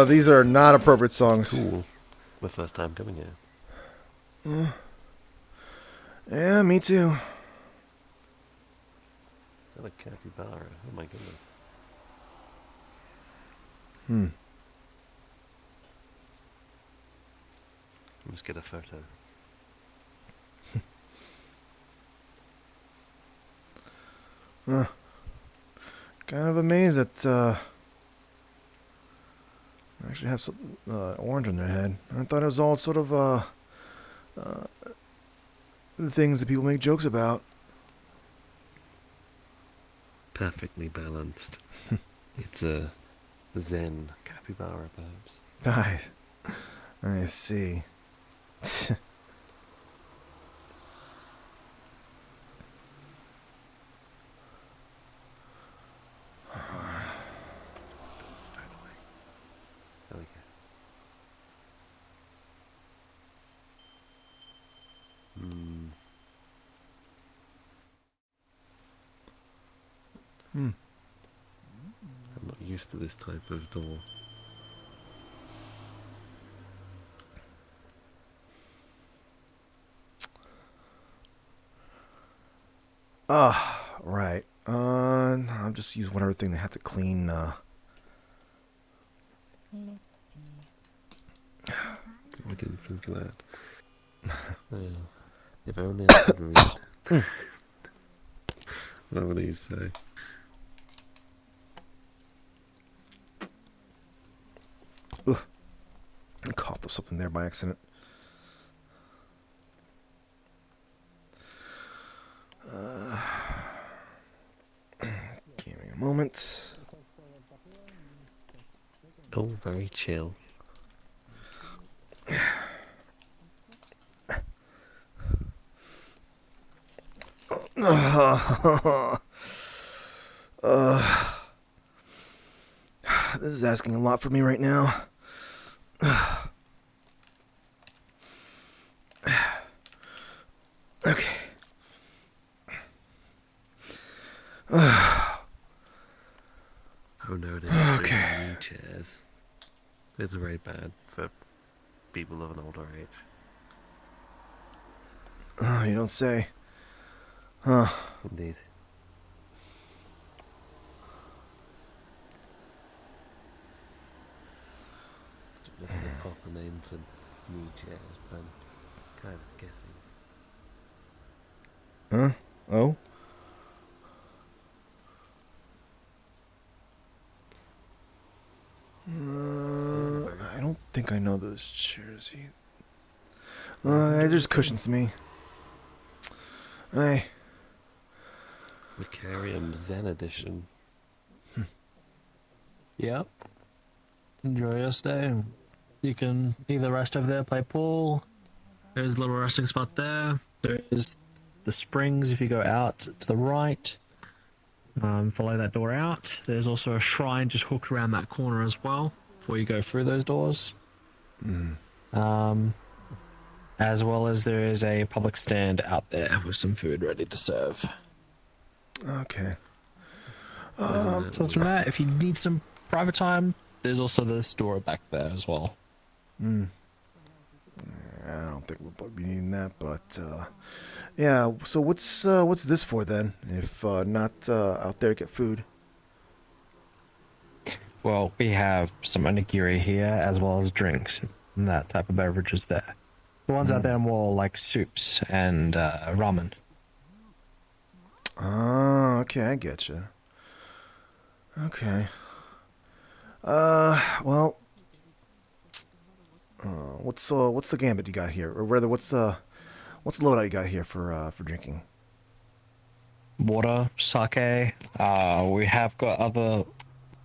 These are not appropriate songs. Cool. My first time coming here. Yeah, me too. Is that a capybara? Oh my goodness. Let's get a photo. Kind of amazed that they actually have some orange on their head. I thought it was all sort of the things that people make jokes about. Perfectly balanced. It's a Zen capybara, perhaps. Nice. I see. There we go. I'm not used to this type of door. Right. I'll just use one other thing they have to clean. I didn't think of that. If only I could read. What these say? I coughed up something there by accident. Give me a moment. Oh, very chill. This is asking a lot for me right now. Okay. Oh no, they're Okay. new chairs. It's very bad for people of an older age. You don't say. Huh. Indeed. There's a proper name for new chairs, but I'm kind of guessing. Huh? Oh? I don't think I know those chairs. They're just cushions to me. Hey. Vicarium Zen Edition. Yep. Enjoy your stay. You can either rest over there, play pool. There's a little resting spot there. There's the springs if you go out to the right. Follow that door out. There's also a shrine just hooked around that corner as well before you go through those doors. As well as there is a public stand out there with some food ready to serve. Okay. So from that, if you need some private time, there's also the store back there as well. I don't think we'll be needing that, but yeah. So what's this for then? If not out there to get food. Well, we have some onigiri here as well as drinks and that type of beverages there. The ones out there are more like soups and ramen. Oh, okay, I get you. Okay. Well, what's the gambit you got here, or rather, what's the loadout you got here for drinking? Water, sake. We have got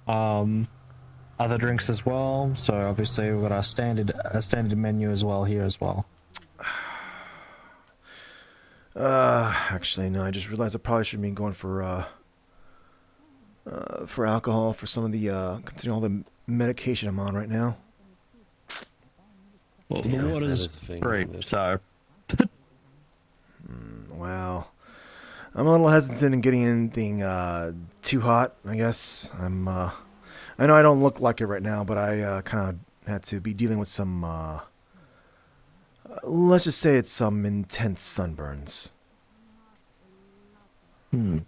other drinks as well. So obviously we've got our standard menu as well here as well. Actually, no. I just realized I probably should be going for alcohol for some of the considering all the medication I'm on right now. Well, Yeah, the water's that is the thing, free, isn't it? so Well, I'm a little hesitant in getting anything too hot, I guess. I know I don't look like it right now, but I kind of had to be dealing with some, let's just say it's some intense sunburns. If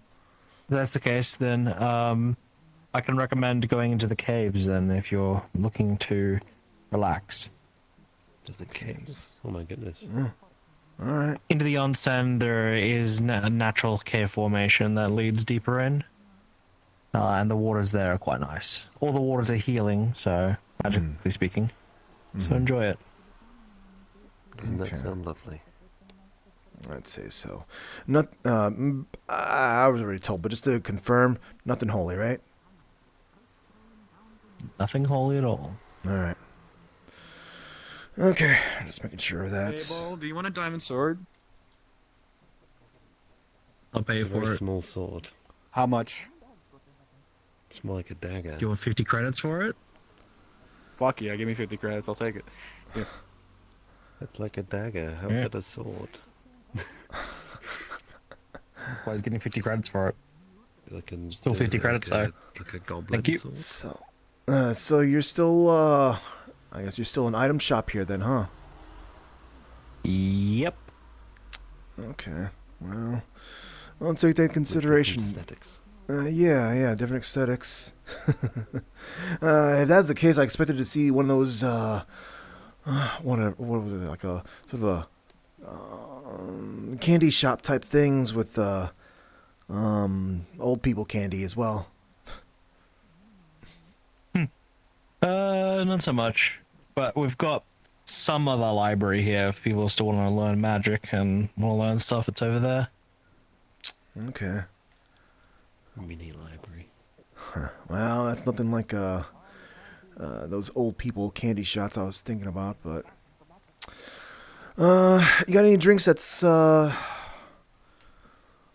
that's the case, then I can recommend going into the caves then if you're looking to relax. There's a cave. Oh my goodness. All right. Into the onsen, there is a natural cave formation that leads deeper in. And the waters there are quite nice. All the waters are healing, so magically speaking. So enjoy it. Doesn't Okay. that sound lovely? I'd say so. Not. I was already told, but just to confirm, nothing holy, right? Nothing holy at all. All right. Okay, just making sure of that. Abel, do you want a diamond sword? I'll pay It's a for very it. small sword. How much? It's more like a dagger. Do you want 50 credits for it? Fuck yeah, give me 50 credits, I'll take it. It's like a dagger. How Yeah. about a sword? Well, he's getting 50 credits for it. Like a, Still 50 credits, though. Like a goblin Thank you. sword. So you're still, I guess you're still an item shop here then, huh? Yep. Okay. Well, I'll take that into With different consideration. aesthetics. Yeah, different aesthetics. If that's the case, I expected to see one of those, what was it, like a sort of a candy shop type things with old people candy as well. Not so much. But we've got some other library here if people still want to learn magic and want to learn stuff. It's over there. Okay. Mini library. Well, that's nothing like those old people candy shots I was thinking about, but you got any drinks that's I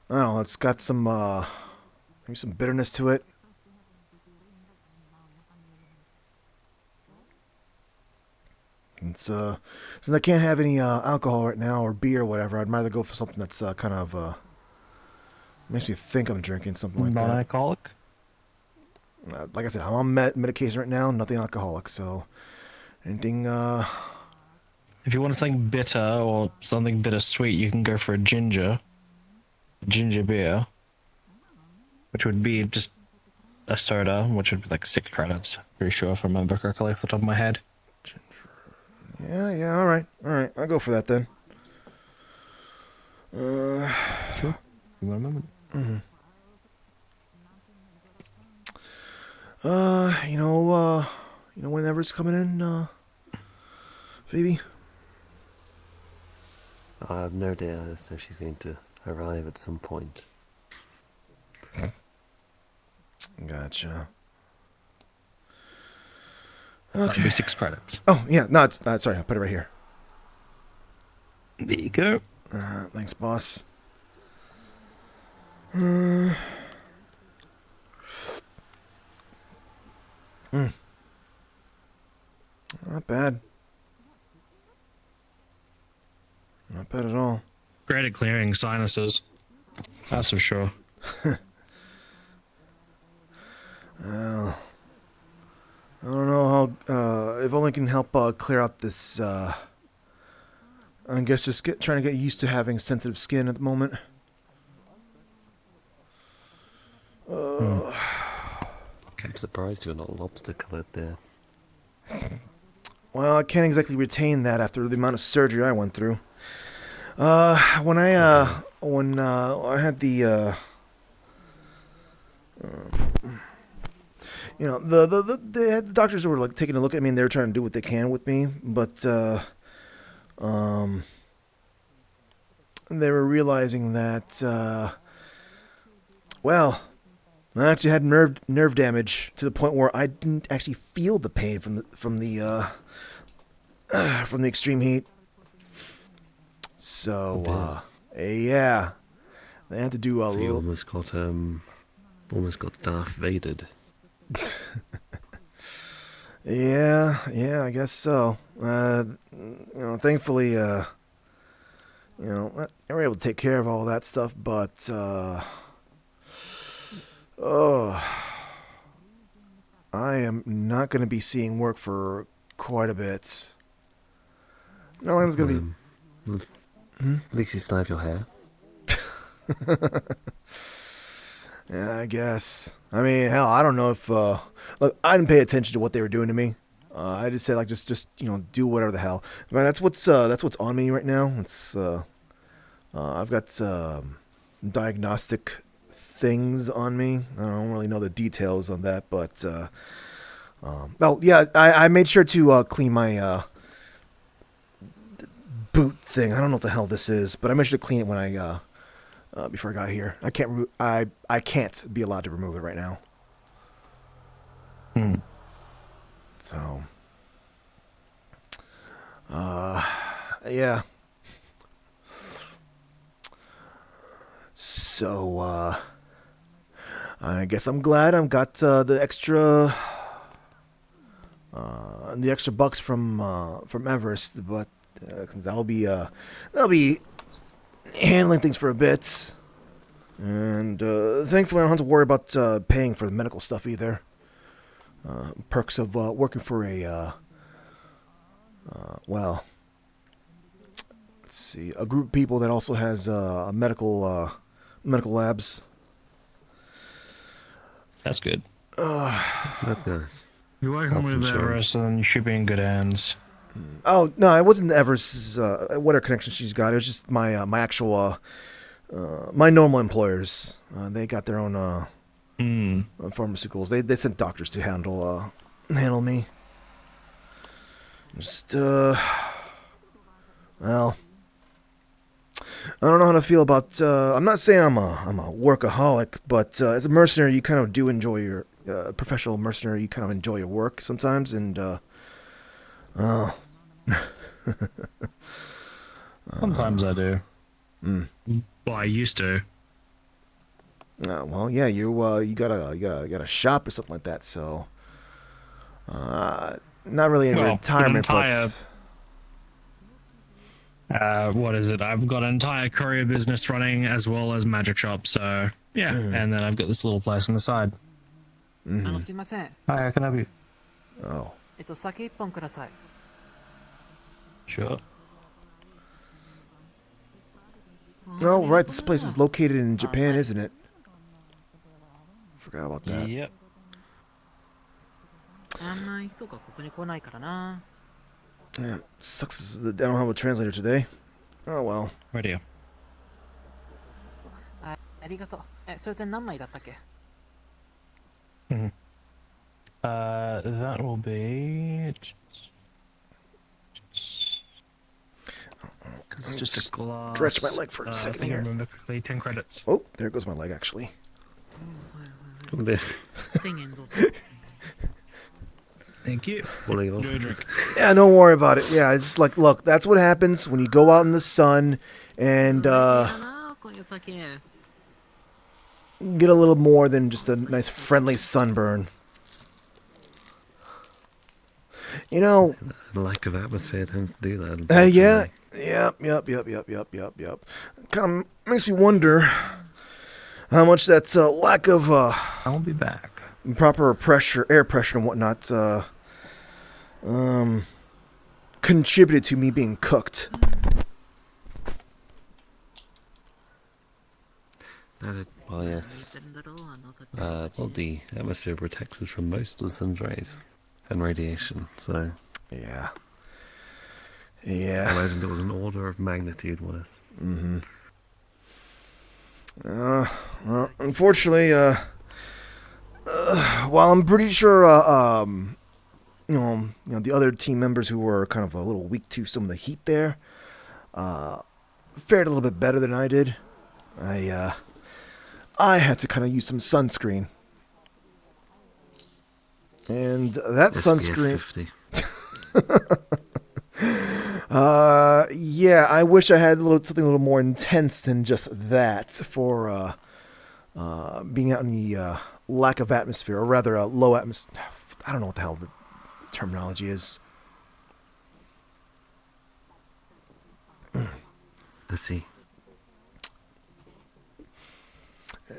don't know, it's got some maybe some bitterness to it? It's since I can't have any alcohol right now or beer or whatever, I'd rather go for something that's kind of makes me think I'm drinking something like that. Non-alcoholic? Like I said, I'm on medication right now, nothing alcoholic, so anything If you want something bitter or something bittersweet, you can go for a ginger beer, which would be just a soda, which would be like 6 credits. Pretty sure if I remember correctly off the top of my head. Yeah, all right, I'll go for that then. Sure. Give me a moment. Whenever it's coming in, Phoebe. I have no idea, so she's going to arrive at some point. Gotcha. That'd be 6 credits. Oh yeah, no, it's sorry, I put it right here. There you go. Thanks, boss. Not bad. Not bad at all. Great at clearing sinuses. That's for sure. Well, I don't know how. If only can help clear out this. I guess just trying to get used to having sensitive skin at the moment. I'm surprised you're not lobster colored there. Well, I can't exactly retain that after the amount of surgery I went through. When I had the the doctors were like taking a look at me and they were trying to do what they can with me, but they were realizing that well, I actually had nerve damage to the point where I didn't actually feel the pain from the extreme heat. So yeah, they had to do a So you little. almost got Darth Vadered. Yeah, I guess so. Thankfully, they were able to take care of all that stuff, but Oh, I am not going to be seeing work for quite a bit. No one's going to be. At least you still have your hair. Yeah, I guess. I mean, hell, I don't know if. Look, I didn't pay attention to what they were doing to me. I just said like, just do whatever the hell. I mean, that's what's on me right now. I've got diagnostic things on me. I don't really know the details on that, but oh yeah, I made sure to clean my boot thing. I don't know what the hell this is, but I made sure to clean it when I before I got here. I can't be allowed to remove it right now. So, yeah. So, I guess I'm glad I've got the extra bucks from Everest, but 'cause I'll be handling things for a bit, and thankfully I don't have to worry about paying for the medical stuff either. Perks of working for a well, let's see, a group of people that also has medical labs. That's good. It's not nice. You're working Health with insurance. Everest, and you should be in good hands. Oh no, it wasn't Everest's whatever connection she's got. It was just my my actual my normal employers. They got their own pharmaceuticals. They sent doctors to handle me. Just well, I don't know how to feel about. I'm not saying I'm a workaholic, but as a mercenary, you kind of do enjoy your professional mercenary. You kind of enjoy your work sometimes, and Sometimes I do. Well, I used to. well, yeah, you got a shop or something like that, so not really in Well, retirement, an entire- but what is it? I've got an entire courier business running as well as magic shop. So yeah, and then I've got this little place on the side. すいません。 Hi, how can I help you? oh, 酒一本ください。 Sure. oh, right, this place is located in Japan, isn't it? Forgot about that. Yep. あんな人がここに来ないからな。 Yeah, sucks that I don't have a translator today. Oh well. Radio. ありがとう。それで何枚だったっけ？ That will be. It's just a glass. Stretch my leg for a I second think I here. remember quickly. 10 credits. Oh, there goes my leg actually. で、 1000円どうぞ。 Thank you. これよ。 Enjoy your drink. Yeah, don't worry about it. Yeah, it's just like, look, that's what happens when you go out in the sun and なこういう酒。 get a little more than just a nice friendly sunburn. You know, The lack of atmosphere tends to do that. yeah, yep. Kind of makes me wonder how much that lack of I'll be back. proper pressure, air pressure and whatnot, contributed to me being cooked. Well, yes. Well, the atmosphere protects us from most of the sun's rays and radiation, so Yeah. I Yeah. imagined it was an order of magnitude worse. Well, unfortunately, while I'm pretty sure, the other team members who were kind of a little weak to some of the heat there, fared a little bit better than I did. I had to kind of use some sunscreen. And that sunscreen, SPF 50. yeah, I wish I had something a little more intense than just that for being out in the lack of atmosphere, or rather a low atmosphere. I don't know what the hell the terminology is. Let's see.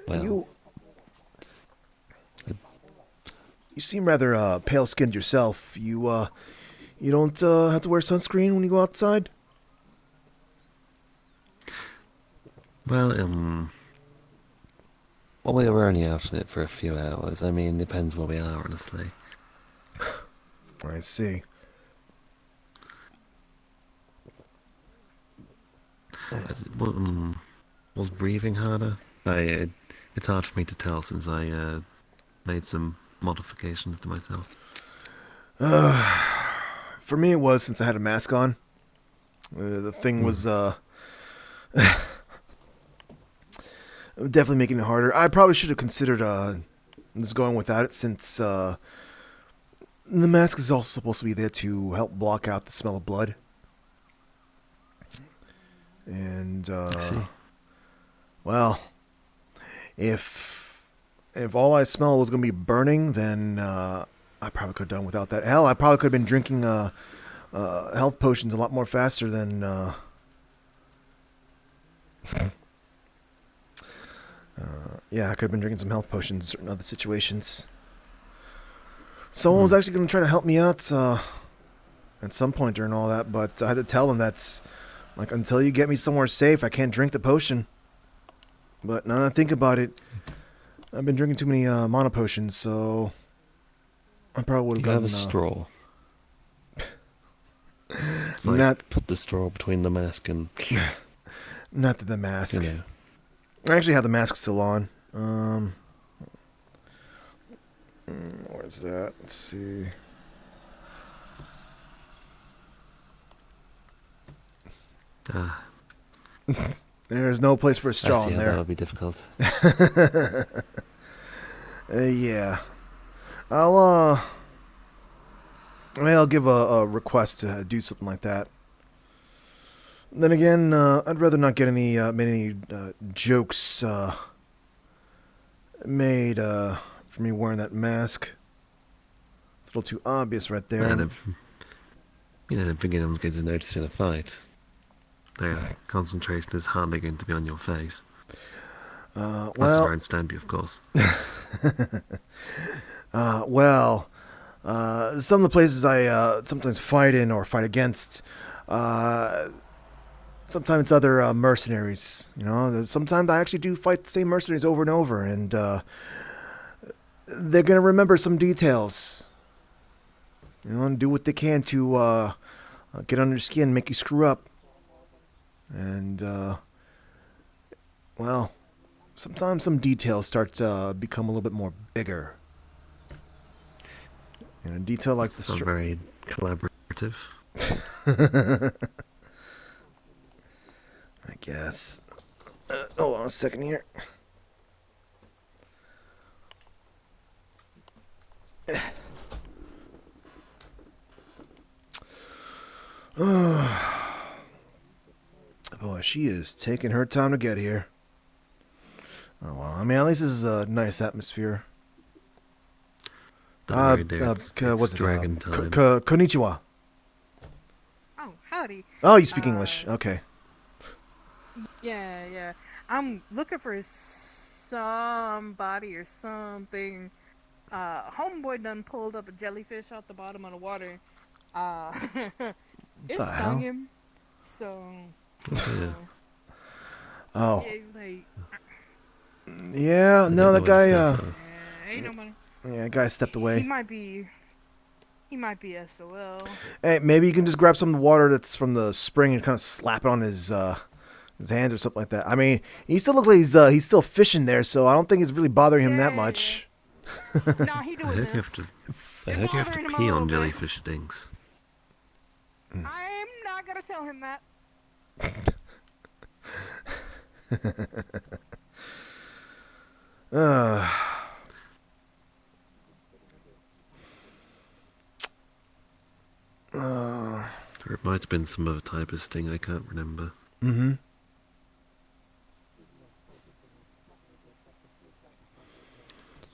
Well, You, you seem rather pale-skinned yourself. You don't have to wear sunscreen when you go outside? Well, well, we're only out in it for a few hours. I mean, depends where we are, honestly. I see. Was breathing harder? It's hard for me to tell since I made some modifications to myself. For me, it was since I had a mask on. The thing was definitely making it harder. I probably should have considered just going without it since the mask is also supposed to be there to help block out the smell of blood. And I see. well, if all I smell was gonna be burning, then I probably could have done without that. Hell, I probably could have been drinking health potions a lot more faster than. Yeah, I could have been drinking some health potions in certain other situations. Someone was actually going to try to help me out at some point during all that, but I had to tell them that's like, until you get me somewhere safe, I can't drink the potion. But now that I think about it, I've been drinking too many mana potions, so I probably would have You have gotten a straw. It's not put the straw between the mask and not the mask. you know. I actually have the mask still on. Where's that? Let's see. There's no place for a straw I see in how there. that would be difficult. Yeah. I'll give a request to do something like that. Then again, I'd rather not get many jokes made for me wearing that mask. It's a little too obvious right there. I don't think anyone's going to notice in a fight. Their concentration is hardly going to be on your face. That's well, around Stampy, of course. some of the places I sometimes fight in or fight against, sometimes it's other mercenaries. You know, sometimes I actually do fight the same mercenaries over and over, and they're gonna remember some details. You know, and do what they can to get under your skin, make you screw up, and well, sometimes some details start to become a little bit more bigger. And a detail like the It's not very collaborative. I guess. Hold on a second here. Boy, she is taking her time to get here. Oh well, I mean, at least this is a nice atmosphere. Don't worry, dear. It's what's it? dragon time. Konnichiwa. Oh, howdy. Oh, you speak English. Okay. Yeah. I'm looking for somebody or something. Homeboy done pulled up a jellyfish out the bottom of the water. It the hell? stung him. So. Yeah. Oh. Yeah, like, Yeah, no, that guy, ain't nobody. yeah, that guy stepped away. He might be SOL. Hey, maybe you can just grab some of the water that's from the spring and kind of slap it on his hands or something like that. I mean, he still looks like he's still fishing there, so I don't think it's really bothering him that much. Nah, he doing this. I heard you have to bothering him a pee little on bit. jellyfish stings. I'm not gonna tell him that. Or it might have been some other type of sting, I can't remember. Mm-hmm.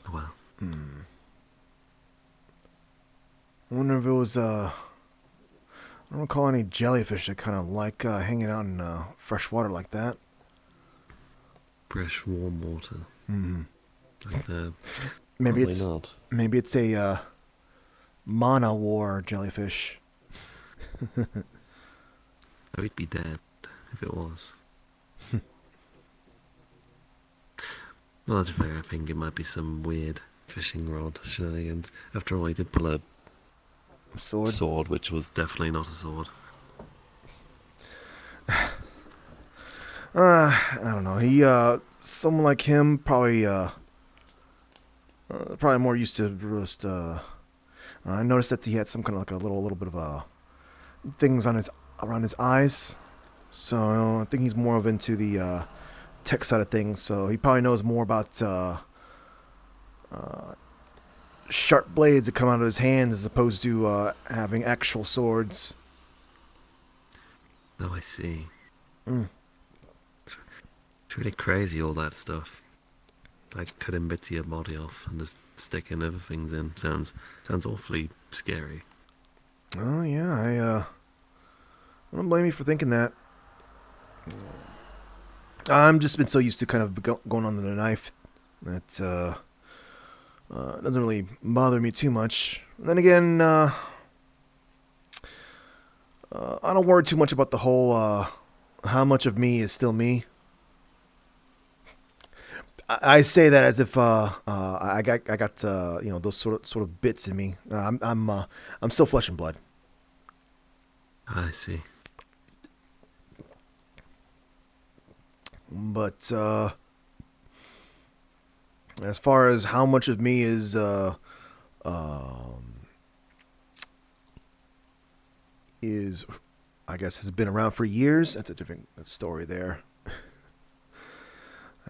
Oh well. I wonder if it was, I don't recall any jellyfish that kind of like hanging out in fresh water like that. Fresh, warm water. Mm-hmm. Like the Maybe Probably it's not. maybe it's a mana war jellyfish. I would be dead if it was. Well, that's fair. I think it might be some weird fishing rod shenanigans. After all, he did pull a Sword. sword, which was definitely not a sword. I don't know. Someone like him probably more used to just. I noticed that he had some kind of like a little bit of things on his around his eyes. So I think he's more of into the tech side of things. So he probably knows more about sharp blades that come out of his hands as opposed to having actual swords. Oh, I see. Mm. It's really crazy, all that stuff. Like cutting bits of your body off and just sticking other things in. Sounds awfully scary. Oh yeah, I don't blame you for thinking that. I'm just been so used to kind of going under the knife that doesn't really bother me too much. Then again, I don't worry too much about the whole how much of me is still me. I say that as if I got those sort of bits in me. I'm still flesh and blood. I see. But as far as how much of me is I guess has been around for years, that's a different story there.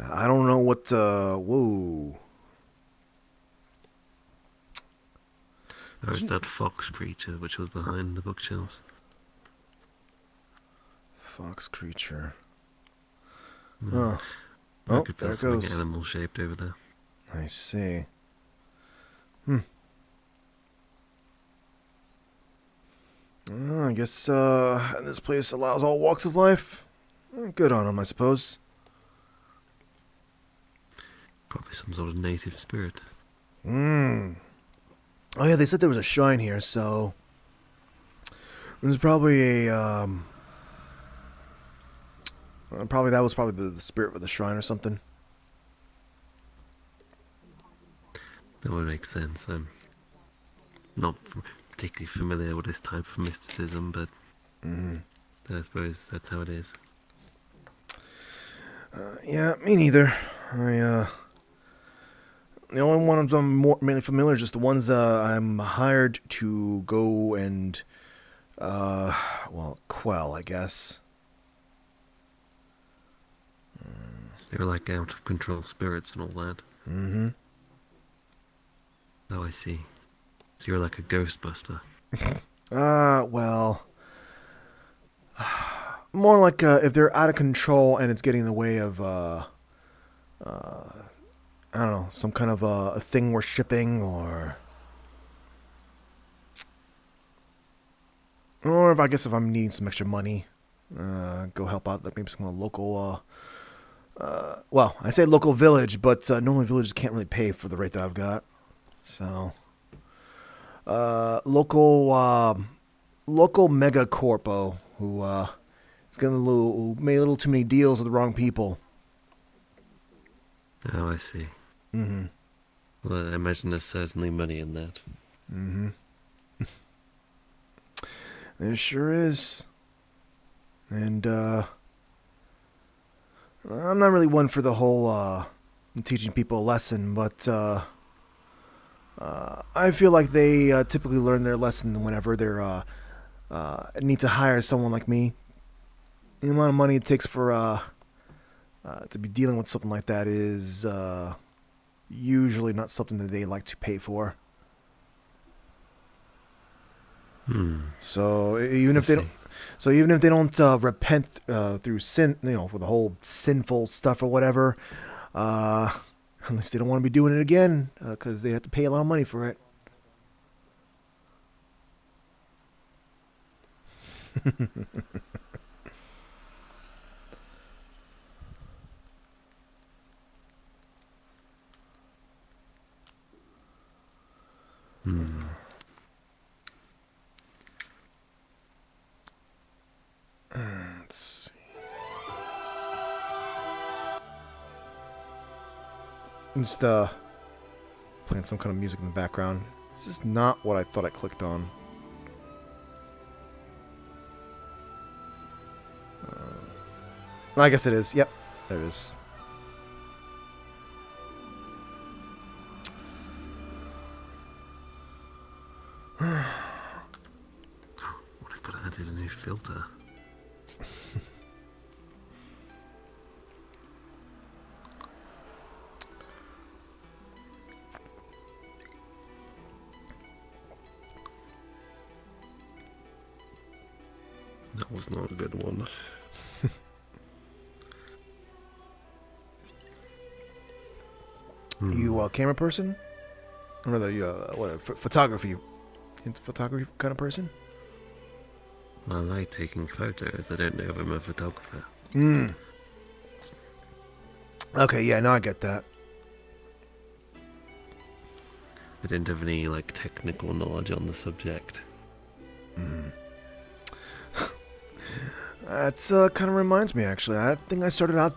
I don't know what whoa. There's that fox creature which was behind the bookshelves. Fox creature. Mm. Oh. I Oh, could there feel it something goes. animal shaped over there. I see. I guess this place allows all walks of life. Good on them, I suppose. Probably some sort of native spirit. Oh yeah, they said there was a shrine here, so there's probably a probably that was probably the spirit of the shrine or something. That would make sense. I'm not particularly familiar with this type of mysticism, but I suppose that's how it is. Yeah, me neither. The only ones I'm mainly familiar is just the ones I'm hired to go and quell, I guess. They're like out of control spirits and all that. Mm-hmm. Oh, I see. So you're like a ghostbuster. Well, more like if they're out of control and it's getting in the way of I don't know, some kind of a thing we're shipping, or if I guess if I'm needing some extra money, go help out like maybe some kind of local. Well, I say local village, but normally villages can't really pay for the rate that I've got. So, local mega corpo who who made a little too many deals with the wrong people. Oh, I see. Mm-hmm. Well, I imagine there's certainly money in that. Mm-hmm. There sure is. And I'm not really one for the whole teaching people a lesson, but I feel like they typically learn their lesson whenever they're need to hire someone like me. The amount of money it takes for to be dealing with something like that is usually not something that they like to pay for. So even if they don't, repent through sin, for the whole sinful stuff or whatever, at least they don't want to be doing it again because they have to pay a lot of money for it. I'm just playing some kind of music in the background. This is not what I thought I clicked on. I guess it is. Yep, there it is. What if I added a new filter? That was not a good one. You a camera person? Or rather, you photography? Photography kind of person? I like taking photos. I don't know if I'm a photographer. Okay, yeah, no, I get that. I don't have any like technical knowledge on the subject. That kind of reminds me, actually. I think I started out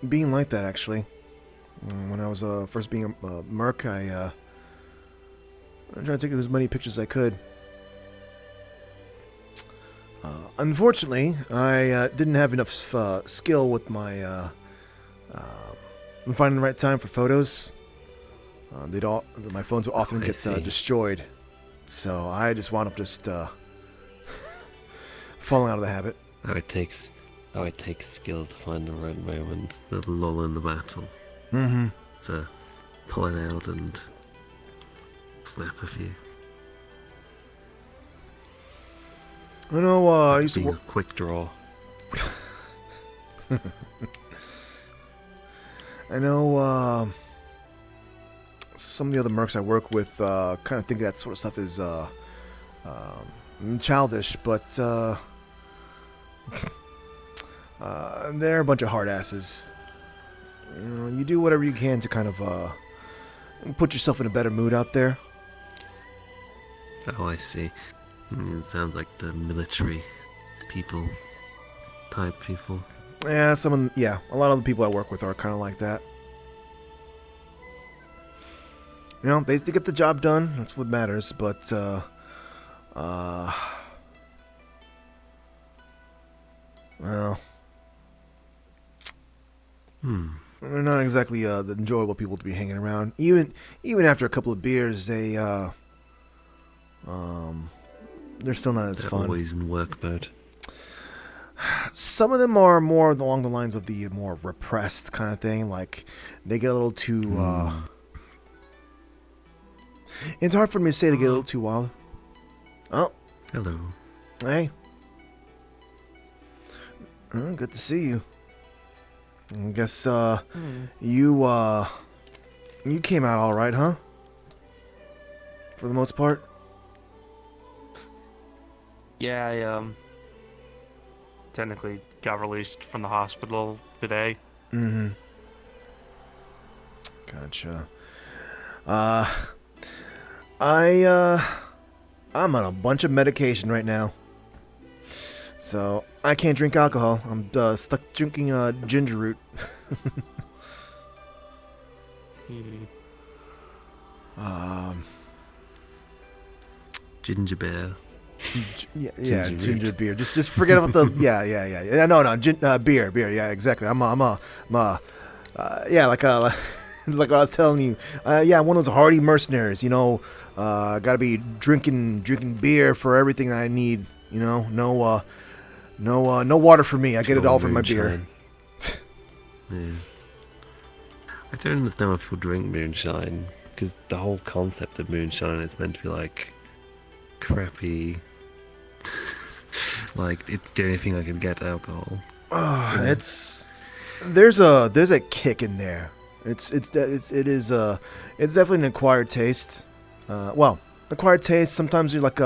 being like that, actually. When I was first being a merc, I tried to take as many pictures as I could. Unfortunately, I didn't have enough skill with my finding the right time for photos. My phones would often get destroyed, so I just wound up just falling out of the habit. How it takes skill to find the right moment, the lull in the battle. Mm-hmm. To pull it out and snap a few. I know. I used to Being a work. quick draw. I know. Some of the other mercs I work with kind of think that sort of stuff is childish, but they're a bunch of hard asses. You know, you do whatever you can to kind of put yourself in a better mood out there. Oh, I see. It sounds like the military type people. Yeah, a lot of the people I work with are kind of like that. You know, they get the job done. That's what matters. But well, they're not exactly the enjoyable people to be hanging around. Even after a couple of beers, they're still not as They're fun. always in work mode. Some of them are more along the lines of the more repressed kind of thing. Like, they get a little too... It's hard for me to say they get a little too wild. Oh. Hello. Hey. Good to see you. I guess, you came out alright, huh? For the most part? Yeah, I technically got released from the hospital today. Mm-hmm. Gotcha. I'm on a bunch of medication right now. So, I can't drink alcohol. I'm stuck drinking ginger root. Ginger beer. Ginger beer. Just forget about the beer. Yeah, exactly. I'm a like like I was telling you. I'm one of those hardy mercenaries. You know, gotta be drinking beer for everything I need. You know, no water for me. I get it all from my beer. Yeah. I don't understand why people drink moonshine, because the whole concept of moonshine is meant to be like crappy. Like, it's the only thing I can get alcohol. There's a kick in there. It's definitely an acquired taste. Acquired taste. Sometimes you're like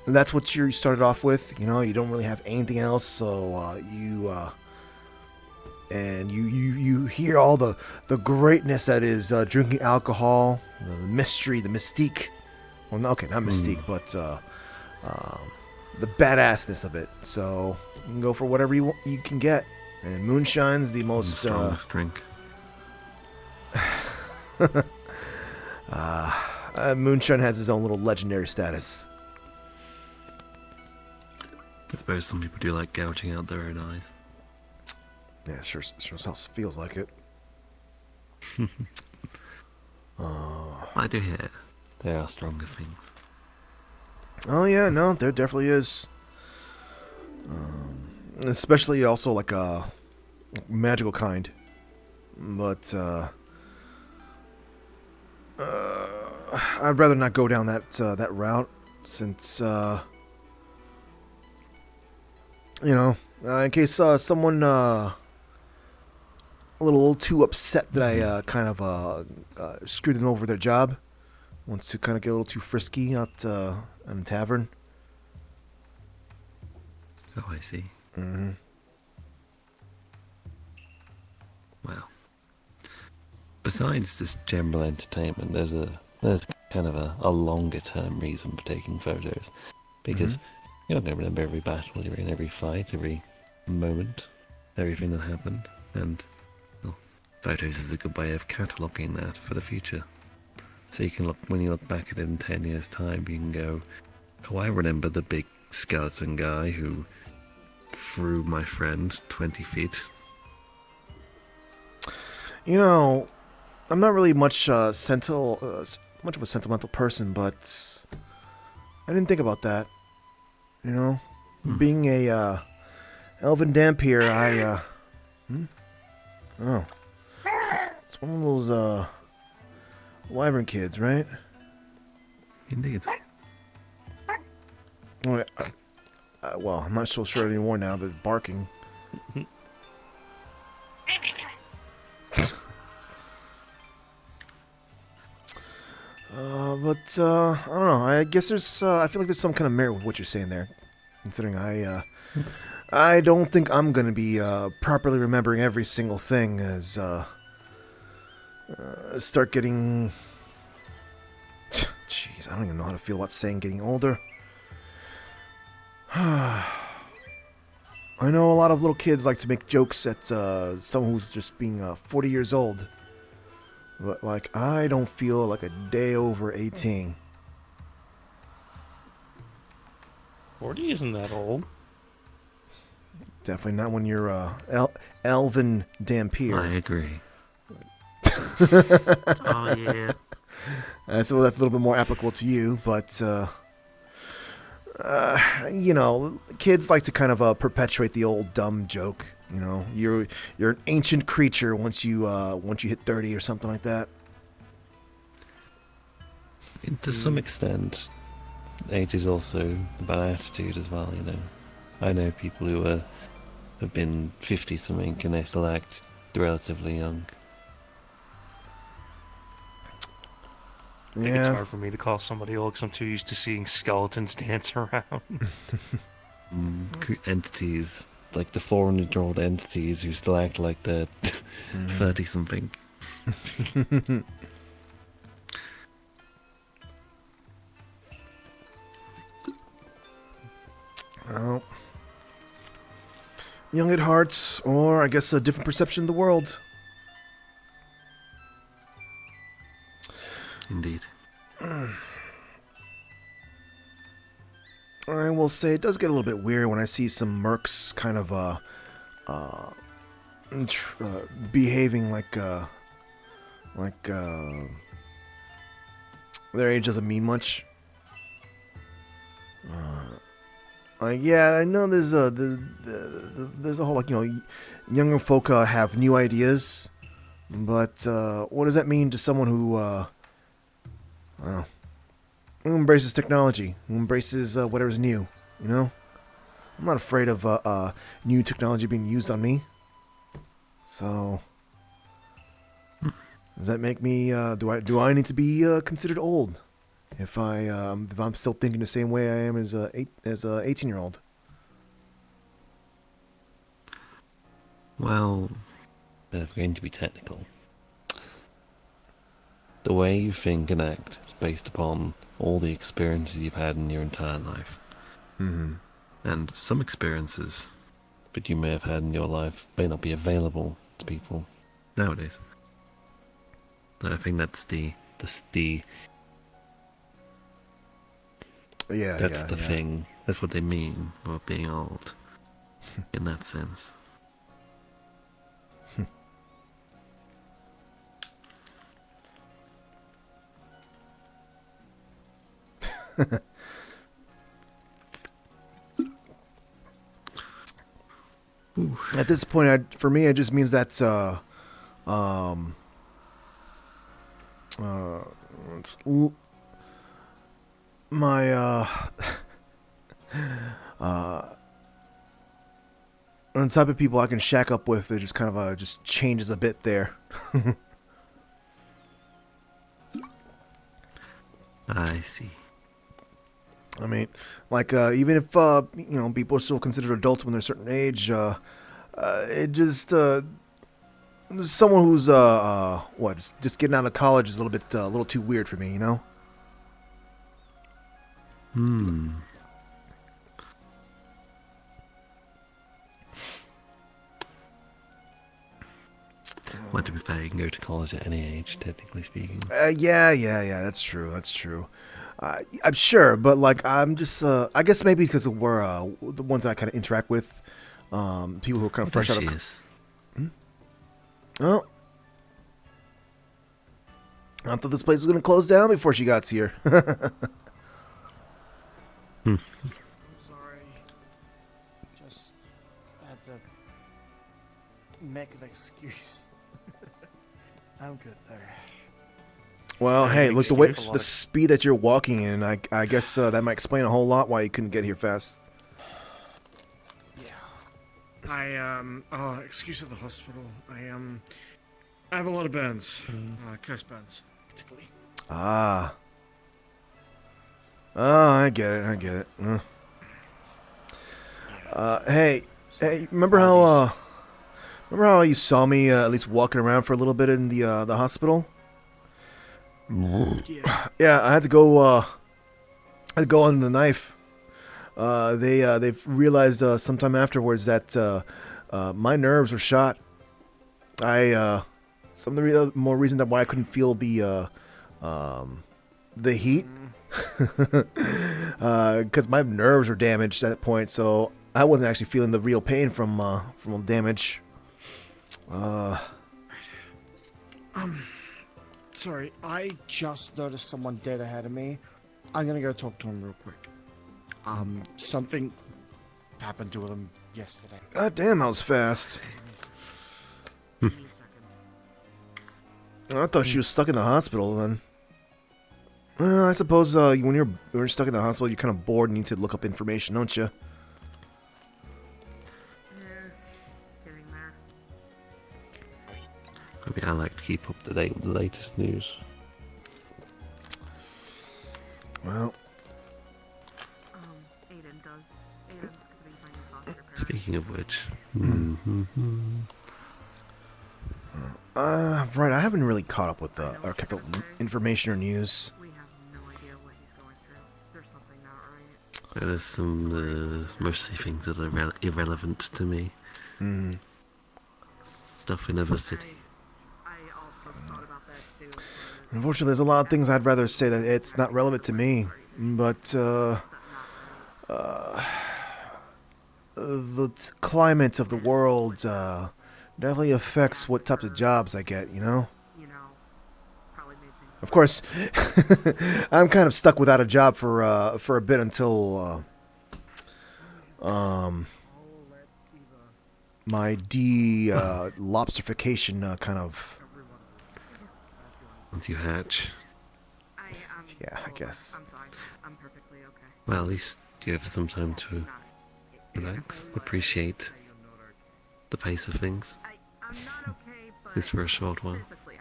that's what you started off with. You know, you don't really have anything else, so you hear all the greatness that is drinking alcohol, the mystery, the mystique. Well, okay, not mystique, but the badassness of it. So you can go for whatever you can get, and moonshine's the most strongest drink. Moonshine has his own little legendary status. I suppose some people do like gouging out their own eyes. Yeah, sure feels like it. I do hear there are stronger things. Oh yeah, no, there definitely is. Especially also like a magical kind. But I'd rather not go down that route, since in case someone a little too upset that I kind of screwed them over their job, wants to kind of get a little too frisky out in the tavern. Oh, I see. Mm-hmm. Well, besides just general entertainment, there's kind of a longer term reason for taking photos, because you're not going to remember every battle you're in, every fight, every moment, everything that happened, and well, photos is a good way of cataloguing that for the future. So you can look, when you look back at it in 10 years' time, you can go, oh, I remember the big skeleton guy who threw my friend 20 feet. You know, I'm not really much much of a sentimental person, but I didn't think about that. You know, being a elven dampier, oh, it's one of those wyvern kids, right? Indeed. Well, I'm not so sure anymore now that it's barking. But I don't know. I guess there's. I feel like there's some kind of merit with what you're saying there, considering I don't think I'm gonna be properly remembering every single thing as start getting. Jeez, I don't even know how to feel about saying getting older. I know a lot of little kids like to make jokes at someone who's just being 40 years old. But, like, I don't feel like a day over 18. 40 isn't that old. Definitely not when you're elven dampier. I agree. Oh, yeah. So that's a little bit more applicable to you, but kids like to kind of perpetuate the old dumb joke. You know, you're an ancient creature once you hit 30 or something like that. And to some extent, age is also about attitude as well. You know, I know people who have been 50 something and they still act relatively young. I think it's hard for me to call somebody old because I'm too used to seeing skeletons dance around. Entities, like the 400-year-old entities who still act like they're 30 something. Well, young at heart, or I guess a different perception of the world. Indeed. I will say it does get a little bit weird when I see some mercs kind of behaving like their age doesn't mean much. Yeah, I know there's a whole younger folk have new ideas, but what does that mean to someone who embraces technology, who embraces whatever's new? You know, I'm not afraid of new technology being used on me. So, does that make me? Do I need to be considered old if I'm still thinking the same way I am as a 18-year-old? Well, if we're going to be technical, the way you think and act is based upon all the experiences you've had in your entire life. Mm-hmm. And some experiences that you may have had in your life may not be available to people nowadays. I think that's the Yeah, that's yeah, the yeah. thing. That's what they mean about being old, in that sense. At this point, for me, it just means that's um, it's my the type of people I can shack up with. It just kind of just changes a bit there. I see. I mean, like even if people are still considered adults when they're a certain age, it just someone who's just getting out of college is a little too weird for me, you know. Well, to be fair, you can go to college at any age, technically speaking. Yeah. That's true. I'm sure, but like I'm just, I guess maybe because we're the ones that I kind of interact with, people who are kind of fresh out of. Is. Oh, I thought this place was gonna close down before she got here. I'm sorry. Just had to make an excuse. I'm good there. Well, Yeah, hey, it look, makes the a lot the of- speed that you're walking in, I guess that might explain a whole lot why you couldn't get here fast. Yeah. Excuse at the hospital. I have a lot of burns. Curse burns, particularly. Ah. Oh, I get it. Hey, remember how you saw me at least walking around for a little bit in the hospital? Yeah. Yeah, I had to go on the knife. They realized sometime afterwards that my nerves were shot. Some of the more reason that why I couldn't feel the heat, because my nerves were damaged at that point, so I wasn't actually feeling the real pain from the damage. Sorry, I just noticed someone dead ahead of me. I'm gonna go talk to him real quick. Something happened to them yesterday. God damn, that was fast. Give me a second. I thought she was stuck in the hospital then. Well, I suppose when you're stuck in the hospital, you're kind of bored and need to look up information, don't you? Getting there. I mean, I like to keep up to date with the latest news. Well, Aiden does. Aiden's gonna be my new foster parent. Speaking of which, right. I haven't really caught up with or kept up with information or news. We have no idea what he's going through. There's something not right. there's some mostly things that are irrelevant to me. Stuff in other city. I also thought about that too. Unfortunately, there's a lot of things I'd rather say that it's not relevant to me, but the climate of the world definitely affects what types of jobs I get, you know? Probably made things. Of course, I'm kind of stuck without a job for a bit until my lobsterification kind of. Once you hatch, Yeah, I guess. I'm fine. I'm perfectly okay. well, at least you have some time to relax, appreciate the pace of things. I'm not okay, but At least for a short while. physically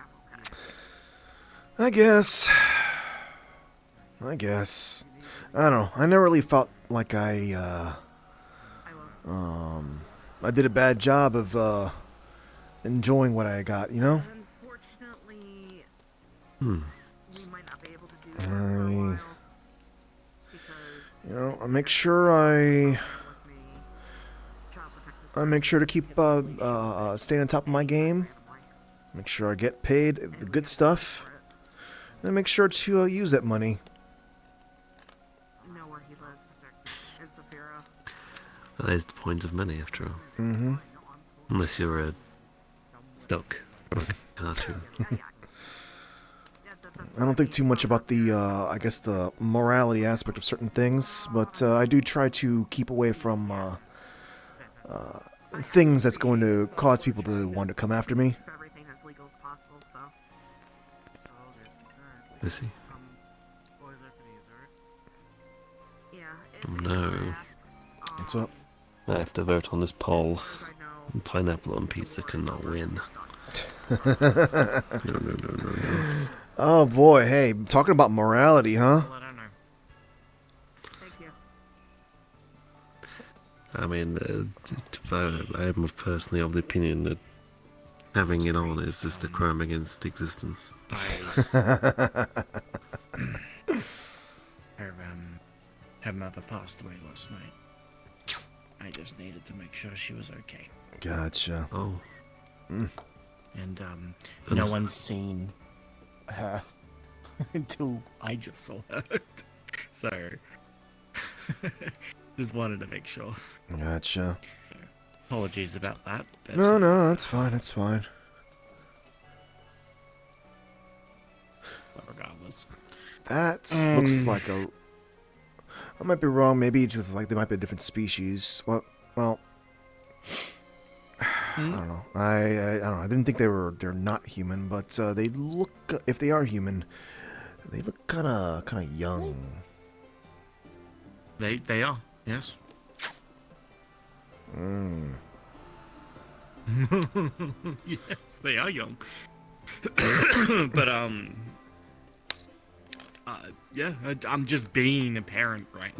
I'm okay. I guess. I don't know. I never really felt like I did a bad job of enjoying what I got, you know? Unfortunately, Hmm. we might not be able to do that for a while. Because I make sure with me, Child Protective I make sure to keep staying on top of my game. Make sure I get paid the good stuff. And make sure to use that money. Know where he lives. It's the Bureau. That is the point of money, after all. Mm-hmm. Unless you're a duck or a cartoon. I don't think too much about the, I guess the morality aspect of certain things, but I do try to keep away from things that's going to cause people to want to come after me. Everything as legal as possible, so. I see. Yeah. Oh no. What's up? I have to vote on this poll. Pineapple on pizza cannot win. No. Oh boy, hey, talking about morality, huh? Thank you. I mean, I am personally of the opinion that having it on is just a crime against existence. Her mother passed away last night. I just needed to make sure she was okay. Gotcha. Oh. And no one's seen her until I just saw her. So just wanted to make sure. Gotcha. Apologies about that. But No, that's fine, that's fine. but regardless. That looks like a... I might be wrong, maybe it's just like they might be a different species. Well... I don't know. I don't know. I didn't think they're not human, but they look, if they are human, they look kind of young. They are, yes. Yes, they are young. But yeah, I'm just being a parent right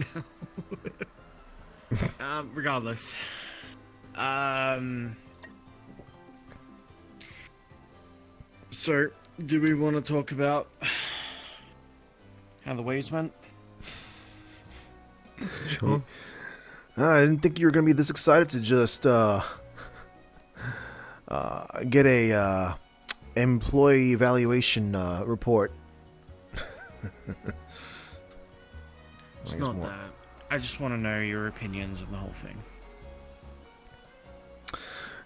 now. Regardless. So, do we want to talk about how the waves went? Sure. I didn't think you were gonna be this excited to just get a employee evaluation report. It's not that. I just want to know your opinions on the whole thing.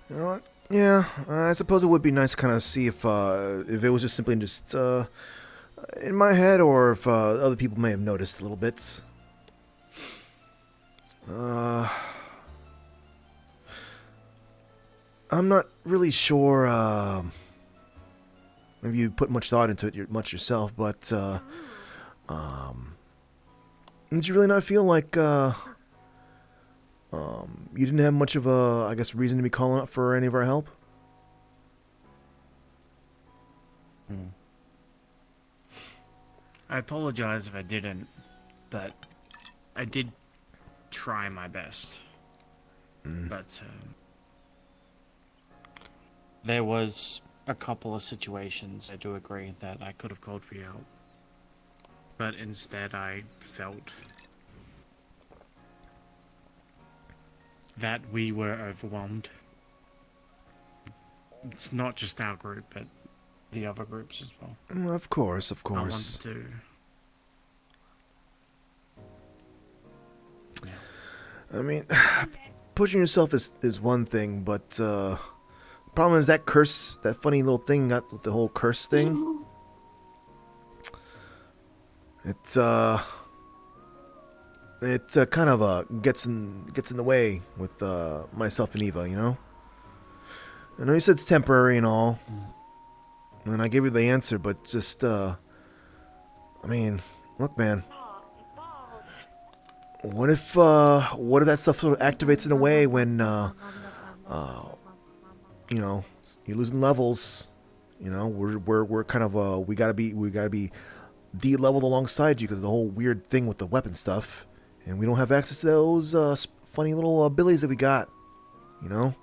You know what? Yeah, I suppose it would be nice to kind of see if it was just simply just in my head, or if other people may have noticed little bits. I'm not really sure if you put much thought into it much yourself, but did you really not feel like you didn't have much of a, I guess, reason to be calling up for any of our help? I apologize if I didn't, but I did try my best. But there was a couple of situations, I do agree, that I could have called for your help. But instead I felt that we were overwhelmed. It's not just our group, but the other groups as well. Of course, of I course. wanted to... I mean, pushing yourself is one thing, but problem is that curse, that funny little thing, got with the whole curse thing. It kind of gets in the way with myself and Eva, you know. I know you said it's temporary and all, and I gave you the answer, but just I mean, look, man. What if that stuff sort of activates in a way when you know, you're losing levels. You know, we're kind of we gotta be D-leveled alongside you because of the whole weird thing with the weapon stuff, and we don't have access to those funny little abilities that we got. You know,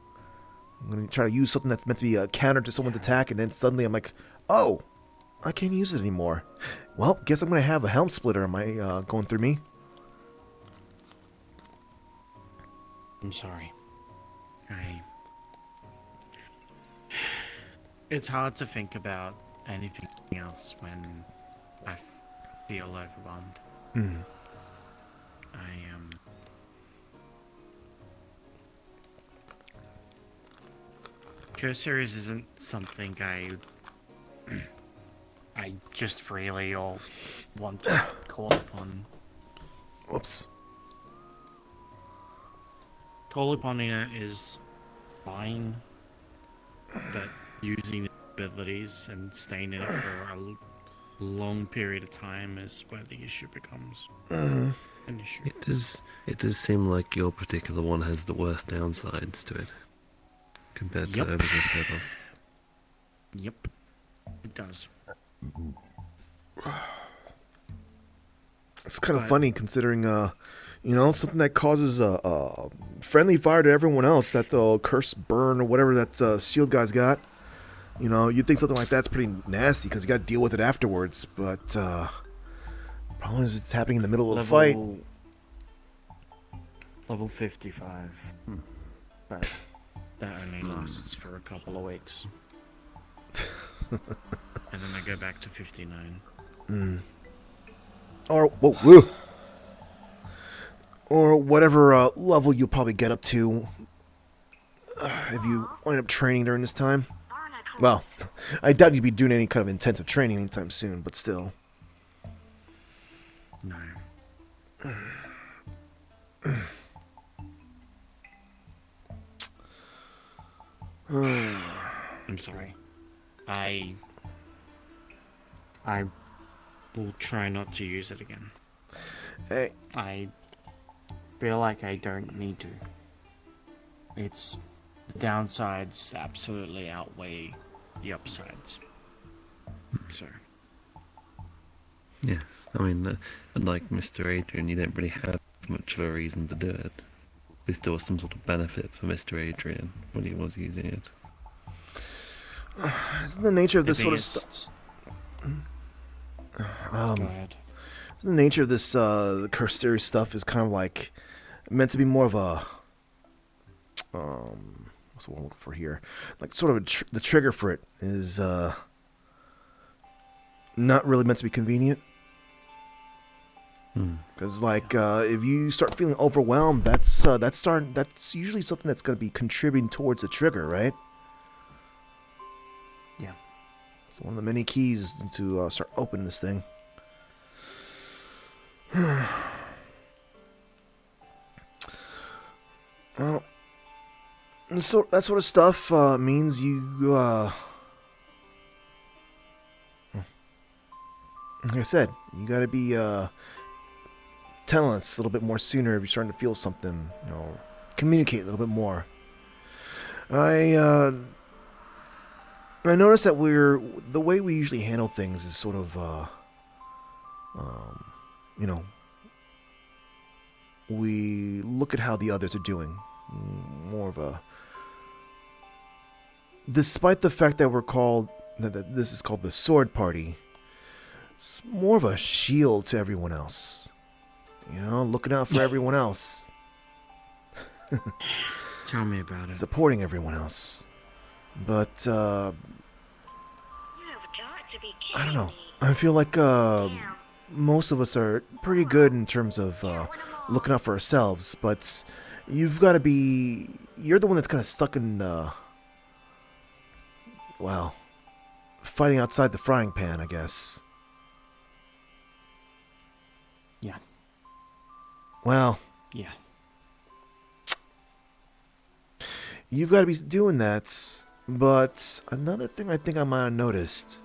I'm gonna try to use something that's meant to be a counter to someone's attack, and then suddenly I'm like, oh, I can't use it anymore. Well, guess I'm gonna have a helm splitter on my going through me. I'm sorry. It's hard to think about anything else when I feel overwhelmed. Hmm. I Cursories isn't something I just freely or want to call upon. Whoops. Call upon it is fine, but using abilities and staying in it for a long period of time is where the issue becomes an issue. It does seem like your particular one has the worst downsides to it compared to Yep. others I've heard of. Yep, it does. It's kind of But- funny considering, something that causes a friendly fire to everyone else, that curse burn or whatever that shield guy's got. You know, you'd think something like that's pretty nasty because you got to deal with it afterwards. But problem is, it's happening in the middle of a fight. Level 55. But that only lasts for a couple of weeks. And then I go back to 59. Or whoa. Or whatever level you'll probably get up to if you wind up training during this time. Well, I doubt you'd be doing any kind of intensive training anytime soon, but still. No. I'm sorry. I will try not to use it again. Hey, I feel like I don't need to. It's the downsides absolutely outweigh the upsides. So Yes, I mean, unlike Mr. Adrian, you don't really have much of a reason to do it. At least there was some sort of benefit for Mr. Adrian when he was using it. isn't the nature of this the sort of biggest- stuff? Go ahead. The nature of this the curse series stuff is kind of like meant to be more of a what's the word I'm looking for here? Like sort of the trigger for it is not really meant to be convenient. Because like if you start feeling overwhelmed, that's usually something that's going to be contributing towards the trigger, right? Yeah. It's one of the many keys to start opening this thing. Well, so that sort of stuff means you, like I said, you gotta be telling us a little bit more sooner if you're starting to feel something. Communicate a little bit more. I noticed that the way we usually handle things is sort of, we look at how the others are doing. More of a, despite the fact that that this is called the Sword Party, it's more of a shield to everyone else. Looking out for everyone else. Tell me about it. Supporting everyone else. But, I don't know. I feel like most of us are pretty good in terms of looking out for ourselves, but you've got to be... You're the one that's kind of stuck in, fighting outside the frying pan, I guess. Yeah. Well... Yeah. You've got to be doing that, but another thing I think I might have noticed,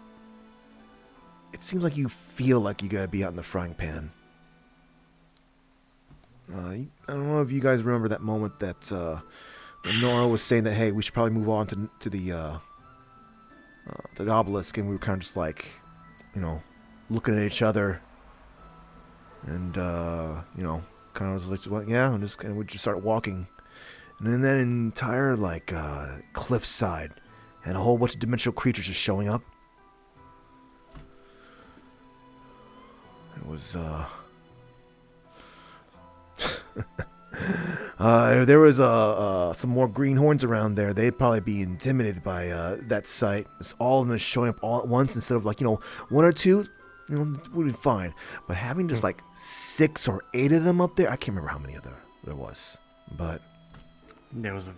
it seems like you feel like you gotta be out in the frying pan. I don't know if you guys remember that moment that when Nora was saying that, hey, we should probably move on to the obelisk, and we were kind of just like, looking at each other, and kind of was like, well, yeah, and we just start walking. And then that entire, cliffside, and a whole bunch of dimensional creatures just showing up. It was, If there was some more greenhorns around there, they'd probably be intimidated by that sight. It's all of them showing up all at once instead of like, one or two, would be fine. But having just like 6 or 8 of them up there, I can't remember how many of there was. But There was a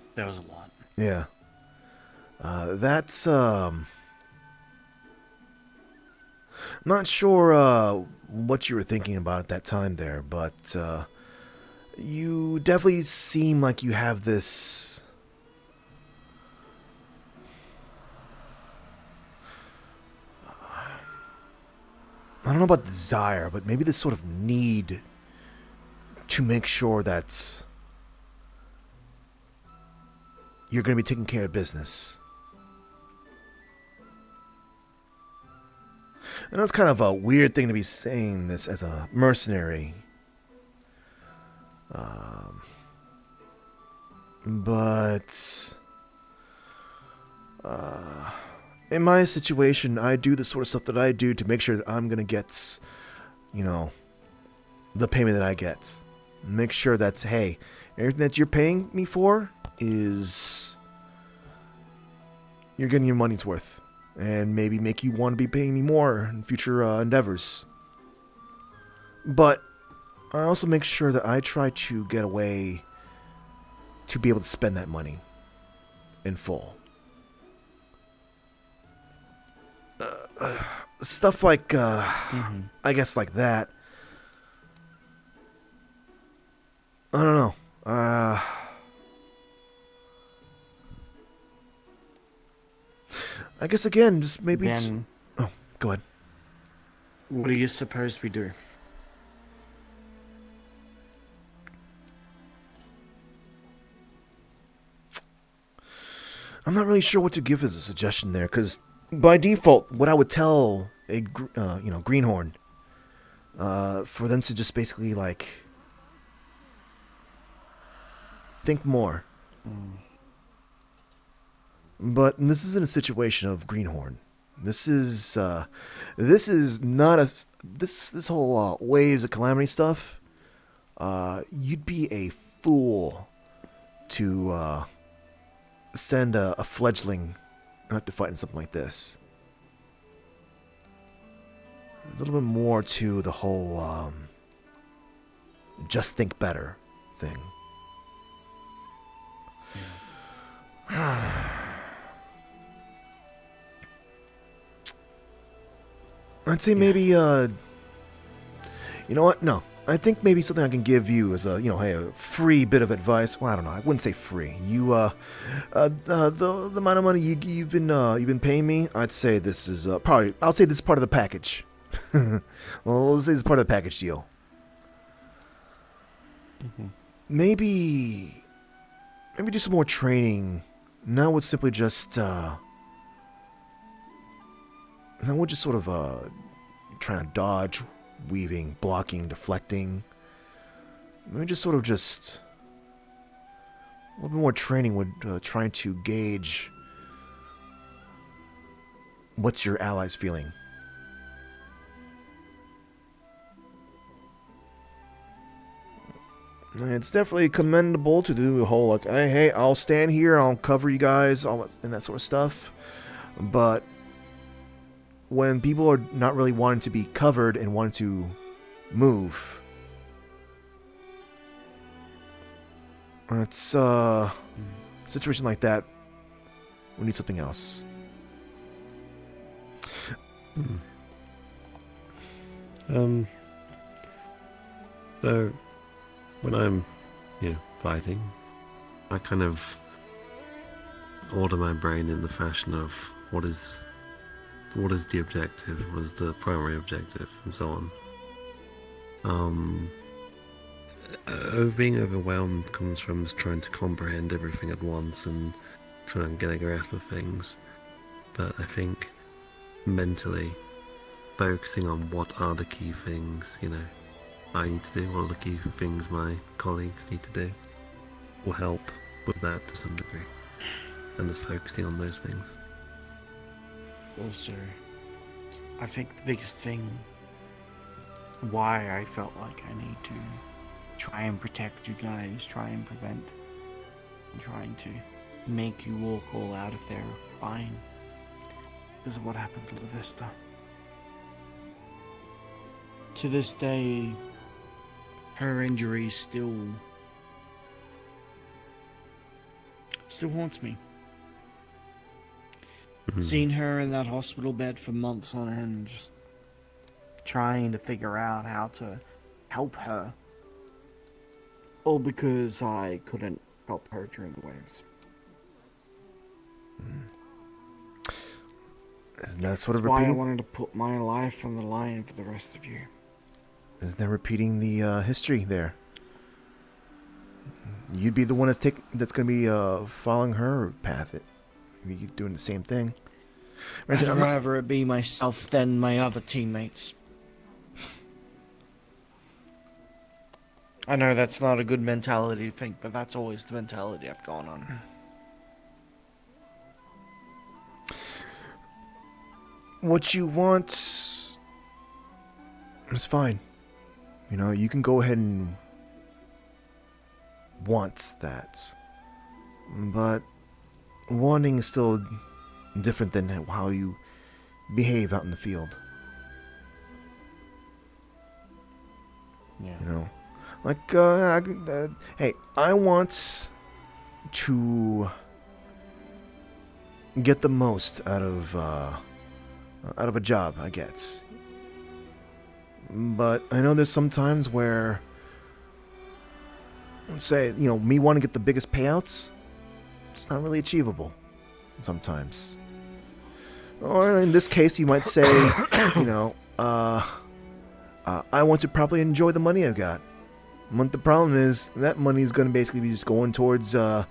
lot. yeah. That's not sure what you were thinking about at that time there, but you definitely seem like you have this I don't know about desire, but maybe this sort of need to make sure that you're going to be taking care of business. And that's kind of a weird thing to be saying this as a mercenary. But in my situation, I do the sort of stuff that I do to make sure that I'm going to get, the payment that I get. Make sure that's, hey, everything that you're paying me for is you're getting your money's worth. And maybe make you want to be paying me more in future endeavors. But I also make sure that I try to get away to be able to spend that money in full. Stuff like, I guess like that. I don't know. I guess again, just maybe. Then, oh, go ahead. what do you suppose we do? I'm not really sure what to give as a suggestion there, because by default, what I would tell a greenhorn, for them to just basically like think more. But this isn't a situation of greenhorn. This is not this whole waves of calamity stuff. You'd be a fool to send a fledgling out to fight in something like this. There's a little bit more to the whole just think better thing. I'd say maybe, you know what? No. I think maybe something I can give you is a free bit of advice. Well, I don't know. I wouldn't say free. You, the amount of money you've been paying me, I'd say this is probably. I'll say this is part of the package. Well, let's say this is part of the package deal. Maybe do some more training. Now it's simply just. Now we're just sort of trying to dodge, weaving, blocking, deflecting. Maybe just sort of just a little bit more training would trying to gauge what's your allies feeling. It's definitely commendable to do the whole like, hey, I'll stand here, I'll cover you guys, all that, and that sort of stuff. But when people are not really wanting to be covered and wanting to move, it's a situation like that. We need something else. So when I'm, fighting, I kind of order my brain in the fashion of what is the objective, what is the primary objective, and so on. Being overwhelmed comes from trying to comprehend everything at once and trying to get a grasp of things. But I think mentally focusing on what are the key things, I need to do, what are the key things my colleagues need to do, will help with that to some degree. And just focusing on those things. Also, I think the biggest thing why I felt like I need to try and protect you guys, try and prevent, and trying to make you walk all out of there fine because of what happened to La Vista. To this day, her injuries still haunts me. Seeing her in that hospital bed for months on end, just trying to figure out how to help her. All because I couldn't help her during the waves. Isn't that sort of That's why I repeating? wanted to put my life on the line for the rest of you. Isn't that repeating the history there? You'd be the one that's going to be following her path. Maybe doing the same thing. I'd rather it be myself than my other teammates. I know that's not a good mentality to think, but that's always the mentality I've gone on. What you want is fine. You know, you can go ahead and want that. But wanting is still different than how you behave out in the field. Yeah. You know? Like, hey, I want to get the most out of a job I get. But I know there's some times where, let's say, you know, me wanting to get the biggest payouts, it's not really achievable sometimes. Or in this case, you might say, you know, I want to probably enjoy the money I've got. But the problem is, that money is going to basically be just going towards, well,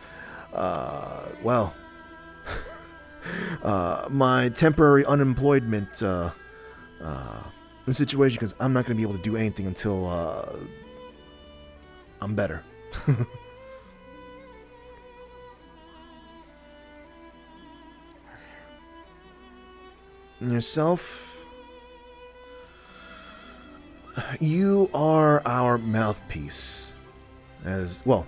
my temporary unemployment situation, because I'm not going to be able to do anything until I'm better. And yourself, you are our mouthpiece. As well,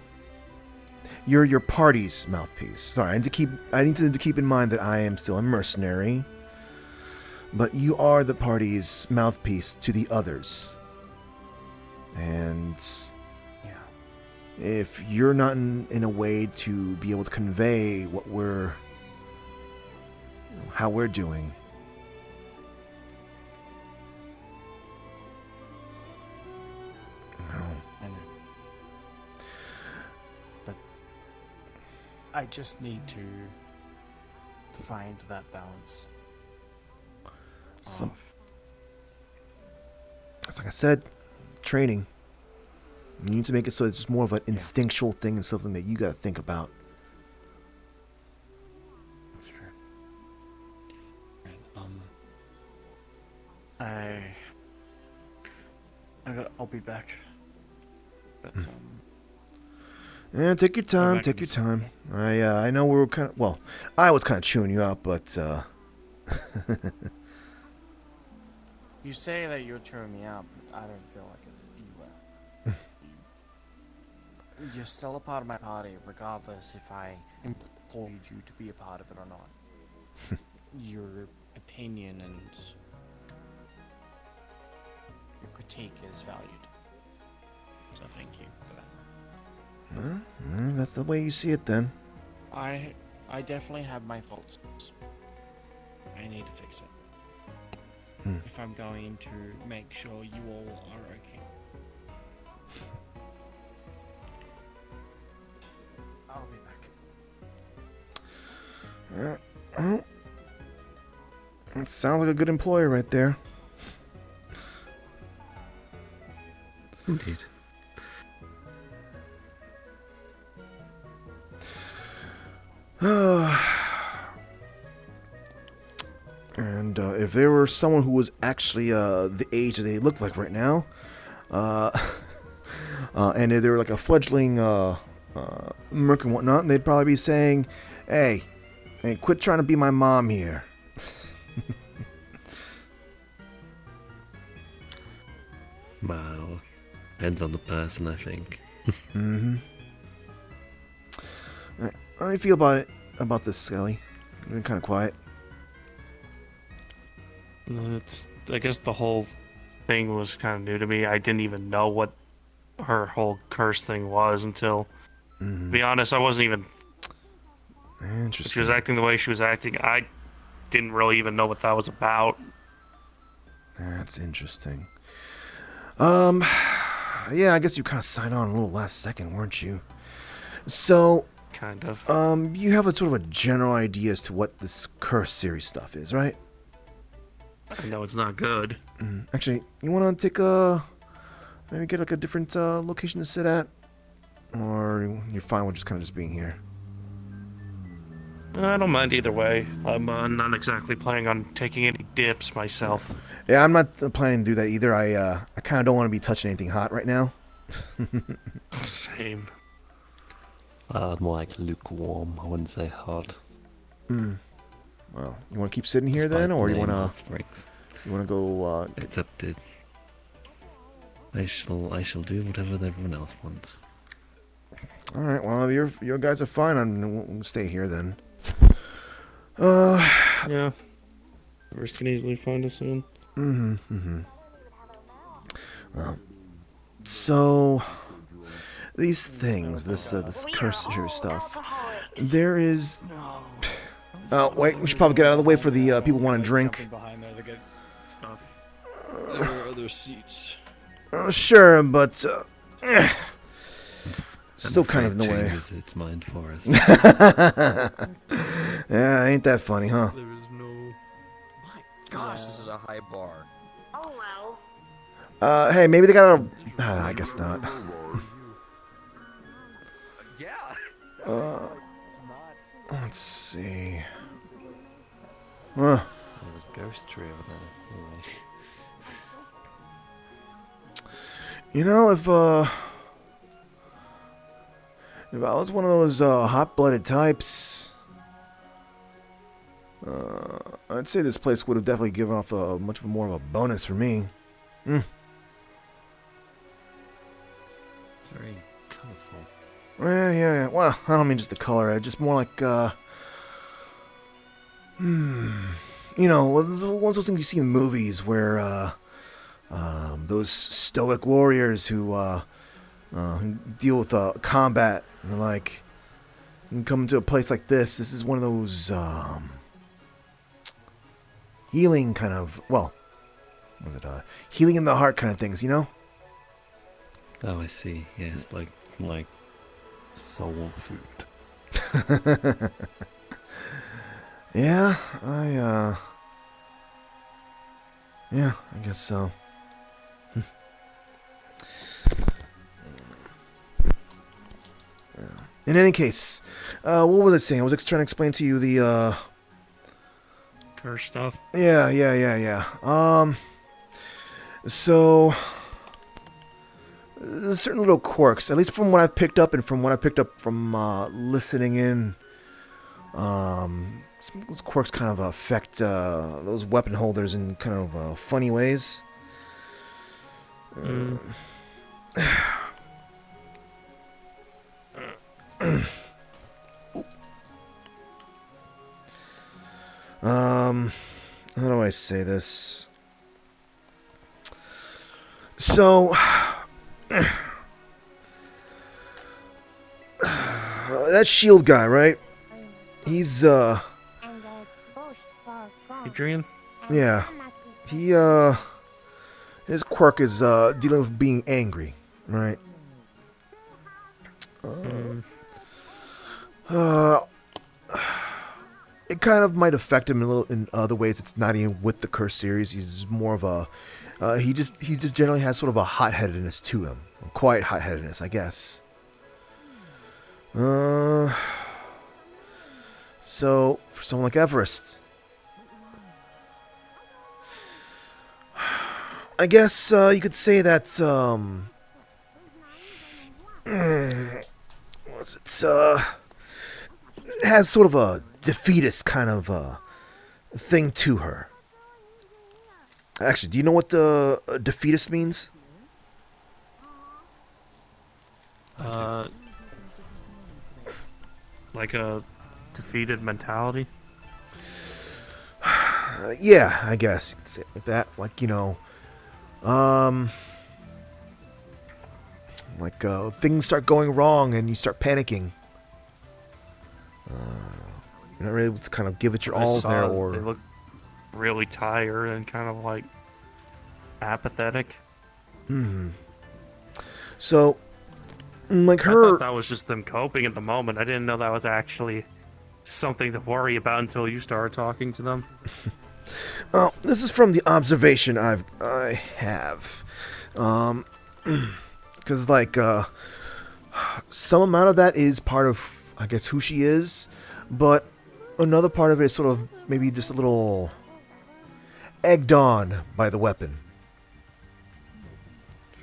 you're your party's mouthpiece. Sorry, I need to keep in mind that I am still a mercenary. But you are the party's mouthpiece to the others. And if you're not in a way to be able to convey how we're doing, But I just need to find that balance. It's like I said, training. You need to make it so it's more of an instinctual thing and something that you gotta think about. That's true. I'll be back. But Yeah, take your time. Take your time. I know we were kind of, well, I was kind of chewing you up, but you say that you're chewing me out, but I don't feel like it. You're still a part of my party, regardless if I employed you to be a part of it or not. Your opinion and your critique is valued. So thank you for that. well, that's the way you see it then. I definitely have my faults. I need to fix it. If I'm going to make sure you all are okay. I'll be back. Oh, that sounds like a good employer right there. Indeed. And if there were someone who was actually the age that they look like right now, and if they were like a fledgling merc and whatnot, they'd probably be saying, hey, quit trying to be my mom here. Well, Depends on the person, I think. Mm-hmm. Alright, how do you feel about this, Skelly? You've been kind of quiet. I guess the whole thing was kind of new to me. I didn't even know what her whole curse thing was until, to be honest, I wasn't even. Interesting. She was acting the way she was acting. I didn't really even know what that was about. That's interesting. Yeah, I guess you kind of signed on a little last second, weren't you? So, Kind of. you have a sort of a general idea as to what this curse series stuff is, right? I know it's not good. Actually, you want to take maybe get like a different location to sit at, or you're fine with just kind of just being here? I don't mind either way. I'm not exactly planning on taking any dips myself. Yeah, I'm not planning to do that either. I kind of don't want to be touching anything hot right now. Same. More like lukewarm. I wouldn't say hot. Well, you want to keep sitting here then, Despite or the you name want Hot Springs. to go? It's up to. I shall do whatever everyone else wants. All right. Well, if your guys are fine, we'll stay here then. Yeah. Rivers can easily find us soon. So these things, this curse stuff, there is. Oh wait, we should probably get out of the way for the people who want to drink. Behind there to get stuff. There are other seats. Sure, but still kind of in the way. Changes its mind for us. Yeah, ain't that funny, huh? There is no. My gosh, this is a high bar. Oh well. Hey, maybe they got a. I guess not. Let's see. There was Ghost Tree over there. Anyway. You know, if I was one of those hot-blooded types, I'd say this place would have definitely given off a much more of a bonus for me. Very colourful. Yeah. Well, I don't mean just the color. Just more like, you know, one of those things you see in movies where, those stoic warriors who deal with combat, and like, you come to a place like this. This is one of those healing kind of, well, what is it? Healing in the heart kind of things, you know? Oh, I see. Yes, like soul food. Yeah, yeah, I guess so. In any case, what was I saying? I was trying to explain to you the, Curse stuff. Yeah. So, there's certain little quirks, at least from what I've picked up and from what I picked up from listening in. Some of those quirks kind of affect those weapon holders in kind of funny ways. How do I say this? So, that shield guy, right? He's, Adrian? yeah. He, his quirk is, dealing with being angry, right? It kind of might affect him a little in other ways. It's not even with the curse series. He's more of a, he just generally has sort of a hot-headedness to him. A quiet hot-headedness, I guess. So, for someone like Everest, I guess you could say that, it has sort of a defeatist kind of thing to her. Actually, do you know what the defeatist means? Like a defeated mentality. Yeah, I guess you could say it like that. Like, things start going wrong and you start panicking. You're not really able to kind of give it your I all saw there, They or look really tired and kind of like apathetic. so, like I her. thought that was just them coping at the moment. I didn't know that was actually something to worry about until you started talking to them. Oh, this is from the observation I have, because some amount of that is part of, I guess, who she is, but another part of it is sort of maybe just a little egged on by the weapon.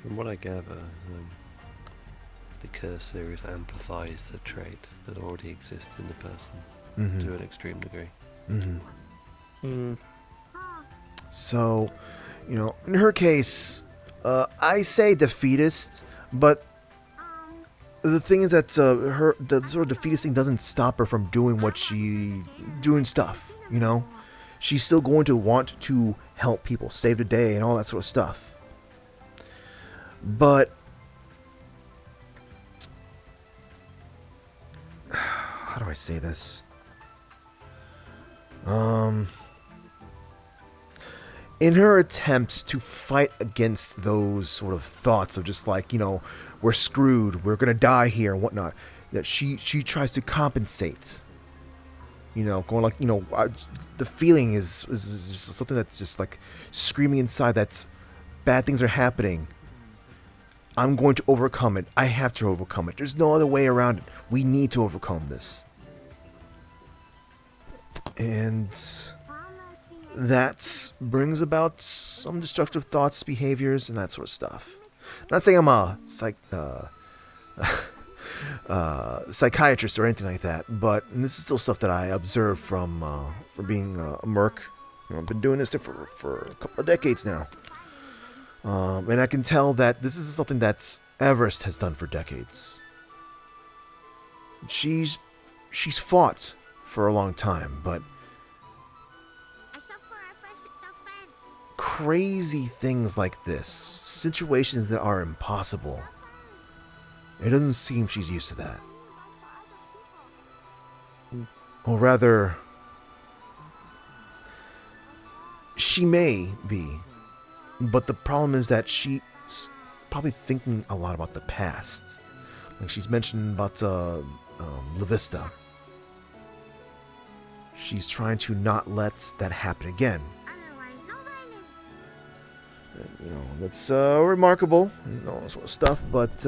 From what I gather, the curse series amplifies a trait that already exists in the person to an extreme degree. So, in her case, I say defeatist, but the thing is that the sort of defeatist thing doesn't stop her from doing doing stuff. She's still going to want to help people, save the day, and all that sort of stuff. But how do I say this? In her attempts to fight against those sort of thoughts of just like, we're screwed, we're gonna die here and whatnot, that she tries to compensate. Going like, the feeling is just something that's just like screaming inside that's bad things are happening. I'm going to overcome it. I have to overcome it. There's no other way around it. We need to overcome this. And that brings about some destructive thoughts, behaviors, and that sort of stuff. Not saying I'm a psychiatrist or anything like that, but this is still stuff that I observed from being a merc. I've been doing this for a couple of decades now, and I can tell that this is something that Everest has done for decades. She's fought for a long time, but crazy things like this, situations that are impossible, it doesn't seem she's used to that. Or rather, she may be, but the problem is that she's probably thinking a lot about the past. Like she's mentioned about La Vista. She's trying to not let that happen again. And, that's remarkable and all that sort of stuff, but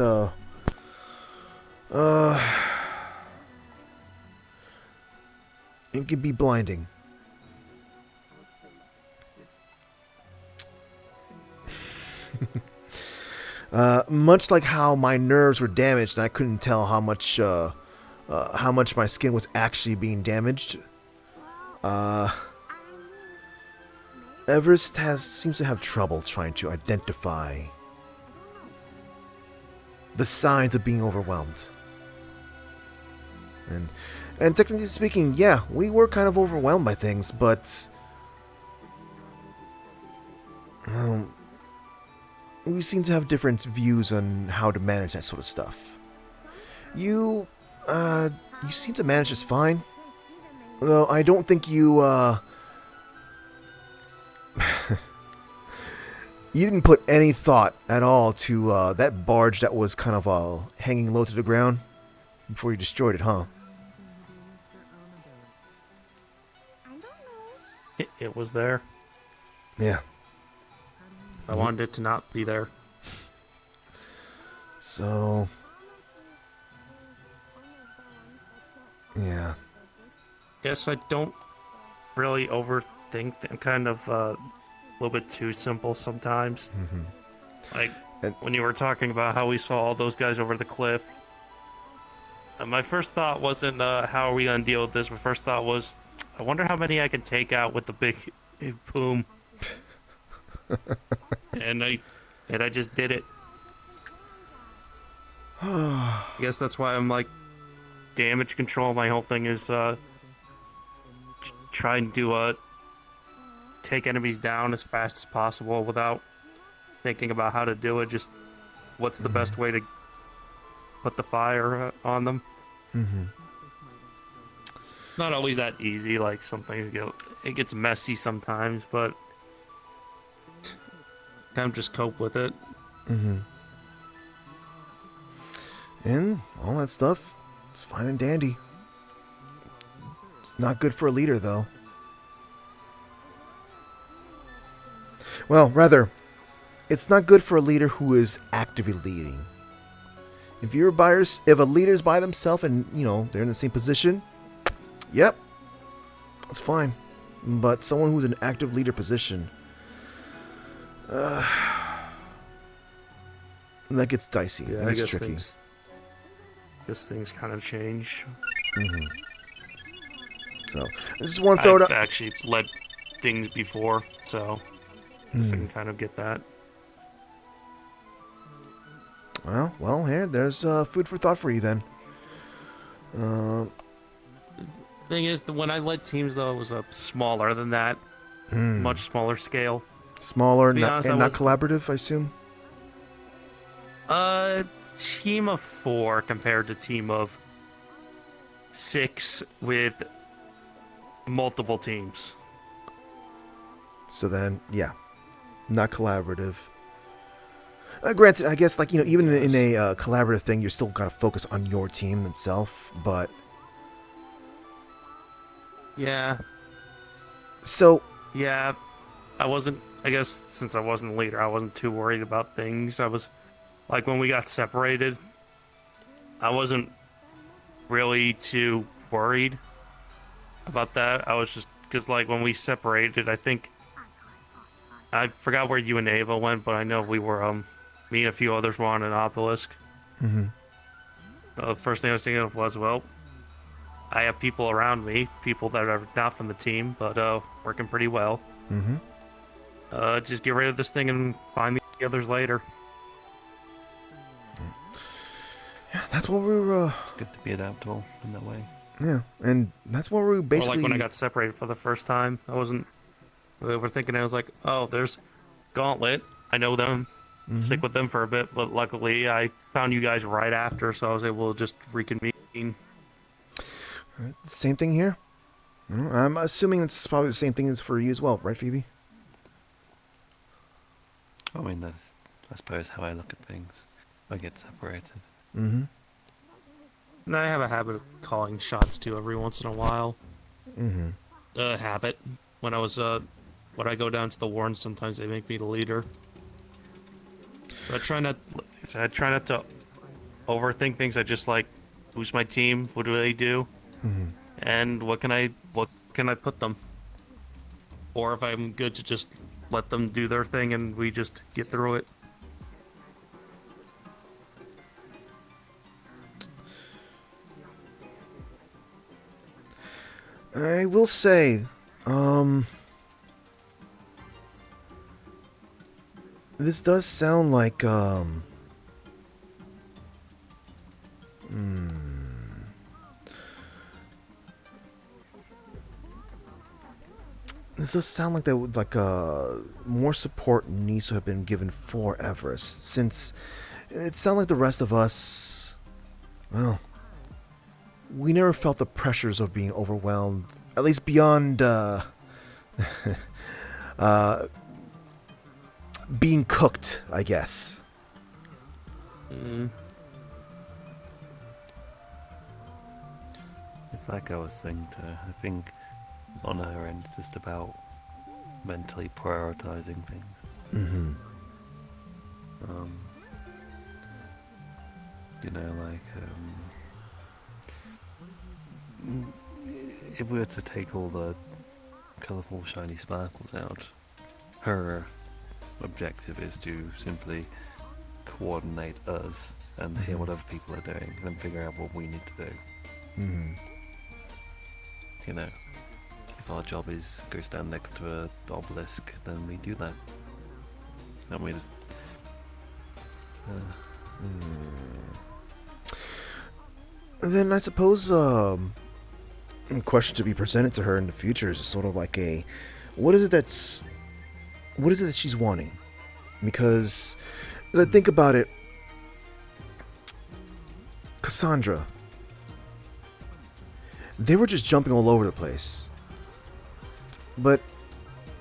it can be blinding. Much like how my nerves were damaged and I couldn't tell how much my skin was actually being damaged. Everest seems to have trouble trying to identify the signs of being overwhelmed. And technically speaking, yeah, we were kind of overwhelmed by things, but we seem to have different views on how to manage that sort of stuff. You seem to manage this fine. Though I don't think you you didn't put any thought at all to that barge that was kind of hanging low to the ground before you destroyed it, huh? It was there. Yeah. I wanted it to not be there. So, yeah. Guess I don't really overthink. I'm kind of a little bit too simple sometimes. Like, when you were talking about how we saw all those guys over the cliff, my first thought wasn't, how are we going to deal with this? My first thought was, I wonder how many I can take out with the big boom. and I just did it. I guess that's why I'm like damage control. My whole thing is trying to take enemies down as fast as possible without thinking about how to do it. Just what's the best way to put the fire on them. Mm-hmm. Not always that easy. Like some things it gets messy sometimes, but kind of just cope with it. Mm-hmm. And all that stuff, it's fine and dandy. It's not good for a leader, though. Well, rather, it's not good for a leader who is actively leading. If a leader's by themselves and, they're in the same position, yep, that's fine. But someone who's in an active leader position, that gets dicey. Yeah, That gets tricky. Things kind of change. Mm-hmm. So, I just want to throw it up. I've actually led things before, so I can kind of get that. Well, here, there's food for thought for you then. Thing is, when I led teams, though, it was smaller than that. Much smaller scale. Smaller To be honest, not collaborative, I assume? Team of 4 compared to team of 6 with multiple teams. So then, yeah, not collaborative. Granted, I guess, even in a collaborative thing, you're still gotta focus on your team itself, but... Yeah. So... Yeah, I guess since I wasn't a leader, I wasn't too worried about things. I was, like, when we got separated, I wasn't really too worried about that. I was just, because, when we separated, I forgot where you and Ava went, but I know we were, me and a few others were on an obelisk. Mm-hmm. The first thing I was thinking of was, well, I have people around me, people that are not from the team, but working pretty well. Mm-hmm. Just get rid of this thing and find the others later. Yeah, that's what we were... It's good to be adaptable in that way. Yeah, and that's what we were basically... Or like when I got separated for the first time, I wasn't overthinking. I was like, oh, there's Gauntlet. I know them. Stick with them for a bit, but luckily I found you guys right after, so I was able to just reconvene. Same thing here. I'm assuming it's probably the same thing as for you as well, right, Phoebe? I mean, that's, I suppose, how I look at things. I get separated. Mm-hmm. And I have a habit of calling shots too every once in a while. Mm-hmm. Habit. When I go down to the warren, sometimes they make me the leader. But I try not to overthink things. I just who's my team? What do they do? Mm-hmm. And what can I put them? Or if I'm good to just let them do their thing and we just get through it. I will say, this does sound like, this does sound like more support needs to have been given forever, since it sounds like the rest of us, well, we never felt the pressures of being overwhelmed, at least beyond, being cooked, I guess. It's like I was saying to her, I think on her end it's just about mentally prioritizing things. Mm-hmm. If we were to take all the colourful shiny sparkles out, her objective is to simply coordinate us and hear what other people are doing and then figure out what we need to do. Mm-hmm. If our job is go stand next to an obelisk, then we do that. And we just Then I suppose a question to be presented to her in the future is sort of like a, what is it that she's wanting? Because as I think about it, Cassandra, they were just jumping all over the place. But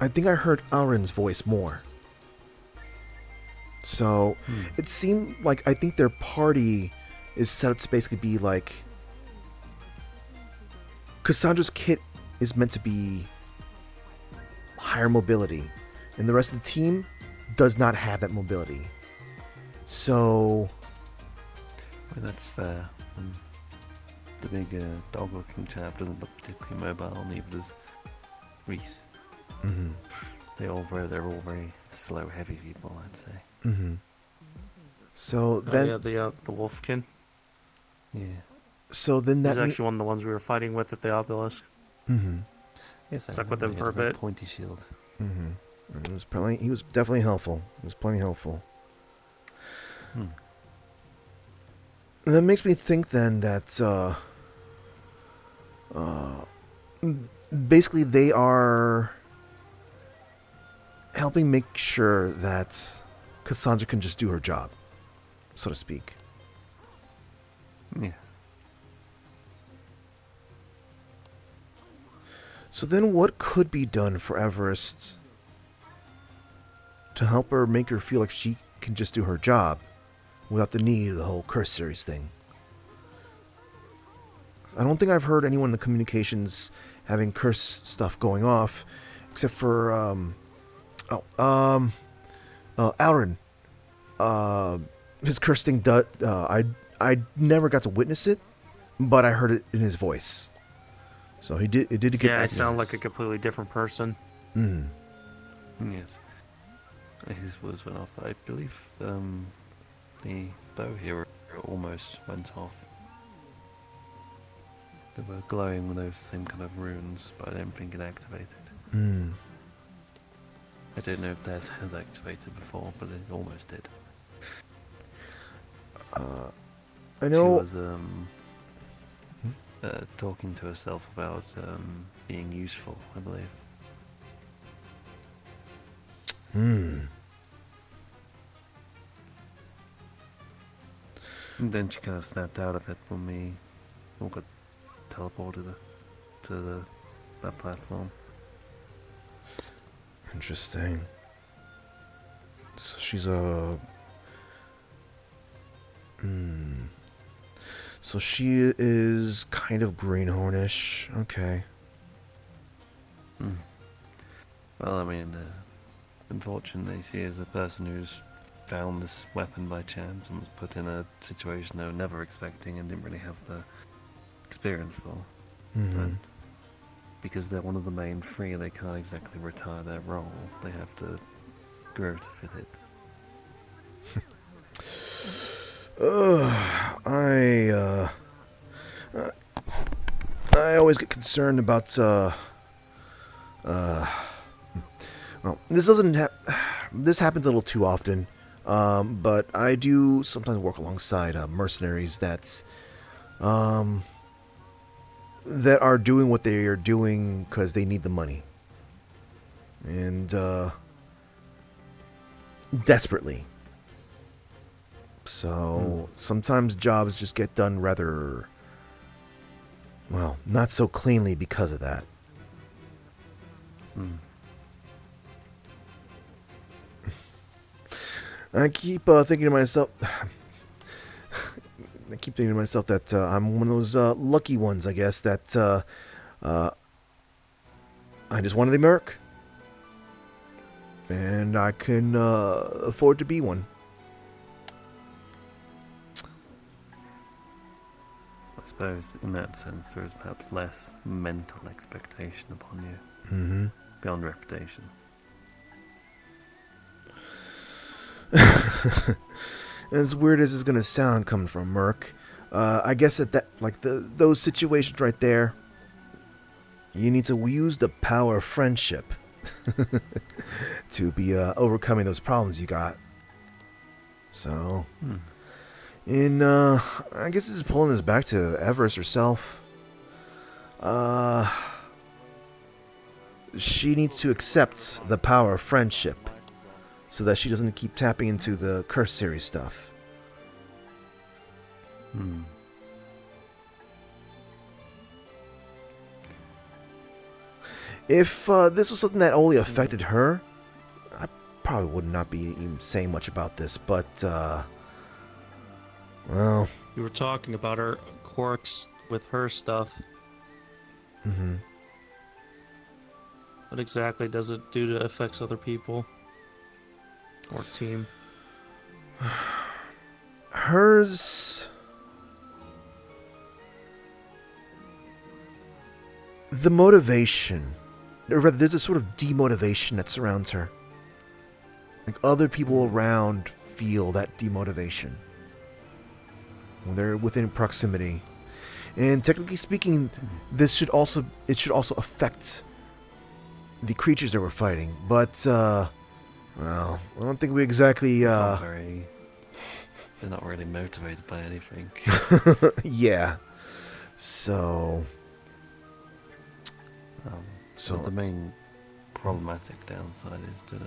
I think I heard Aaron's voice more. So it seemed like I think their party is set up to basically be like Cassandra's kit is meant to be higher mobility, and the rest of the team does not have that mobility. So Well, that's fair. The big dog-looking chap doesn't look particularly mobile, neither does Reese. mhm, They're all very slow, heavy people, I'd say. mhm. So then yeah, the Wolfkin. Yeah. so then He's that actually one of the ones we were fighting with at the obelisk. mhm, Yes, I Stuck with remember him he for had a very bit. pointy shield. mhm. And he was definitely helpful. He was plenty helpful. Hmm. And that makes me think then that basically they are helping make sure that Cassandra can just do her job, so to speak. Yes. So then what could be done for Everest to help her make her feel like she can just do her job without the need of the whole curse series thing? I don't think I've heard anyone in the communications having curse stuff going off, except for Alrin. His curse thing. I never got to witness it, but I heard it in his voice. So it did get. Yeah, it sounded like a completely different person. Mm. Yes. His was went off. I believe the bow hero almost went off. They were glowing with those same kind of runes, but I don't think it activated. Mm. I don't know if theirs has activated before, but it almost did. I know. She was talking to herself about being useful, I believe. Hmm. And then she kind of snapped out of it when we all got teleported to that platform. Interesting. So she's a. So she is kind of greenhornish. Okay. Well, I mean, unfortunately, she is the person who's found this weapon by chance and was put in a situation they were never expecting and didn't really have the experience for. But because they're one of the main three, they can't exactly retire their role. They have to grow to fit it. I always get concerned about well, this happens a little too often, but I do sometimes work alongside mercenaries that are doing what they are doing because they need the money, and desperately. So sometimes jobs just get done rather, well, not so cleanly because of that. I keep thinking to myself, that I'm one of those lucky ones, I guess, that I just wanted the Merc, and I can afford to be one. I suppose in that sense there is perhaps less mental expectation upon you beyond reputation. As weird as it's gonna sound coming from Merc, I guess at that, like those situations right there, you need to use the power of friendship to be overcoming those problems you got. So, And I guess this is pulling us back to Everest herself. She needs to accept the power of friendship so that she doesn't keep tapping into the curse series stuff. If this was something that only affected her, I probably would not be even saying much about this, but, well... You were talking about her quirks with her stuff. Mm-hmm. What exactly does it do to affects other people? Or team? Hers... The motivation, or rather, there's a sort of demotivation that surrounds her. Like, other people around feel that demotivation when they're within proximity. And technically speaking, it should also affect the creatures that we're fighting. But, well, I don't think we exactly, They're not really motivated by anything. yeah. So... But the main problematic downside is that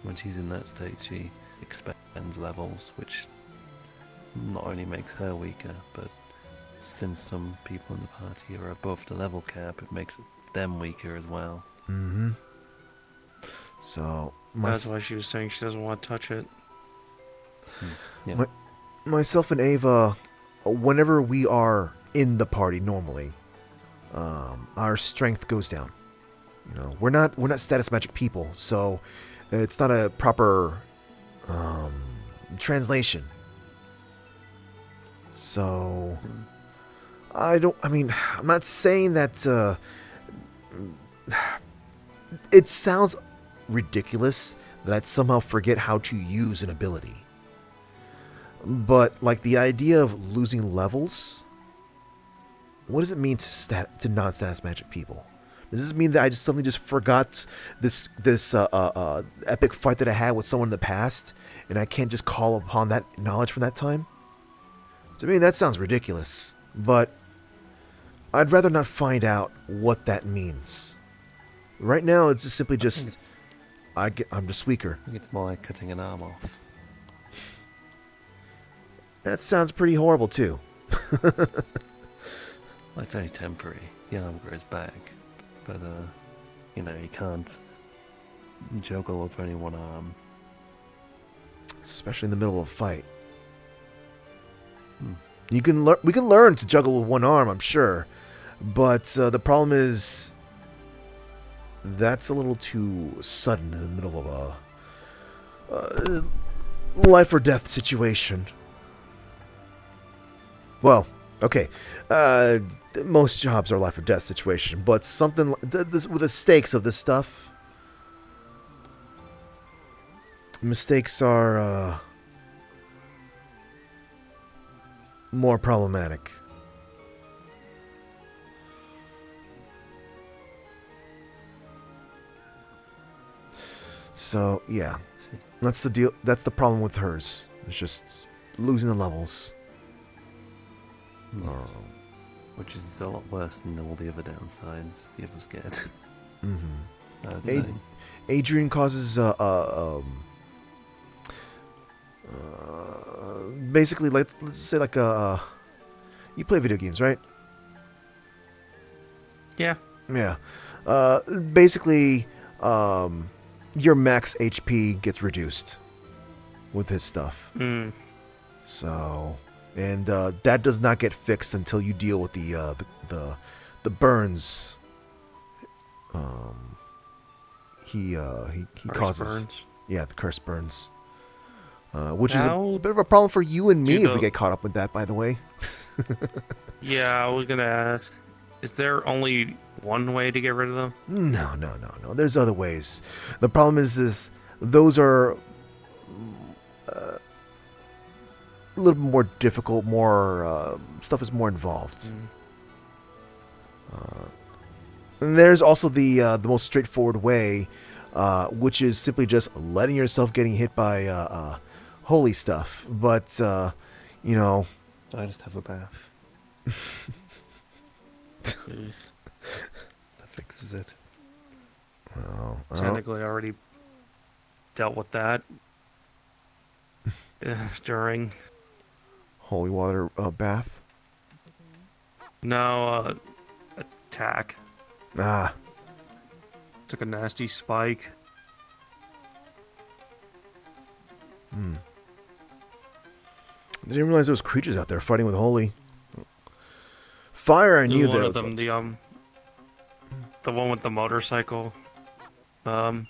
when she's in that state, she expends levels, which not only makes her weaker, but since some people in the party are above the level cap, it makes them weaker as well. Mm-hmm. So... That's why she was saying she doesn't want to touch it. Yeah. Myself and Ava, whenever we are in the party normally, our strength goes down. You know, we're not status magic people, so it's not a proper translation. So I'm not saying that it sounds ridiculous that I'd somehow forget how to use an ability. But like the idea of losing levels, what does it mean to non-status magic people? Does this mean that I just suddenly just forgot this epic fight that I had with someone in the past, and I can't just call upon that knowledge from that time? To me, that sounds ridiculous. But I'd rather not find out what that means. Right now, it's just simply just I'm just weaker. I think it's more like cutting an arm off. That sounds pretty horrible too. Well, it's only temporary. The arm grows back. But, you can't juggle with only one arm. Especially in the middle of a fight. We can learn to juggle with one arm, I'm sure. But the problem is... that's a little too sudden in the middle of a life or death situation. Well, okay. Most jobs are life or death situation, but something with the stakes of this stuff, mistakes are more problematic. So yeah, that's the deal. That's the problem with hers. It's just losing the levels. Which is a lot worse than all the other downsides the others get. Mm-hmm. Adrian causes basically, like, let's say like you play video games, right? Yeah. Yeah. Basically, your max HP gets reduced with his stuff. So, and that does not get fixed until you deal with the burns. He causes. Burns. Yeah, the curse burns. Which is a bit of a problem for you and me if we get caught up with that, by the way. Yeah, I was gonna ask. Is there only one way to get rid of them? No. There's other ways. The problem is those are a little bit more difficult. More stuff is more involved. And there's also the most straightforward way, which is simply just letting yourself getting hit by holy stuff. But you know. I just have a bath. Mm. That fixes it. Well, Technically, I already dealt with that during. holy water bath. No, attack. Ah, Took a nasty spike. I didn't realize there was creatures out there fighting with holy. Fire, I knew One that. of them, the one with the motorcycle. One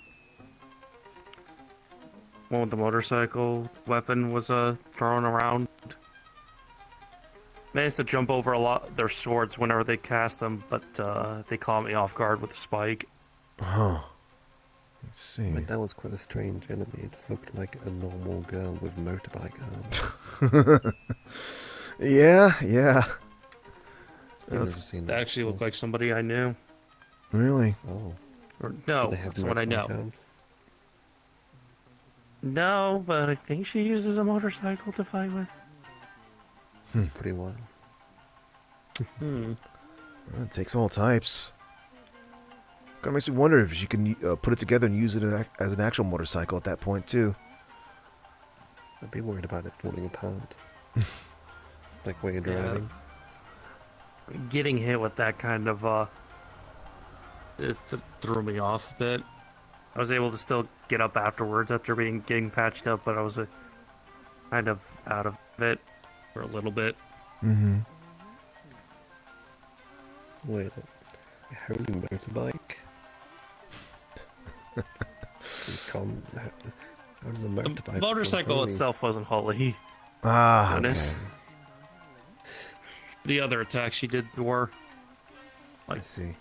with the motorcycle weapon was thrown around. Managed to jump over a lot their swords whenever they cast them, but they caught me off guard with a spike. Huh. Let's see. Like, that was quite a strange enemy. It just looked like a normal girl with motorbike arms. Yeah. I've never seen That that actually looked before. like somebody I knew. Really? Oh. Or Do no, they have someone I know. motorbike arms? No, but I think she uses a motorcycle to fight with. Pretty wild. Hmm. Well, it takes all types. Kind of makes me wonder if she can put it together and use it as an actual motorcycle at that point too. I'd be worried about it falling apart. Like when you're driving. Getting hit with that kind of it threw me off a bit. I was able to still get up afterwards after getting patched up, but I was kind of out of it for a little bit. Mm-hmm. Wait, a holy motorbike? How does a motorbike The motorcycle holy? itself wasn't holy. Ah, Goodness. okay. The other attacks she did were I see.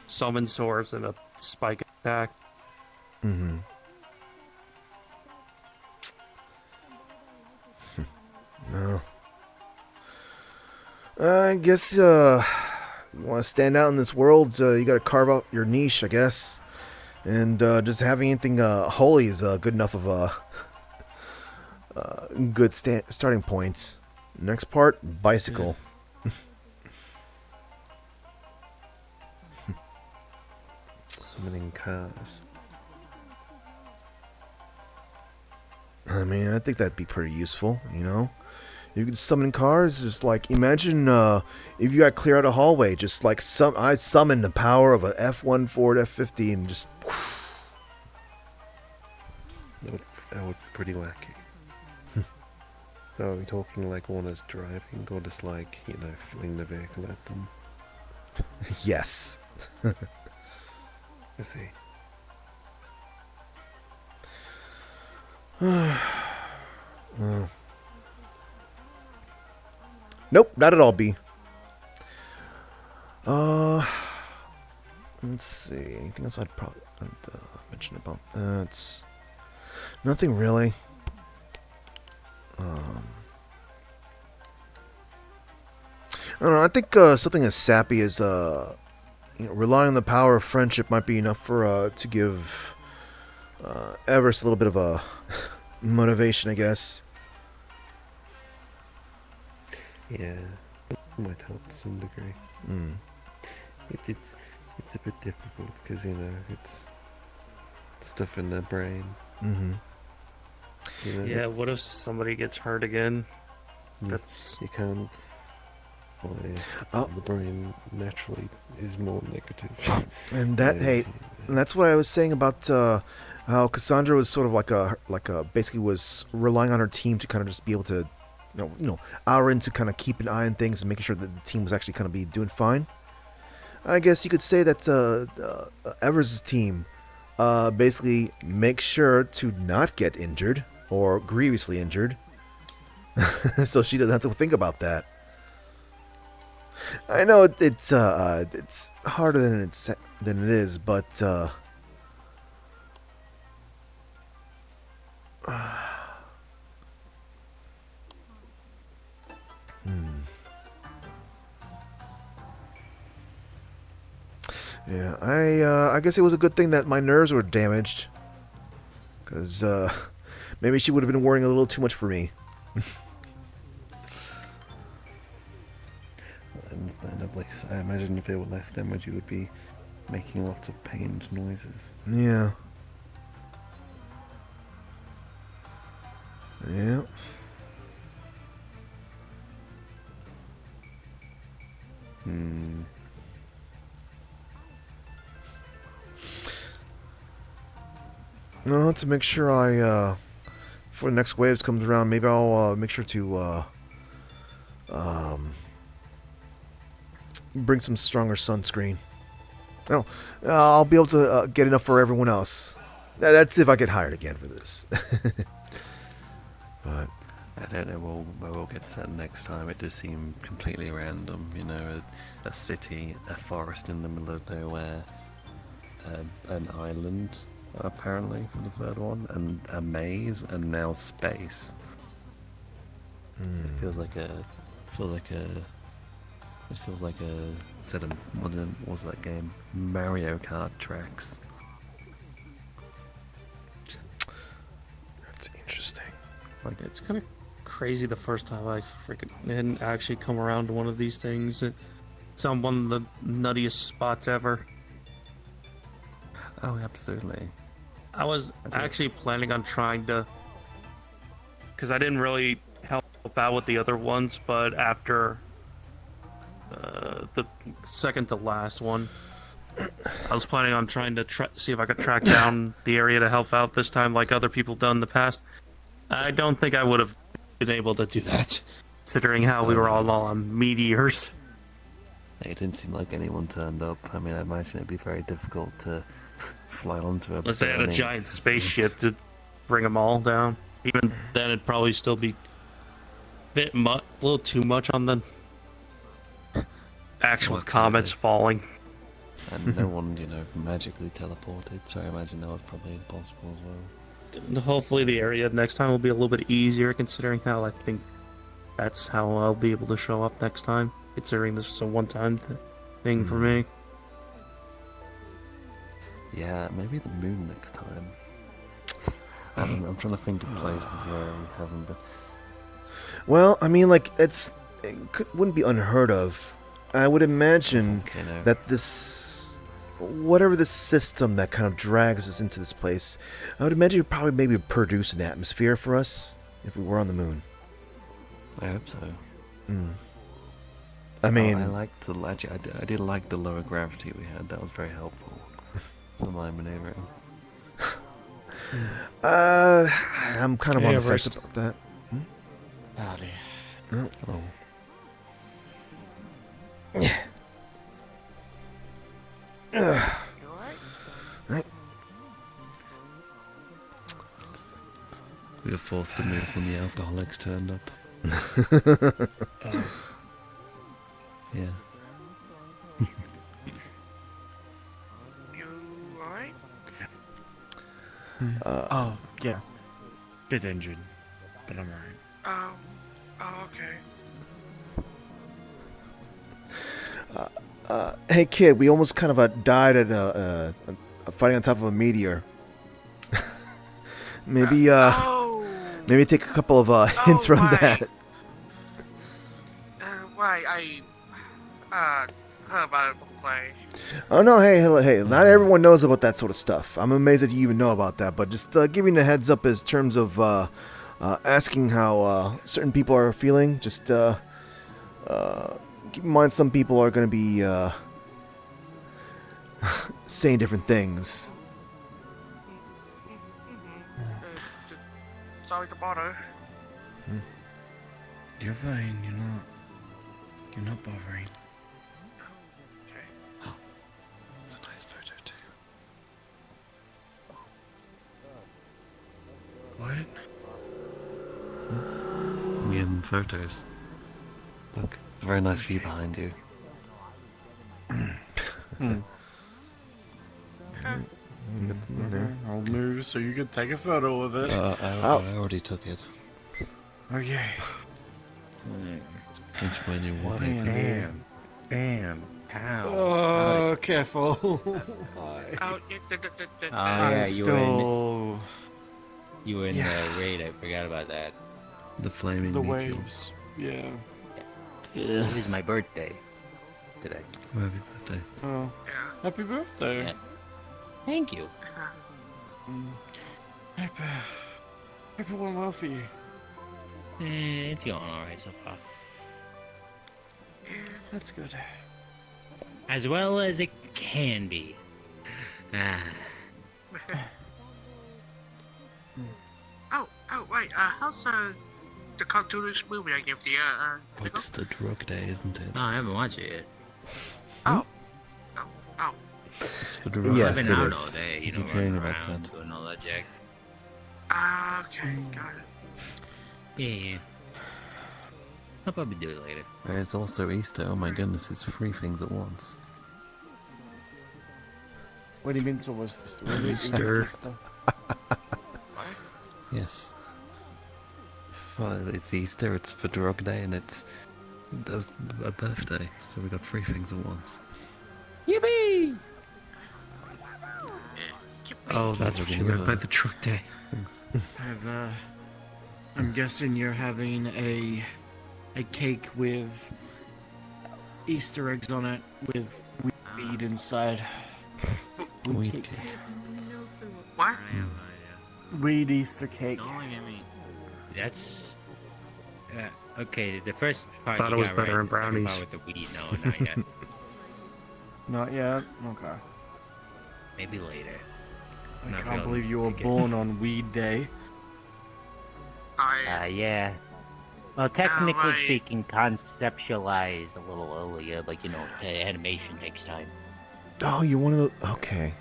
summon swords and a spike attack. Mm-hmm. No. I guess you want to stand out in this world, you got to carve out your niche, I guess. And just having anything holy is good enough of a good starting point. Next part, bicycle. Summoning cars. I mean, I think that'd be pretty useful, you know? You could summon cars, just like, imagine if you got to clear out a hallway, just like I summon the power of an F1 Ford F50 and just... That would be pretty wacky. So are we talking like one is driving or just like, you know, fling the vehicle at them? Yes. I see. Well. Nope, not at all, B. Let's see. Anything else I'd probably mention about that? Nothing really. I don't know. I think something as sappy as relying on the power of friendship might be enough for to give Everest a little bit of a motivation, I guess. Yeah, it might help to some degree. Mm. It's a bit difficult because, you know, it's stuff in their brain. Mm-hmm. You know, Yeah, what if somebody gets hurt again? That's you can't. Well, yeah, Oh. the brain naturally is more negative. And that, hey, and that's what I was saying about how Cassandra was sort of like a basically was relying on her team to kind of just be able to, hour in to kind of keep an eye on things and making sure that the team was actually kind of be doing fine. I guess you could say that Evers' team basically makes sure to not get injured or grievously injured, so she doesn't have to think about that. I know it's harder than it is, but yeah, I guess it was a good thing that my nerves were damaged, because maybe she would have been worrying a little too much for me. then, at least. I imagine if there were less damage, you would be making lots of pained noises. Yeah. Yeah. Hmm. No, to make sure before the next waves comes around, maybe I'll make sure to bring some stronger sunscreen. Oh, I'll be able to get enough for everyone else. That's if I get hired again for this. But I don't know where we'll get set next time. It does seem completely random, you know, a city, a forest in the middle of nowhere, an island, apparently, for the third one, and a maze, and now space. It feels like a set of, what was that game? Mario Kart tracks. that's interesting. Like, it's kind of crazy the first time I freaking didn't actually come around to one of these things. It's on one of the nuttiest spots ever. Oh, absolutely. I was actually planning on trying to, because I didn't really help out with the other ones, but after the second to last one, I was planning on trying to see if I could track down the area to help out this time, like other people done in the past. I don't think I would have been able to do that, considering how we were all on meteors. It didn't seem like anyone turned up. I mean, I imagine it'd be very difficult to fly onto a Unless they had a burning giant distance. spaceship to bring them all down. Even then, it'd probably still be a little too much on the actual Absolutely. comets falling. And no one, you know, magically teleported, so I imagine that was probably impossible as well. Hopefully the area next time will be a little bit easier, considering how I think that's how I'll be able to show up next time, considering this is a one-time thing for me. Yeah, maybe the moon next time. I'm trying to think of places where we haven't been. Well, I mean, like, wouldn't be unheard of. I would imagine Volcano. that whatever this system that kind of drags us into this place, I would imagine it would probably maybe produce an atmosphere for us if we were on the moon. I hope so. I mean, I did like the lower gravity we had. That was very helpful for my maneuvering. I'm kind of on the fence Everest. about that. Howdy. Oh. You alright? We were forced to move when the alcoholics turned up. Yeah. You alright? Oh, yeah. Bit injured, but I'm alright. Oh, okay. Hey, kid, we almost kind of died at fighting on top of a meteor. Maybe Oh! maybe take a couple of hints from right. that. Why, heard about it play. Oh no, hey, not everyone knows about that sort of stuff. I'm amazed that you even know about that, but just giving a heads up as terms of asking how certain people are feeling. Just keep in mind some people are going to be saying different things. Sorry to bother. You're fine, you're not bothering. Okay. It's a nice photo too. What? Me and photos. Look, a very nice view behind you. I'll move so you can take a photo of it. I already took it. Okay. It's my new Bam. wallpaper. Bam. Pow. Oh, careful. Oh, yeah, Oh yeah, you were in Yeah. the raid. I forgot about that. The flaming The meteor. waves. Yeah. It was my birthday. today. Happy birthday. Oh, happy birthday. Yeah. Thank you. Everyone well for you. It's going alright so far. That's good. As well as it can be. Oh, wait, how's the cartoonish movie I gave the, It's the drug day, isn't it? Oh, I haven't watched it yet. Oh. It's for drug Yes, I've it been out is. all day, I you know, keep hearing running about around, that. doing all that jack. Okay, got it. Yeah. I'll probably do it later. It's also Easter. Oh my goodness, it's 3 things at once. What do you mean it's almost Easter? Easter. Yes. Well, it's Easter, it's for drug day, and it's a birthday, so we got 3 things at once. Yippee! Oh, that's what you meant by the truck day. Thanks. I'm guessing you're having a cake with Easter eggs on it with weed inside. Weed cake. What? Weed Easter cake. Don't look at me. That's... okay, the first part Thought you it was got better right. than The second brownies. part with the weed, no, not yet. Not yet? Okay. Maybe later. I Not can't feeling believe you were too good. born on weed day. Yeah. Well, technically right. speaking, conceptualized a little earlier, but you know, animation takes time. Oh, you're one of the... Okay.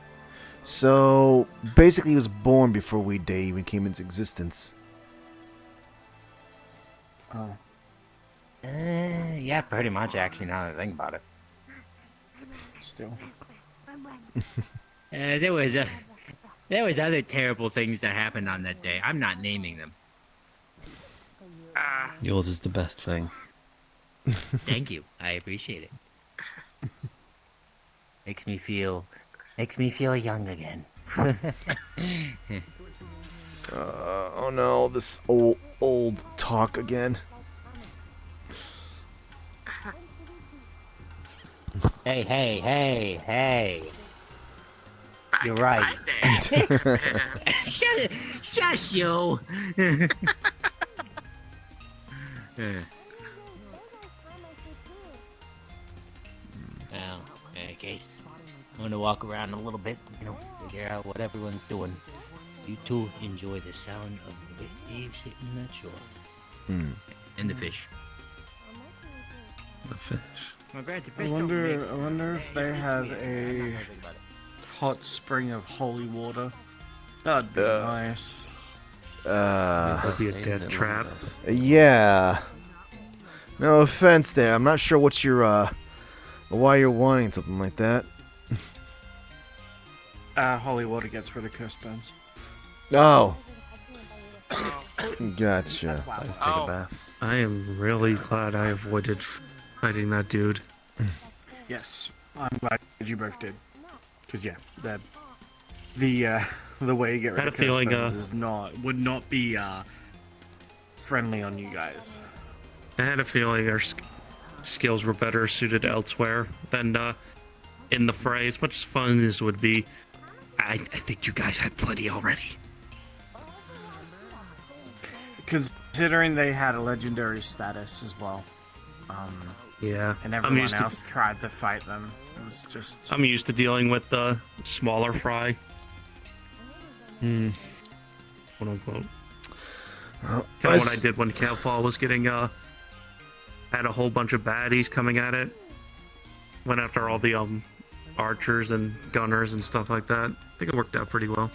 So, basically he was born before Weed Day even came into existence. Oh. Yeah, pretty much, actually, now that I think about it. Still. There was other terrible things that happened on that day. I'm not naming them. Yours is the best thing. Thank you. I appreciate it. Makes me feel young again. Oh no, this old talk again. Hey. You're right. Shut you. Well, in case I'm gonna walk around a little bit, you know, figure out what everyone's doing. You two enjoy the sound of the waves hitting that shore. And the fish. The fish. Well, granted, I fish don't mix. wonder if they have a hot spring of holy water. That'd be nice. That'd be a death trap. Yeah. No offense there. I'm not sure what your why you're wanting something like that. Holy water gets rid of curse burns. Oh. Gotcha. I just take a bath. I am really glad I avoided fighting that dude. Yes, I'm glad you both did. Cause yeah, the way you get rid Had of a curse feeling, burns would not be friendly on you guys. I had a feeling our skills were better suited elsewhere than in the fray. As much as fun as would be, I think you guys had plenty already. Considering they had a legendary status as well. Yeah, And everyone else tried to fight them. It was just... I'm used to dealing with the smaller fry. Quote unquote. Well, Kind of what I did when Calfall was getting had a whole bunch of baddies coming at it. Went after all the archers and gunners and stuff like that. I think it worked out pretty well.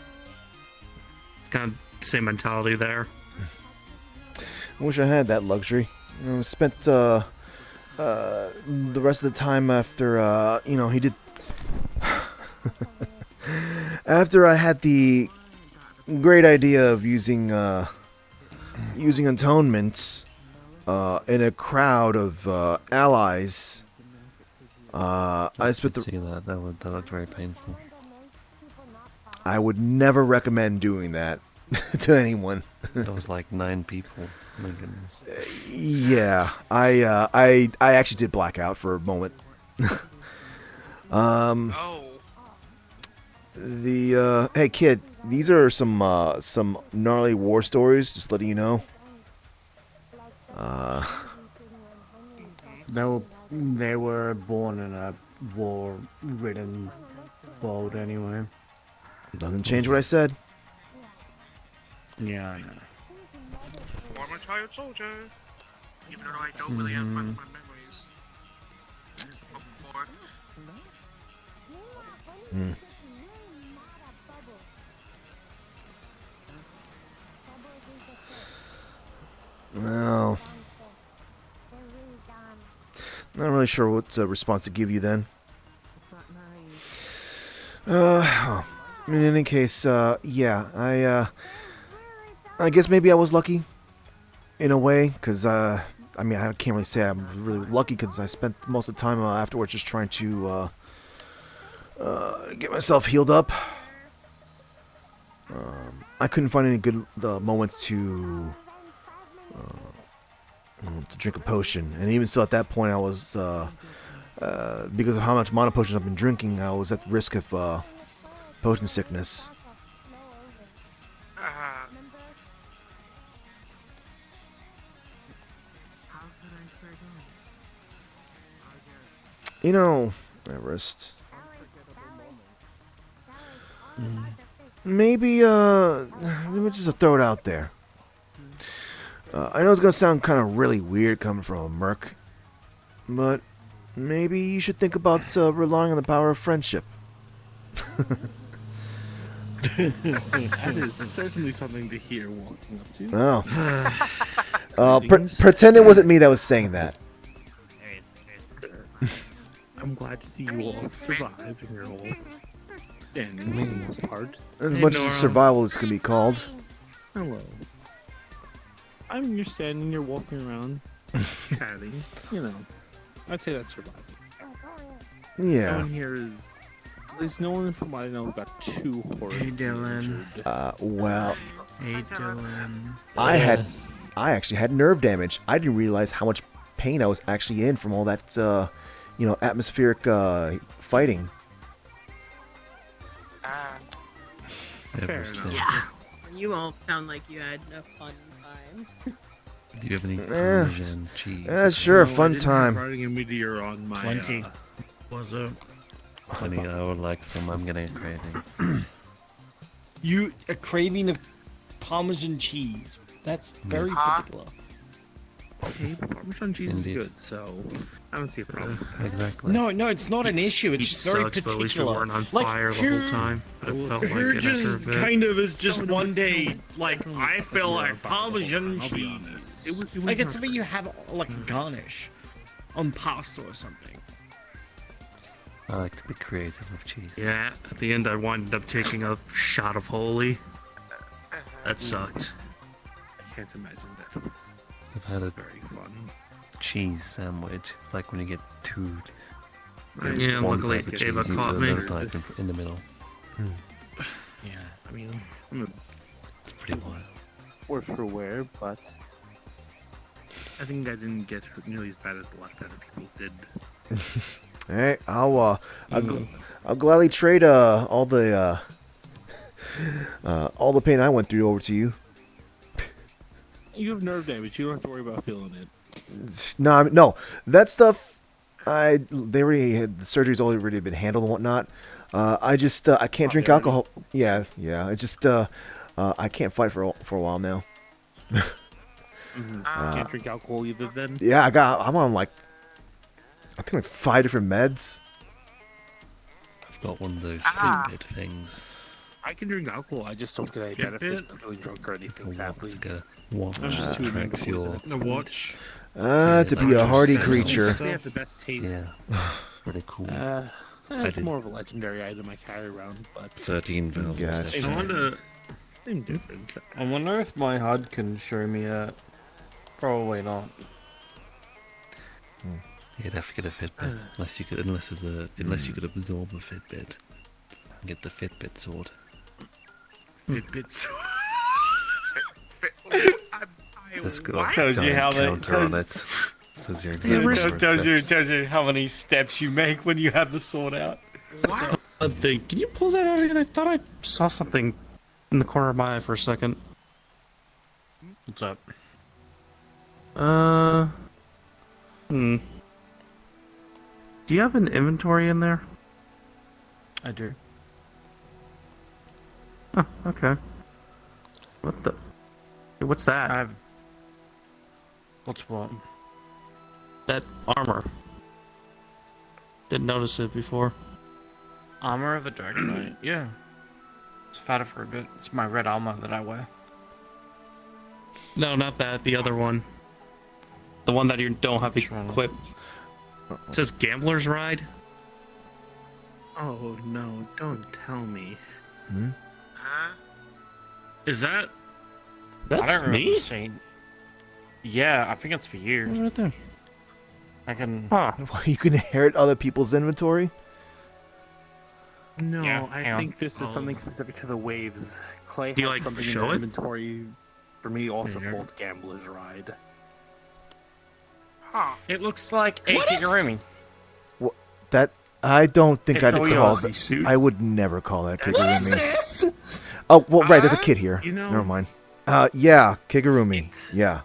It's kind of the same mentality there. I wish I had that luxury. Spent the rest of the time after he did. After I had the great idea of using atonement in a crowd of allies, I spent the. See that? That looked very painful. I would never recommend doing that to anyone. That was like 9 people. My goodness. Yeah, I actually did black out for a moment. Oh. Hey kid, these are some gnarly war stories. Just letting you know. They were born in a war-ridden world anyway. Doesn't change what I said. Yeah, I know. Former child soldier. Even though I don't really have much of my memories from before. Hmm. Well, not really sure what response to give you then. In any case, yeah, I guess maybe I was lucky, in a way, because, I can't really say I'm really lucky, because I spent most of the time afterwards just trying to, get myself healed up. I couldn't find any good moments to drink a potion, and even so, at that point, I was, because of how much mono potions I've been drinking, I was at risk of, potion sickness. You know, Everest. Maybe just throw it out there. I know it's gonna sound kind of really weird coming from a merc, but maybe you should think about relying on the power of friendship. That is certainly something to hear walking up to. Oh. Pretend it wasn't me that was saying that. I'm glad to see you all survive in your whole den, for the most part. As much as survival as can be called. Hello. I mean, you're standing, you're walking around, chatting, you know. I'd say that's survival. Yeah. No one here is... At least no one from what I know got too horribly Hey, Dylan. Well... Hey, Dylan. I actually had nerve damage. I didn't realize how much pain I was actually in from all that, atmospheric, fighting. Fair enough. Yeah. You all sound like you had a fun time. Do you have any Parmesan cheese? Yeah, sure, No, fun I didn't time. have writing a meteor on my... 20. Was it? Honey, I would like some. I'm getting a craving. You a craving of Parmesan cheese? That's very particular. Okay, Parmesan cheese Indeed. is good, so I don't see a problem with that. Exactly. No, it's not an issue. It's He just very sucks, but at least we particular. weren't on Like, fire the whole time. But it felt like You're it after a just bit. kind of is just one day. Like I feel like Parmesan I'll be cheese. honest. It was Like not it's something you have like a garnish on pasta or something. I like to be creative with cheese. Yeah, at the end I wound up taking a shot of holy. That sucked. I can't imagine that was I've had a very fun. cheese sandwich. It's like when you get two. Yeah, one luckily type of Ava cheese, you put caught me. another type in the middle. Yeah, I mean, It's pretty wild. worse for wear, but I think I didn't get hurt nearly as bad as a lot of other people did. Hey, I'll gladly trade all the pain I went through over to you. You have nerve damage. You don't have to worry about feeling it. No, that stuff. The surgery's already been handled and whatnot. I can't drink alcohol. Yeah. It's just I can't fight for a while now. Can't drink alcohol either. Then. Yeah, I'm on I think 5 different meds. I've got one of those Fitbit things. I can drink alcohol. I just don't get any benefits of feeling drunk or anything. Sadly. Like a watch That's just too tracks your. The watch. To be a hardy They creature. have the best taste. Yeah, pretty cool. It's more of a legendary item I carry around, but 13 valves. Gotcha. I wonder. Same difference. I wonder if my HUD can show me that. Probably not. You'd have to get a Fitbit, unless you could absorb a Fitbit and get the Fitbit sword. Fitbits. That's good. Tells you how they- counter on it. Says your Yeah, exact we're- number of steps. Tells you how many steps you make when you have the sword out. What? Can you pull that out again? I thought I saw something in the corner of my eye for a second. What's up? Do you have an inventory in there? I do. Oh, okay. What the? Hey, what's that? I have. What's what? That armor. Didn't notice it before. Armor of the Dragon Knight. Yeah. It's had it for a bit. It's my red armor that I wear. No, not that. The other one. The one that you don't have equipped. It says Gambler's Ride. Oh no! Don't tell me. Huh? Is that? I That's don't remember me? seeing. Yeah, I think it's for you. Right there. I can. Huh. You can inherit other people's inventory? No, Yeah, I hang on. think this is something specific to the waves. Clay Do you, had like, something in show their it? inventory. For me, also Here. called Gambler's Ride. Huh. It looks like a What is- Kigurumi. That I don't think It's I'd all call yours. that. I would never call that What is Kigurumi. this? Oh, well, right. There's a kid here. You know- Never mind. Yeah, Kigurumi. Yeah.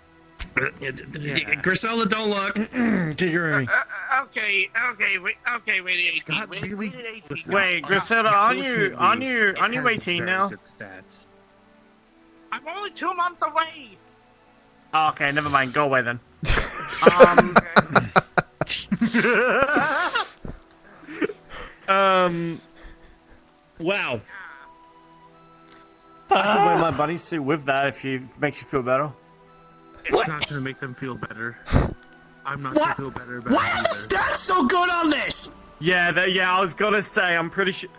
Grisella, don't look. Kigurumi. Okay, wait, It's got wait, really wait, good Wait, Griselda, on you 18 now? Good stats. I'm only 2 months away. Oh, okay, never mind. Go away then. Wow. I can wear my bunny suit with that if it makes you feel better. It's not gonna make them feel better. I'm not gonna feel better about Why it are either. the stats so good on this? Yeah, I was gonna say, I'm pretty sure.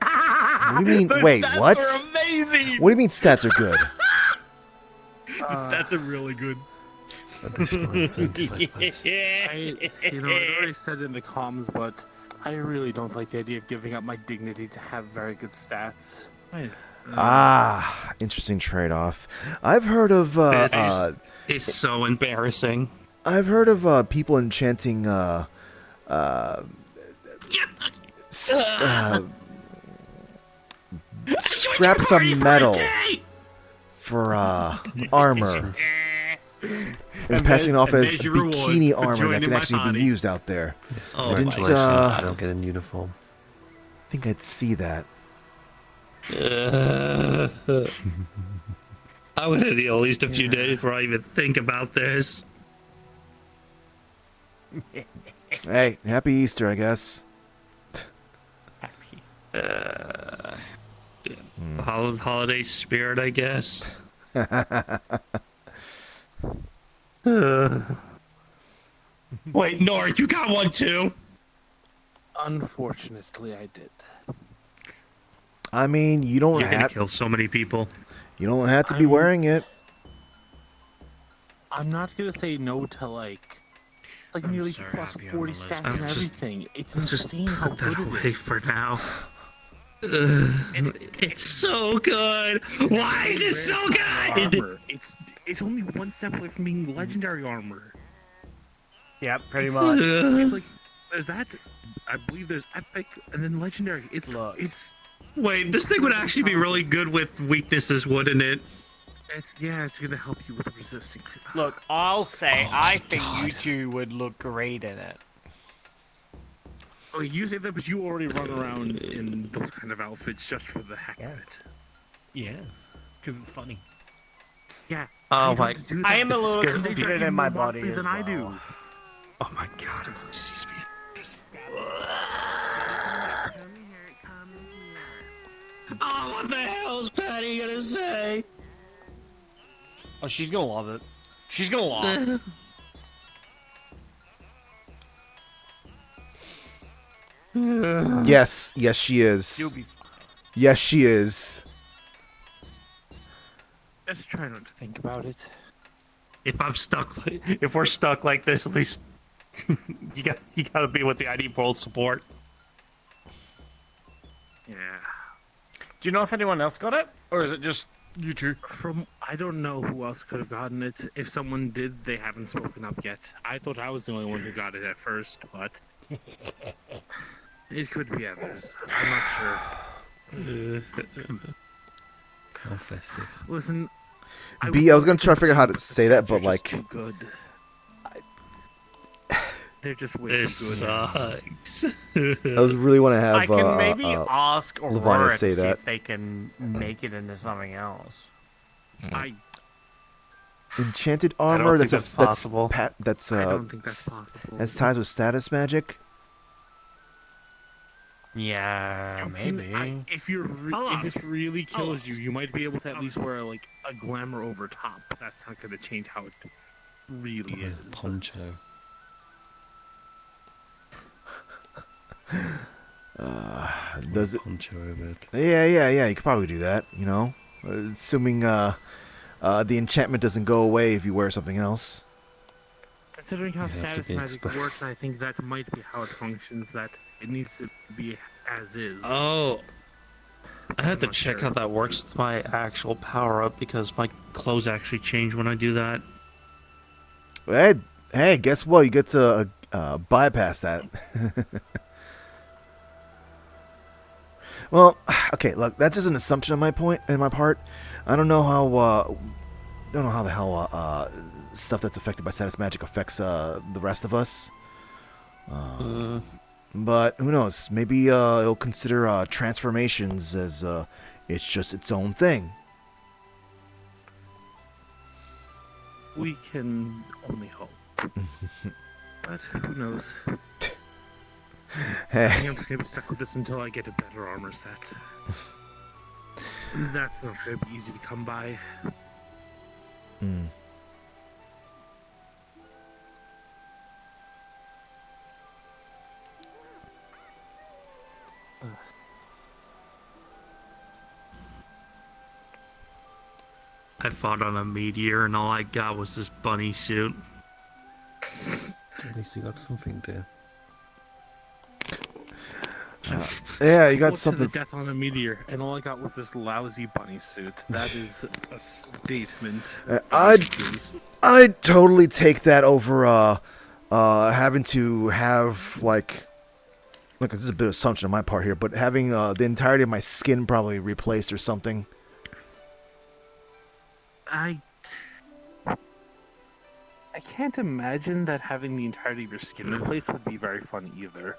What do you mean? Those Wait, stats what? are amazing. What do you mean stats are good? The stats are really good. Additional incentive, I suppose. I already said it in the comms, but I really don't like the idea of giving up my dignity to have very good stats. Interesting trade-off. I've heard of This is so embarrassing. I've heard of people enchanting scrap some metal for armor. And passing off as there's your reward bikini for armor that joining can my actually party. be used out there. Oh, I didn't Congratulations, you don't get a uniform. think I'd see that. I would need at least a few days before I even think about this. Hey, happy Easter, I guess. Holiday spirit, I guess. Wait, Nora, you got one too? Unfortunately, I did. I mean, you don't You're gonna have kill so many people. you don't have to be wearing it. I'm not gonna say no to like nearly so plus happy I'm 40 a stats lesbian. and Let's just- everything. It's Let's just insane how put good that it away is. for now. It's so good. Why is it so good? Armor. It's only one step away from being legendary armor. Yeah, pretty much. It's like there's that. I believe there's epic and then legendary. It's Wait, this thing would actually be really good with weaknesses, wouldn't it? it's gonna help you with resisting. Look, I'll say, Oh I my think you God. two would look great in it. Oh, you say that, but you already run around in those kind of outfits just for the heck of it. Yes, because it's funny. Yeah. Oh you my! don't do I that. am a little Because they confident track in even my more body monthly as than I do. well. Oh my God! It really sees me. Oh, what the hell is Patty gonna say? Oh, she's gonna love it. She's gonna love. Yes, she is. You'll be. Yes, she is. Just try not to think about it. If we're stuck like this, at least you gotta be with the ID World support. Yeah. Do you know if anyone else got it, or is it just You too. I don't know who else could have gotten it. If someone did, they haven't spoken up yet. I thought I was the only one who got it at first, but it could be others. I'm not sure. How festive. Listen, B, I was gonna try to figure out how to say that, but like, too good. They're just way This too good. sucks. I was really want to have I can maybe ask Lavina Aurora to say see that. if they can make it into something else. Enchanted I don't armor. think That's that's possible. that's I don't think that's possible. has ties with status magic. Yeah, maybe. If it really kills you, you might be able to at least wear like a glamour over top. But that's not going to change how it really is. Poncho. Does it? Poncho over it. Yeah. You could probably do that. You know, assuming the enchantment doesn't go away if you wear something else. Considering how You have to status be magic exposed. works, I think that might be how it functions. That it needs to be as is. Oh, I have to not check sure. how that works with my actual power up because my clothes actually change when I do that. Hey, guess what? You get to bypass that. Well, okay. Look, that's just an assumption on my part. I don't know how. Don't know how the hell stuff that's affected by status magic affects the rest of us. But who knows? Maybe it'll consider transformations as it's just its own thing. We can only hope. But who knows? Hey. I think I'm just gonna be stuck with this until I get a better armor set. That's not gonna be easy to come by. I fought on a meteor and all I got was this bunny suit. At least you got something there. Yeah, you got Fought something. to the death on a meteor, and all I got was this lousy bunny suit. That is a statement. I'd totally take that over having to have like look, this is a bit of assumption on my part here, but having the entirety of my skin probably replaced or something. I can't imagine that having the entirety of your skin replaced would be very fun either.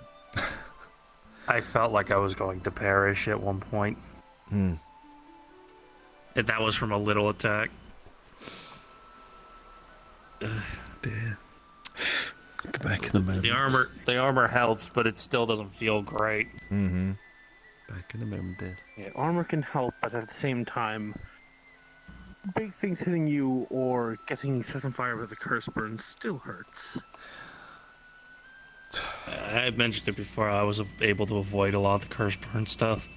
I felt like I was going to perish at one point. And that was from a little attack. Dear. Go back in the moment. The armor helps, but it still doesn't feel great. Back in the moment, dear. Yeah, armor can help, but at the same time, big things hitting you or getting set on fire with a curse burn still hurts. I had mentioned it before. I was able to avoid a lot of the curse burn stuff.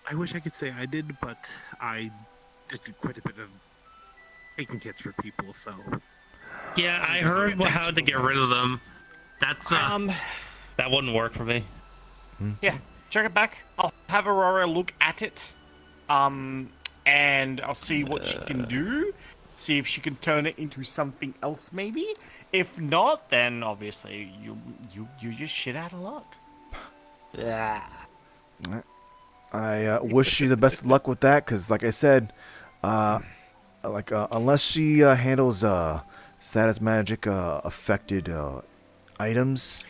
I wish I could say I did, but I did quite a bit of taking hits for people, so... Yeah, I heard how to get rid of them. That's, that wouldn't work for me. Yeah, check it back. I'll have Aurora look at it. And I'll see what she can do. See if she can turn it into something else, maybe. If not, then obviously you just shit out of luck. Yeah. I wish you the best of luck with that, because like I said, unless she handles status magic affected items.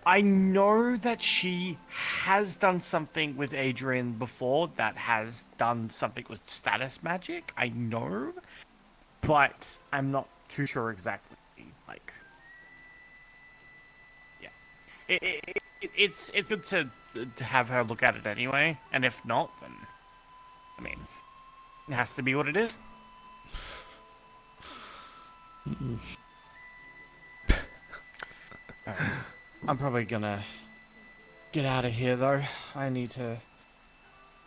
I know that she has done something with Adrian before that has done something with status magic. I know, but I'm not too sure exactly. Like, yeah, it's good to have her look at it anyway. And if not, then I mean, it has to be what it is. Alright. I'm probably gonna get out of here though. I need to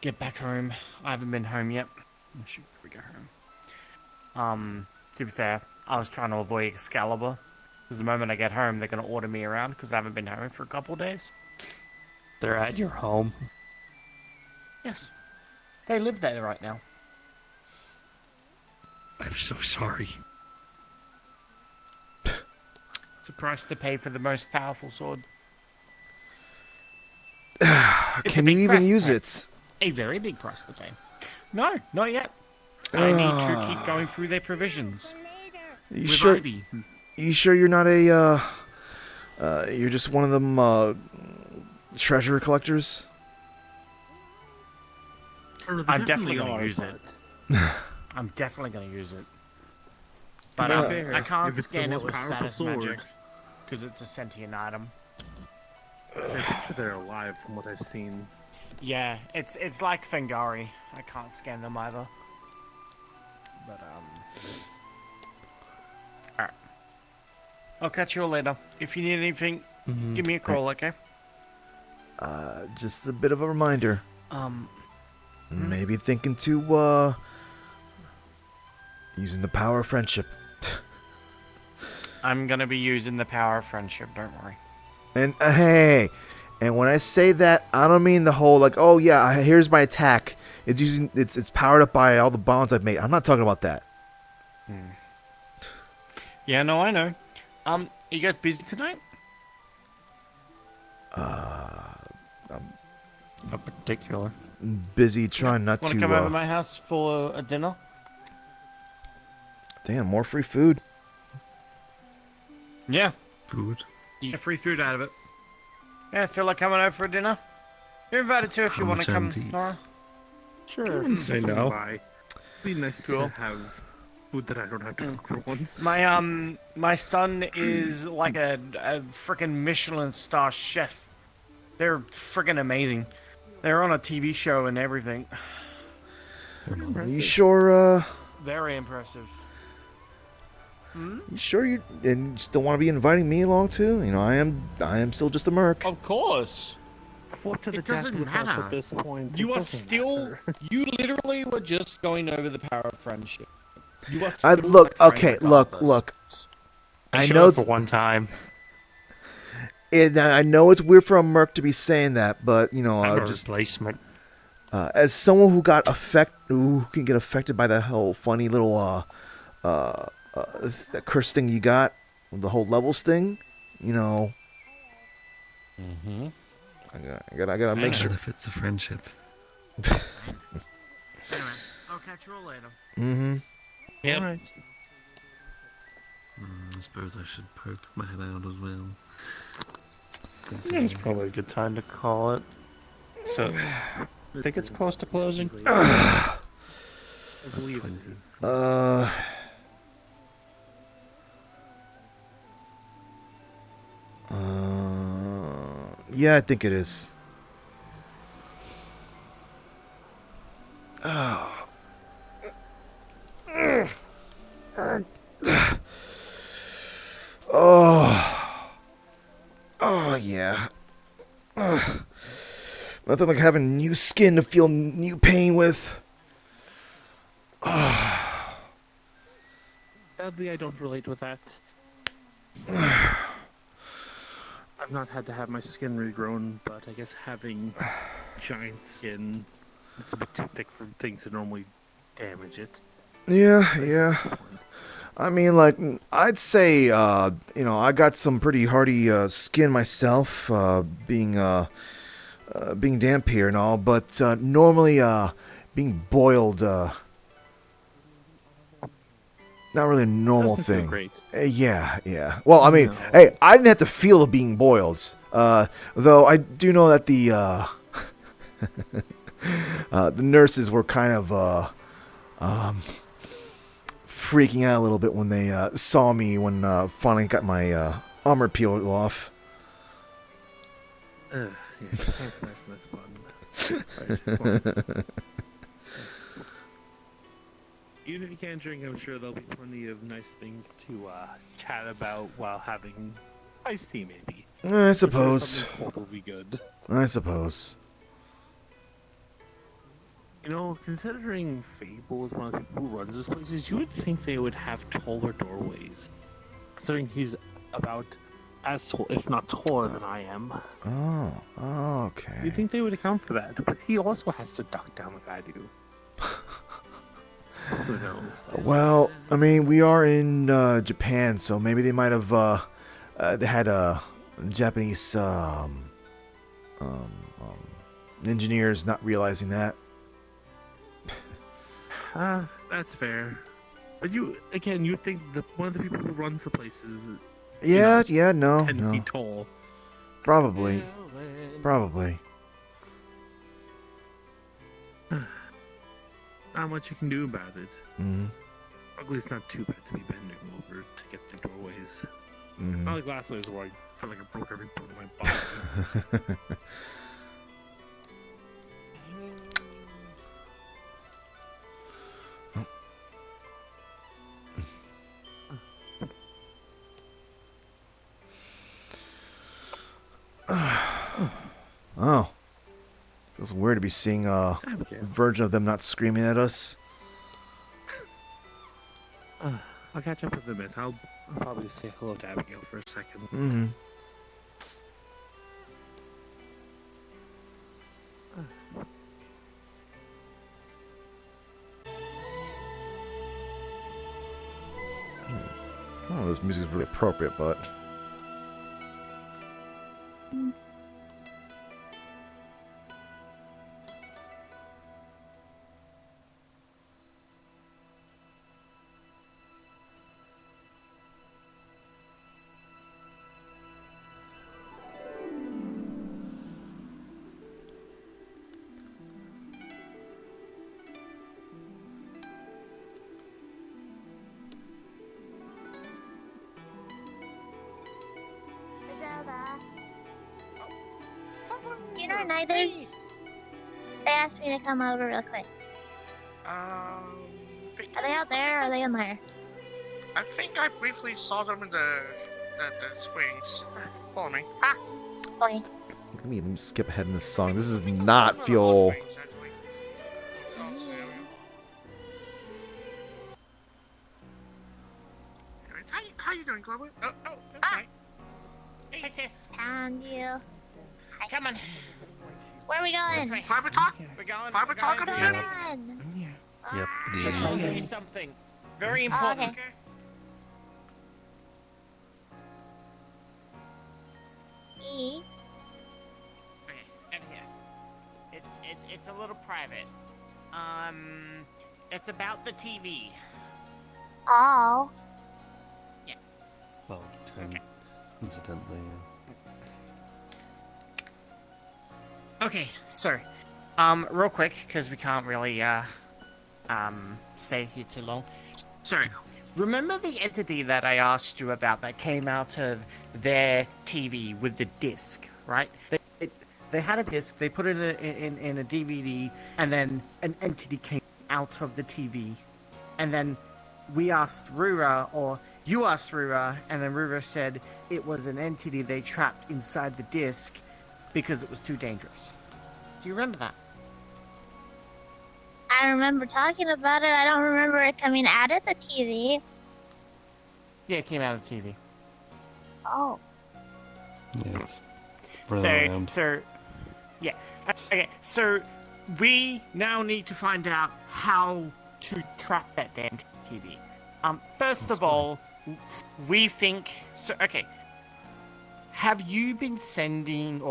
get back home. I haven't been home yet. I should probably go home. To be fair, I was trying to avoid Excalibur. Because the moment I get home, they're gonna order me around because I haven't been home for a couple of days. They're at your home. Yes. They live there right now. I'm so sorry. It's a price to pay for the most powerful sword. Can you even use it? A very big price to pay. No, not yet. I need to keep going through their provisions. You with sure? Ivy. You sure you're not you're just one of them treasure collectors? I'm definitely going to use it. I'm definitely going to use it. But I can't scan it with status magic because it's a sentient item. I'm sure they're alive from what I've seen. Yeah, it's like Fengari. I can't scan them either. But alright. I'll catch you all later. If you need anything, give me a call, okay? Just a bit of a reminder. Maybe thinking to using the power of friendship. I'm gonna be using the power of friendship, don't worry. And hey, and when I say that, I don't mean the whole like, oh yeah, here's my attack. It's powered up by all the bonds I've made. I'm not talking about that. Yeah, no, I know. Are you guys busy tonight? Not particular. Busy trying not Want to. to come over to my house for a dinner? Damn, more free food. Yeah. Food. You get free food out of it. Yeah, feel like coming over for dinner? You're invited too if you want to come, Shanties. Nora. Sure. I wouldn't say no. It'd be nice to have food that I don't have to cook for once. My son is like a freaking Michelin star chef. They're freaking amazing. They're on a TV show and everything. Are you sure? Very impressive. You sure you still want to be inviting me along too? You know, I am still just a merc. Of course. It doesn't matter. At this point, You it are doesn't still. matter. You literally were just going over the power of friendship. You are I still look my friend okay. regardless. Look. I showed know for one time. I know it's weird for a merc to be saying that, but you know, I'm a just replacement. as someone who can get affected by that whole funny little that curse thing you got, the whole levels thing, you know. I gotta make sure. Benefits of friendship. Anyway, I'll catch you all later. Yep. Alright. I suppose I should poke my head out as well. Yeah, It's probably a good time to call it. So, I think it's close to closing. I believe it is. Yeah, I think it is. Oh yeah. Nothing like having new skin to feel new pain with. Sadly, I don't relate with that. I've not had to have my skin regrown, but I guess having giant skin, it's a bit too thick for things to normally damage it. Yeah. I mean, like, I'd say, I got some pretty hardy skin myself, being damp here and all, but normally, being boiled, not really a normal Doesn't feel thing. great. Yeah. Well, I mean, hey, I didn't have to feel being boiled, though I do know that the nurses were kind of, freaking out a little bit when they saw me when finally got my armor peeled off. Yeah, that's fun. Even if you can't drink, I'm sure there'll be plenty of nice things to chat about while having iced tea, maybe. I suppose. Something cold will be good. I suppose. You know, considering Fable is one of the people who runs this place, you would think they would have taller doorways. Considering he's about as tall, if not taller than I am. Oh, okay. You'd think they would account for that, but he also has to duck down like I do. Who knows? Well, I mean, we are in Japan, so maybe they might have they had Japanese engineers not realizing that. That's fair. But you think that one of the people who runs the place is Yeah, no, 10 no. feet tall. Probably. Not much you can do about it. Mm-hmm. Luckily, it's not too bad to be bending over to get through doorways. Mhm. Not like last night where I felt like I broke every bone in my body. Oh. Feels weird to be seeing a version of them not screaming at us. I'll catch up with them a bit. I'll probably say hello to Abigail for a second. Mm-hmm. Oh, this music is really appropriate, but... Zelda. You know, Niders. They asked me to come over real quick. Are they out there or are they in there? I think I briefly saw them in the swings. Follow me. Ah! Okay. Let me skip ahead in this song. This does not feel... How you doing, Glover? Oh, that's right. Take this. Found you. Come on. Where are we going? Private talk? We're going. Private talk on the ship? Yep. I'll tell you something very Oh, important. okay. E. Okay, and here. It's a little private. It's about the TV. Oh. Yeah. Well, incidentally. Okay, so, real quick, because we can't really, stay here too long. So, remember the entity that I asked you about that came out of their TV with the disc, right? They had a disc, they put it in a DVD, and then an entity came out of the TV. And then we asked Rura, or you asked Rura, and then Rura said it was an entity they trapped inside the disc because it was too dangerous. Do you remember that? I remember talking about it. I don't remember it coming out of the TV. Yeah, it came out of the TV. Oh. Yes. Yeah. Okay, so we now need to find out how to trap that damn TV. First of all, we think... So, okay. Have you been sending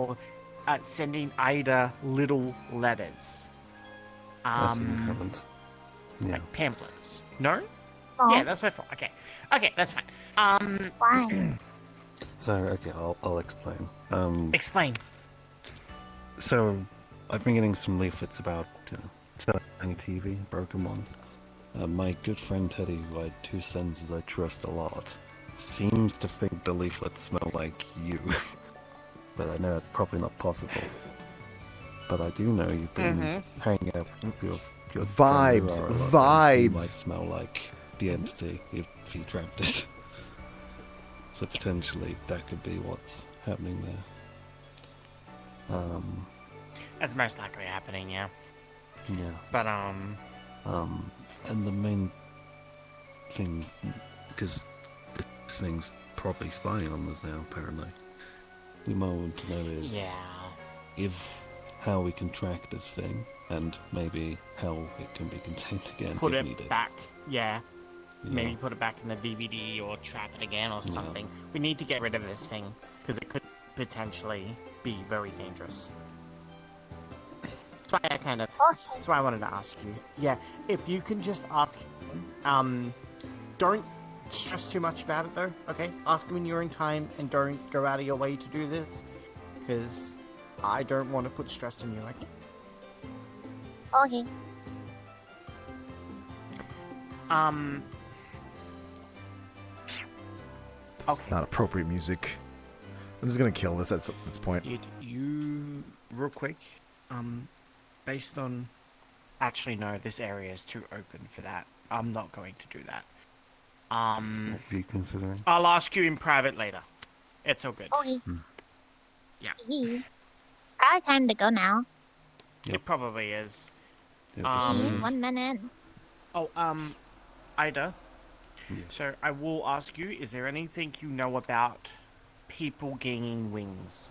Ida little letters? That's what you haven't. Yeah. Like pamphlets? No? Oh. Yeah, that's what I thought. Okay. Okay, that's fine. Why? So, okay, I'll explain. Explain. So, I've been getting some leaflets about selling TV, broken ones. My good friend Teddy, who I had 2 senses I trust a lot, seems to think the leaflets smell like you. But I know that's probably not possible. But I do know you've been hanging out with your friend Vibes. Rura a lot, and Vibes. you might smell like the entity if you trapped it. So potentially that could be what's happening there. That's most likely happening, yeah. Yeah. But, and the main thing, because this thing's probably spying on us now, apparently. We might want to know is if how we can track this thing, and maybe how it can be contained again Put if it needed. back, yeah. Maybe Yeah. put it back in the DVD or trap it again or something. We need to get rid of this thing because it could potentially be very dangerous. That's why that's why I wanted to ask you. Yeah, if you can just ask him, don't stress too much about it though, okay? Ask him in your own time and don't go out of your way to do this because I don't want to put stress on you, okay? Okay. It's not appropriate music. I'm just gonna kill this at this point. You real quick, based on... Actually, no, this area is too open for that. I'm not going to do that. What are you considering? I'll ask you in private later. It's all good. Okay. Yeah. I have time to go now. It probably is. Yep, 1 minute. Oh, Ida. Yes. So I will ask you, is there anything you know about people gaining wings?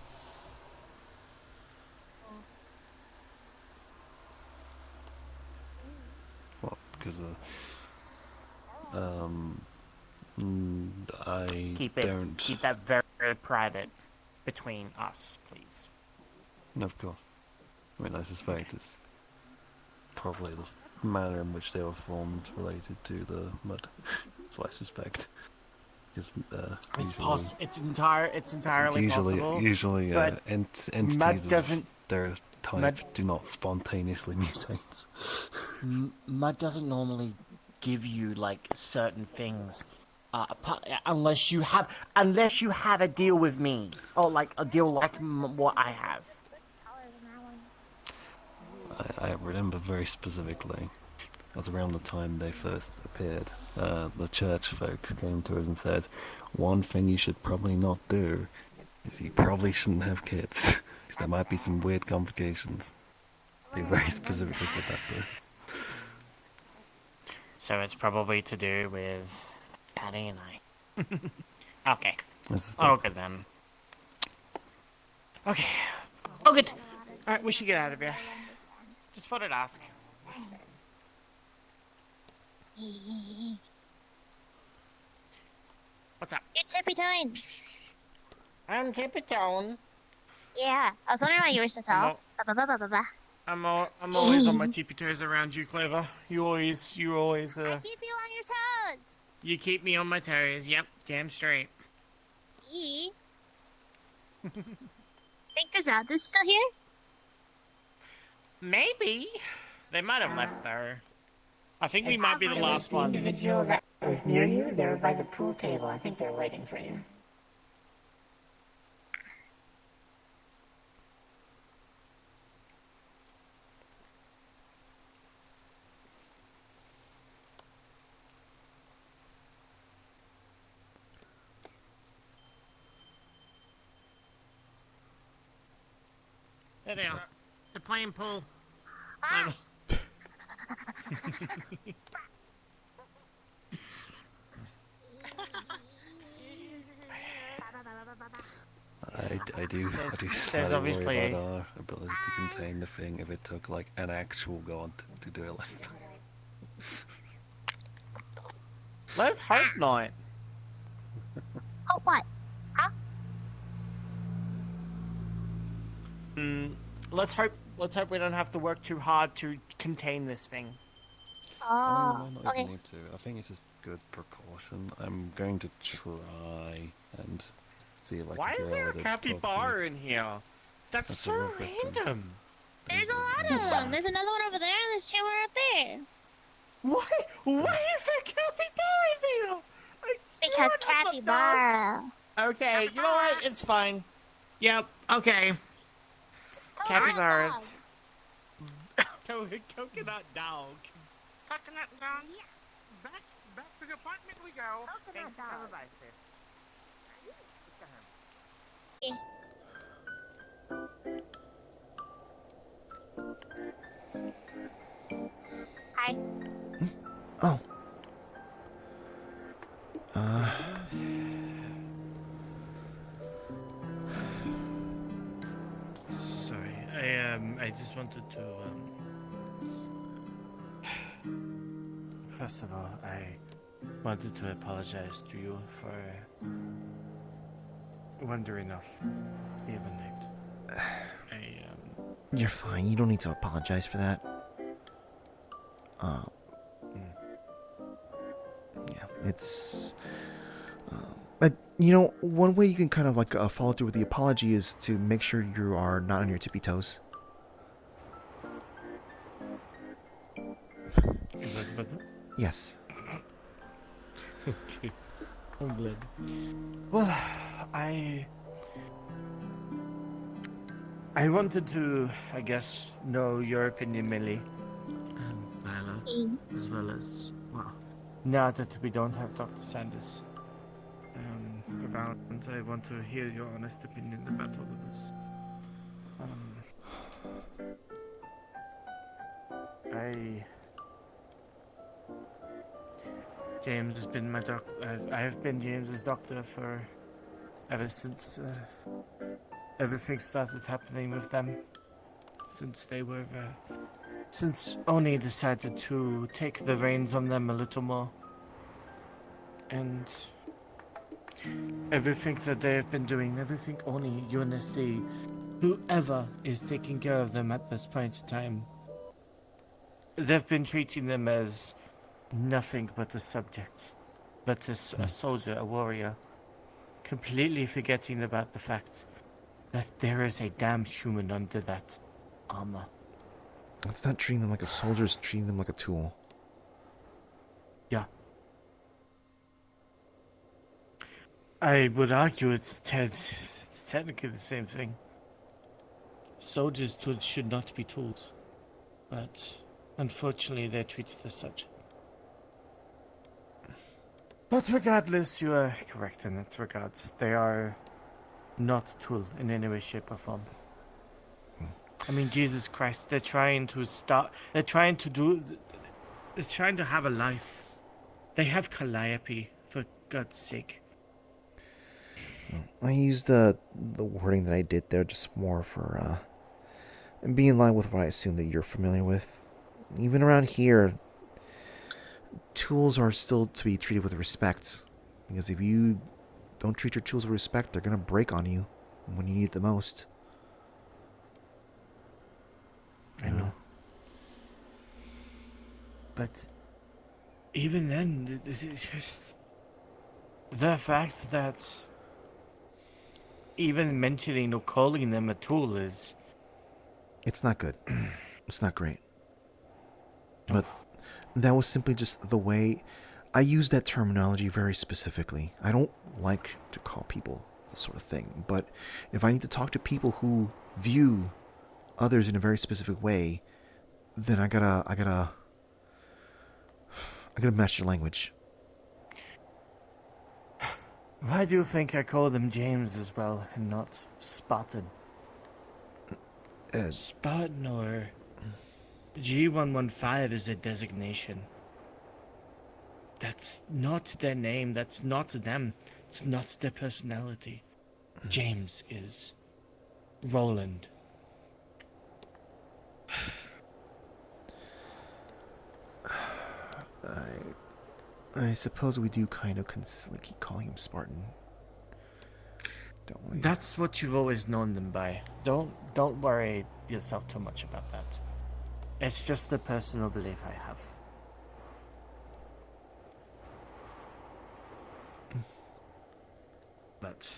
What? Because I don't. Keep that very, very private between us, please. No, of course. I mean, I suspect it's probably the manner in which they were formed related to the mud. That's what I suspect. Because It's entirely possible. Usually, but entities mud of doesn't. their type do not spontaneously mutate. Mud doesn't normally give you like certain things, unless you have a deal with me, or like a deal like what I have. I remember very specifically. It was around the time they first appeared. The church folks came to us and said, one thing you should probably not do is you probably shouldn't have kids, because there might be some weird complications. They very specifically said that to us. So it's probably to do with Patty and I. Okay. Oh, good then. Okay. Oh, good. Alright, we should get out of here. Just thought I'd ask. What's up? You're tippy-toeing. I'm tippy-toeing. Yeah, I was wondering why you were so tall. I'm always on my tippy toes around you, Clever. You always. I keep you on your toes. You keep me on my toes. Yep, damn straight. Think Griselda's still here? Maybe. They might have left though. I think we might be the last one. Individual that was near you, they're by the pool table. I think they're waiting for you. There they are. They're playing pool. I do slightly worry about our ability to contain the thing if it took like an actual god to do it like that. Let's hope not. Oh, what? Huh? Let's hope we don't have to work too hard to contain this thing. Oh, we might not okay. even need to. I think it's just good precaution. I'm going to try and see if I can Why is there a capybara in here? That's so random. There's a lot of them. There's another one over there. There's two more up there. Why is there capybaras here? Because capybara. Okay, you know what? It's fine. Yep. Okay. Capybaras. Coconut dog. Coconut dog, yeah. Back to the apartment we go. Coconut dog. Hi. Oh. Sorry, I just wanted to First of all, I wanted to apologize to you for wandering off the other night. You're fine. You don't need to apologize for that. Yeah, it's. But one way you can kind of like follow through with the apology is to make sure you are not on your tippy toes. Is that better? Yes. Okay. I'm glad. Well, I wanted to, I guess, know your opinion, Millie. Lila, as well as, well, Now that we don't have Dr. Sanders around, I want to hear your honest opinion about all of this. James has been my I have been James's doctor for ever since everything started happening with them. Since they were, since Oni decided to take the reins on them a little more. And everything that they have been doing, everything Oni, UNSC, whoever is taking care of them at this point in time, they've been treating them as nothing but a subject, but a soldier, a warrior, completely forgetting about the fact that there is a damn human under that armor. It's not treating them like a soldier, it's treating them like a tool. Yeah. I would argue it's technically the same thing. Soldiers should not be tools, but unfortunately they're treated as such. But regardless, you are correct in that regard. They are not a tool in any way, shape, or form. I mean, Jesus Christ, they're trying to have a life. They have calliope, for God's sake. I used the wording that I did there just more for and be in line with what I assume that you're familiar with. Even around here, tools are still to be treated with respect. Because if you don't treat your tools with respect, they're going to break on you when you need it the most. I know. But even then, it's just the fact that even mentioning or calling them a tool is... It's not good. It's not great. But that was simply just the way I use that terminology very specifically. I don't like to call people this sort of thing, but if I need to talk to people who view others in a very specific way, then I gotta match your language. Why do you think I call them James as well and not Spartan? Spartan or G115 is a designation. That's not their name, that's not them, it's not their personality. James is Roland. I suppose we do kind of consistently keep calling him Spartan, don't we? That's what you've always known them by. Don't worry yourself too much about that. It's just the personal belief I have. But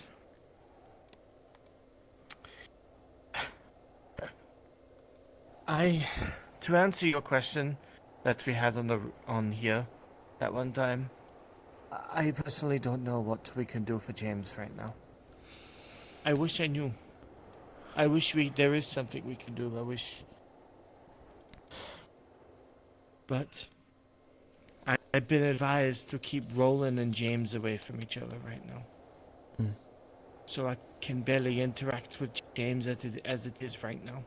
to answer your question that we had on here that one time, I personally don't know what we can do for James right now. I wish I knew. I wish there is something we can do. I wish. But I've been advised to keep Roland and James away from each other right now. So I can barely interact with James as it is right now.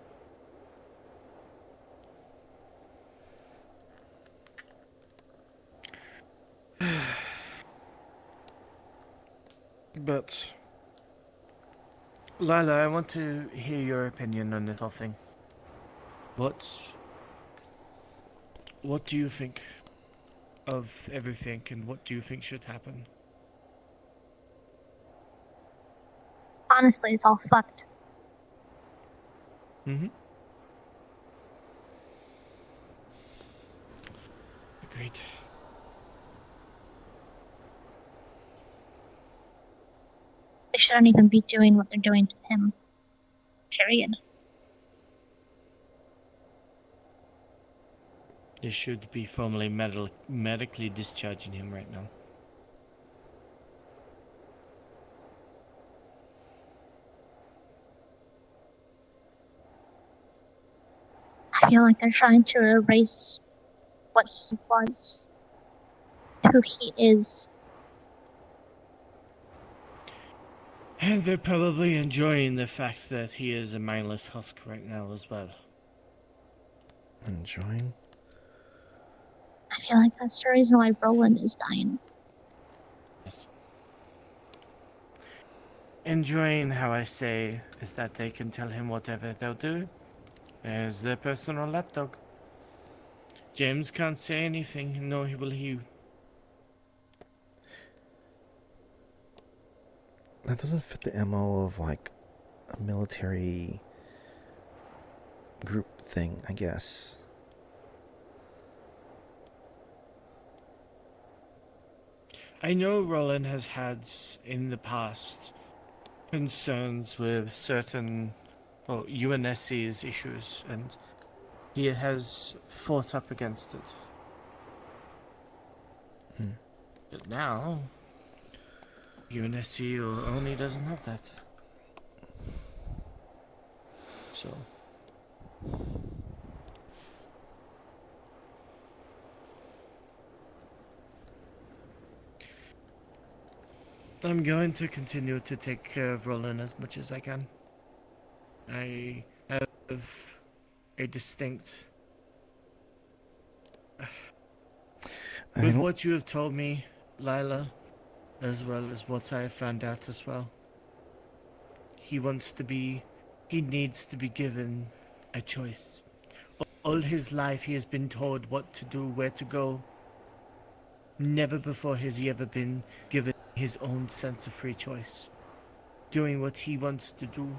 But Lila, I want to hear your opinion on this whole thing. What do you think? of everything, and what do you think should happen? Honestly, it's all fucked. Mm-hmm. Agreed. They shouldn't even be doing what they're doing to him. Period. They should be formally medically discharging him right now. I feel like they're trying to erase what he was, who he is. And they're probably enjoying the fact that he is a mindless husk right now as well. Enjoying? I feel like that's the reason why Roland is dying. Yes. Enjoying, how I say, is that they can tell him whatever they'll do as their personal lapdog. James can't say anything, nor will he. That doesn't fit the MO of like a military group thing, I guess. I know Roland has had in the past concerns with certain, well, UNSC's issues, and he has fought up against it. But now, UNSC only doesn't have that. So. I'm going to continue to take care of Roland as much as I can. I have a distinct... With what you have told me, Lila, as well as what I have found out as well, he needs to be given a choice. All his life he has been told what to do, where to go. Never before has he ever been given his own sense of free choice. Doing what he wants to do.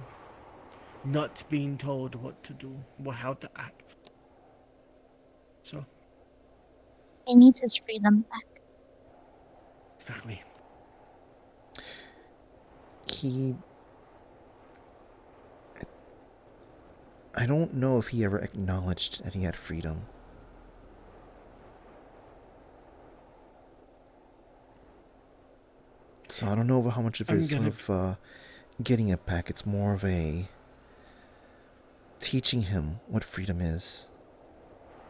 Not being told what to do, or how to act. So. He needs his freedom back. Exactly. I don't know if he ever acknowledged that he had freedom. So I don't know how much of it is sort of getting it back. It's more of a teaching him what freedom is.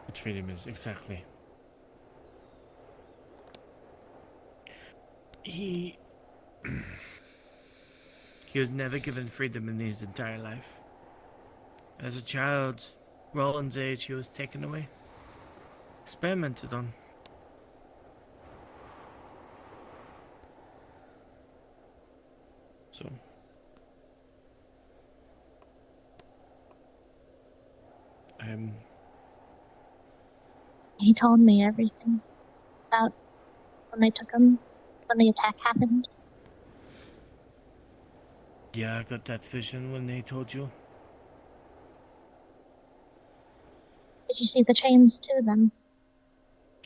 What freedom is, exactly. He was never given freedom in his entire life. As a child, Roland's age, he was taken away. Experimented on. So. He told me everything about when they took him, when the attack happened. Yeah, I got that vision when they told you. Did you see the chains too then?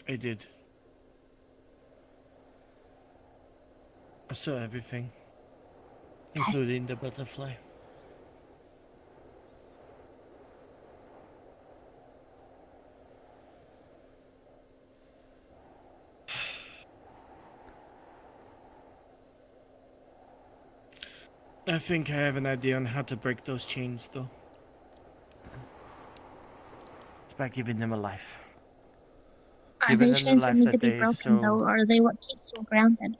I did. I saw everything. Including the butterfly. I think I have an idea on how to break those chains, though. It's by giving them a life. Are they chains that need to be broken though, or are they what keeps you grounded?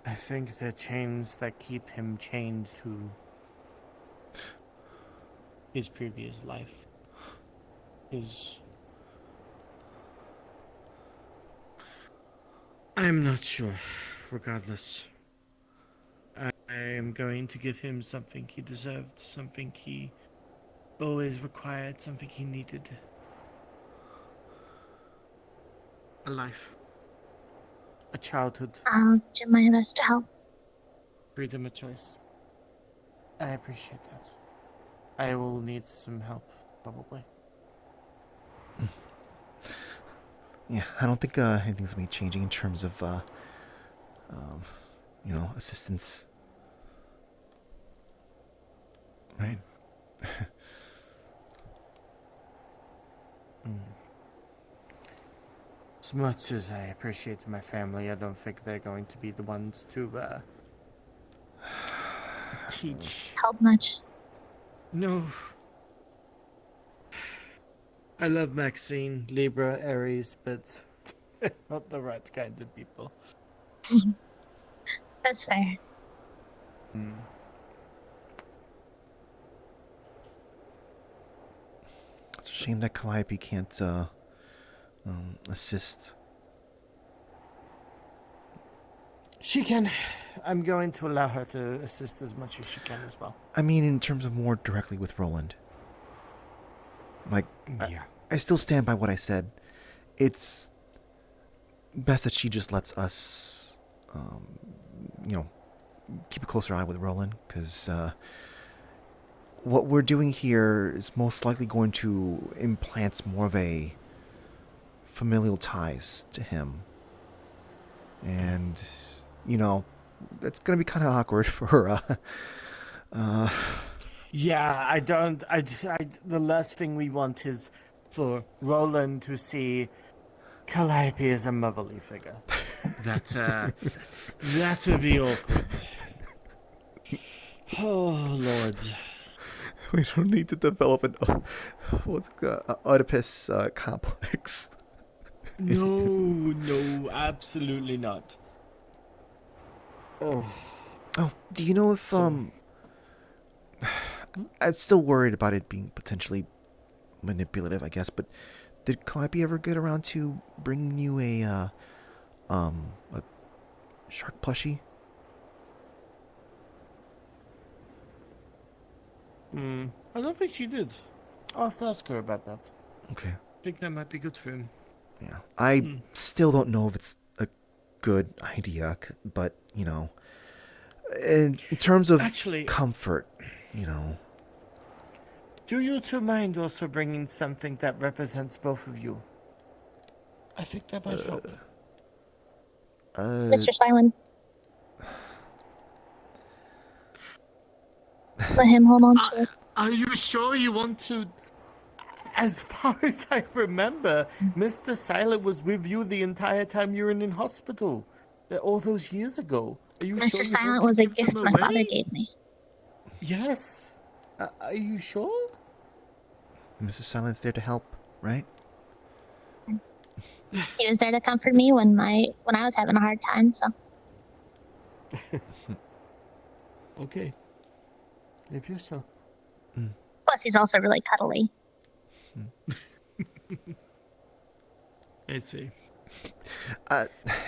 I think they're chains that keep him chained to his previous life. I'm not sure. Regardless, I am going to give him something he deserved, something he always required, something he needed. a life, a childhood, I'll do my best to help. freedom of choice. I appreciate that. I will need some help, probably. Yeah, I don't think anything's gonna be changing in terms of, assistance. Right? As much as I appreciate my family, I don't think they're going to be the ones to teach. Help much. No. I love Maxine, Libra, Aries, but they're not the right kind of people. That's fair. It's a shame that Calliope can't assist. She can. I'm going to allow her to assist as much as she can as well. I mean, in terms of more directly with Roland. Like, Yeah. I still stand by what I said. It's best that she just lets us, keep a closer eye with Roland, because what we're doing here is most likely going to implant more of a familial ties to him. And, that's going to be kind of awkward for her. Yeah, the last thing we want is for Roland to see Calliope as a motherly figure. That would be awkward. Oh, Lord. We don't need to develop an Oedipus complex. No, absolutely not. Oh, do you know if I'm still worried about it being potentially manipulative, I guess, but did Calliope ever get around to bringing you a shark plushie? I don't think she did. I'll have to ask her about that. Okay. I think that might be good for him. Yeah. I still don't know if it's a good idea, but, in terms of comfort, Do you two mind also bringing something that represents both of you? I think that might help. Mr. Silent. Let him hold on to it. Are you sure you want to? As far as I remember, Mr. Silent was with you the entire time you were in hospital. All those years ago. Are you Mr. sure you Silent want to was a give them gift my father away? gave me. Yes. Are you sure? Mrs. Silent's there to help, right? He was there to comfort me when I was having a hard time, so. Okay. If you're so. Plus, he's also really cuddly. I see.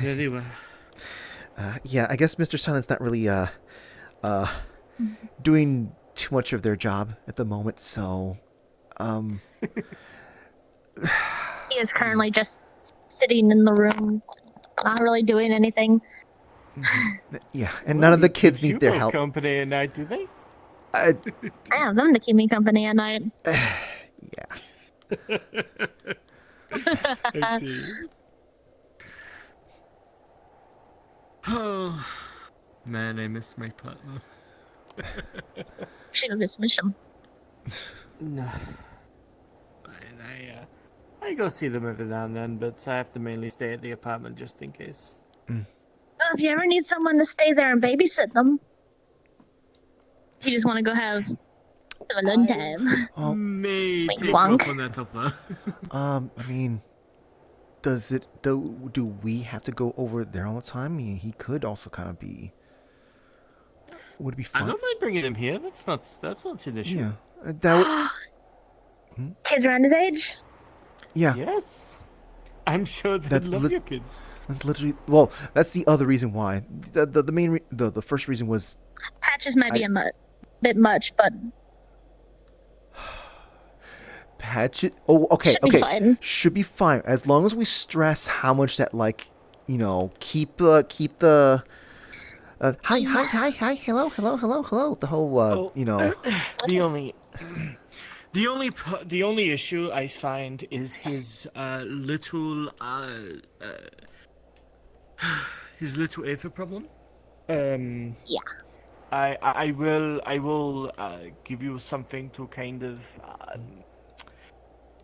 Very well. Yeah, I guess Mr. Silent's not really doing too much of their job at the moment, so He is currently just sitting in the room, not really doing anything. yeah, and none of the kids need their help. Company at night, do they? I have them to keep me company at night. Yeah. I see. Oh, man, I miss my partner. Should have dismissed him. No. I go see them every now and then, but I have to mainly stay at the apartment just in case. Well, if you ever need someone to stay there and babysit them, if you just want to go have a long time. May Wink take wonk. up on that offer. I mean, do we have to go over there all the time? I mean, he could also kind of be. Would it be I fun? don't mind bringing him here. That's not an issue. Yeah, that would. Kids around his age? Yeah. Yes. I'm sure they'd love your kids. That's literally that's the other reason why. The main the first reason was Patches might be a bit much, but Chat should. Oh, okay, Should be okay. fine. Should be fine as long as we stress how much that, like, keep the. Hi, hello. The whole, The only, the only issue I find is his little his little aether problem. Yeah. I will give you something to kind of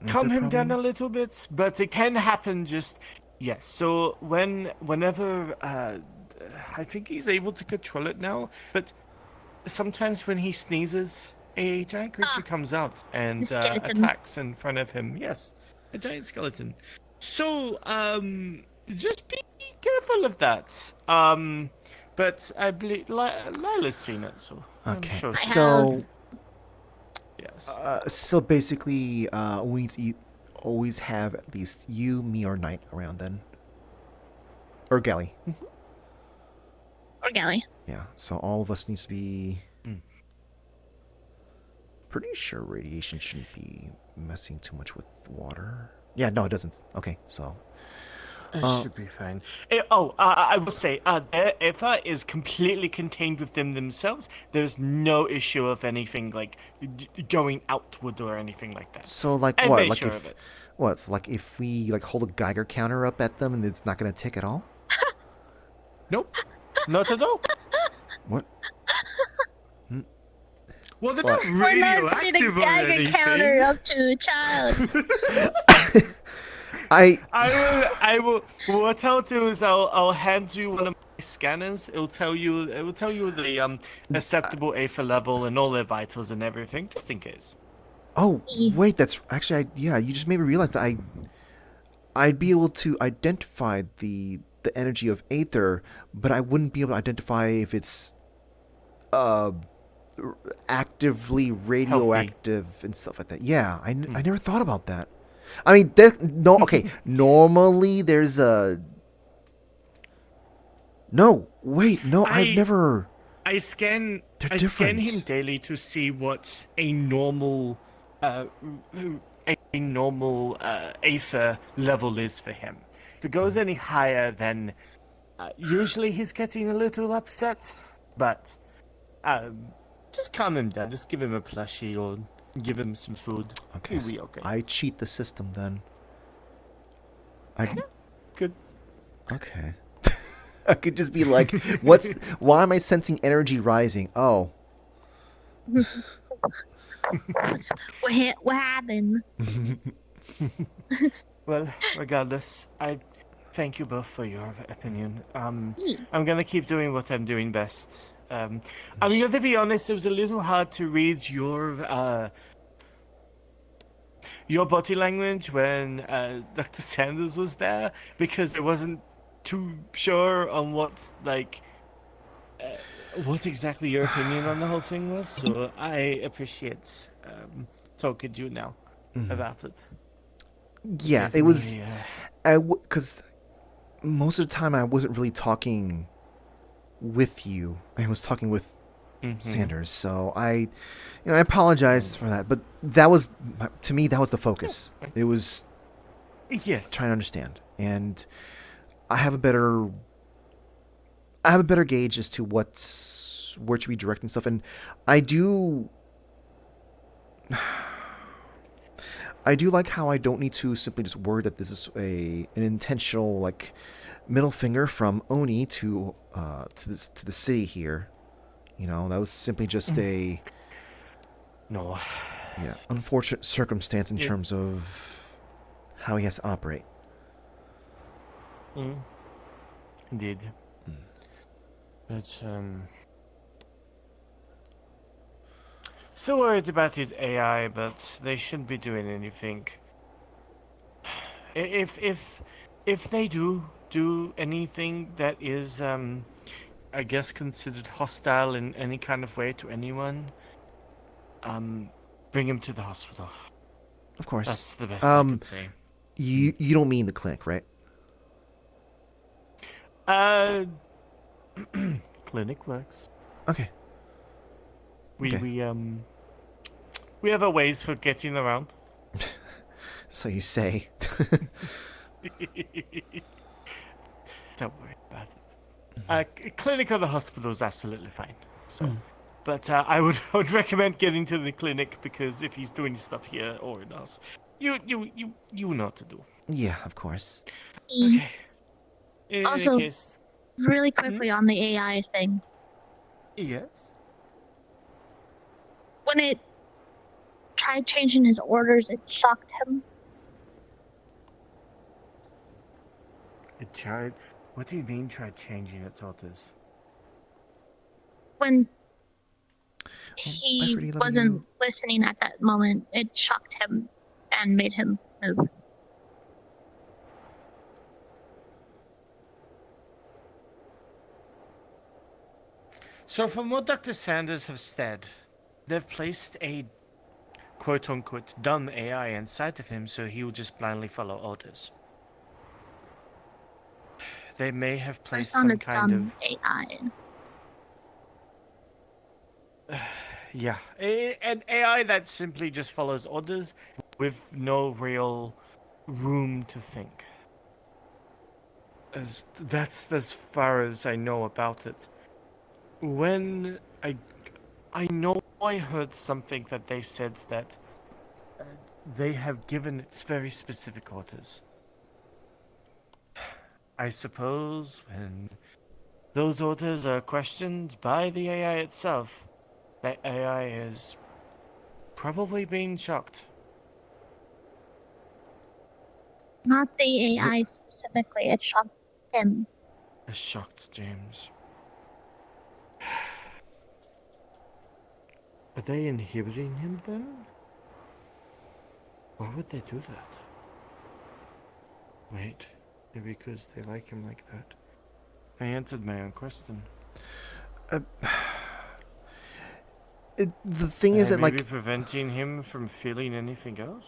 calm him down a little bit, but it can happen. Yes. So whenever I think he's able to control it now, but sometimes when he sneezes, a giant creature comes out and attacks in front of him. Yes, a giant skeleton. So just be careful of that. But I believe Lila's seen it, so Okay. I'm sure So. Yes. So basically, we need to always have at least you, me, or Knight around then. Or Galley. Or Galley. Yeah, so all of us needs to be... Pretty sure radiation shouldn't be messing too much with water. Yeah, no, it doesn't. Okay, so... It should be fine. I will say, their ether is completely contained within themselves. There's no issue of anything like going outward or anything like that. So, like, I'm what? very Like, sure if... of it. What? Like, if we, like, hold a Geiger counter up at them and it's not going to tick at all? Nope. Not at all. What? Well, they're What? not We're not putting a radioactive or Geiger anything. counter up to a child. What I'll do is I'll hand you one of my scanners. It will tell you the acceptable AFA level and all their vitals and everything, just in case. Oh, wait, that's... Actually, you just made me realize that I'd be able to identify the energy of Aether, but I wouldn't be able to identify if it's actively radioactive and stuff like that. Yeah, I never thought about that. I mean, normally there's a... No, wait, no, I've never... I scan different. him daily to see what a normal Aether level is for him. If it goes any higher, then usually he's getting a little upset. But just calm him down. Just give him a plushie or give him some food. Okay, He'll be okay. I cheat the system then. Good. Okay. I could just be like, why am I sensing energy rising? Oh. What happened? Well, regardless, I thank you both for your opinion. I'm gonna keep doing what I'm doing best. I'm gonna be honest, it was a little hard to read your body language when Dr. Sanders was there, because I wasn't too sure on what exactly your opinion on the whole thing was. So I appreciate talking to you now about it. Yeah, it was... Because most of the time I wasn't really talking with you. I was talking with Sanders, so I apologize for that. But that was, to me, that was the focus. It was trying to understand. And I have a better gauge as to where to be directing stuff. And I do like how I don't need to simply just word that this is an intentional, like, middle finger from Oni to the city here. That was simply just a unfortunate circumstance in terms of how he has to operate. Indeed. But still worried about his AI, but they shouldn't be doing anything. If they do anything that is I guess considered hostile in any kind of way to anyone, bring him to the hospital. Of course. That's the best I can say. You don't mean the clinic, right? Clinic works. Okay. We have a ways for getting around. So you say. Don't worry about it. Clinic or the hospital is absolutely fine. So, but I would recommend getting to the clinic because if he's doing stuff here or in us, you know what to do. Yeah, of course. Okay. In Also, any case, really quickly on the AI thing. yes. When it tried changing his orders, it shocked him. It tried. What do you mean? Tried changing its orders? When bye, he Freddie, love wasn't you. listening at that moment, it shocked him and made him move. So, from what Dr. Sanders have said, they've placed a quote-unquote dumb AI inside of him, so he will just blindly follow orders. They may have placed It's not a some kind dumb AI. of yeah, an AI that simply just follows orders with no real room to think. That's as far as I know about it. When I know I heard something that they said that they have given its very specific orders. I suppose when those orders are questioned by the AI itself, that AI is probably being shocked. Not the AI specifically, it shocked him. Shocked, James. Are they inhibiting him then? Why would they do that? Wait, maybe because they like him like that. I answered my own question. The thing is that, maybe like, preventing him from feeling anything else?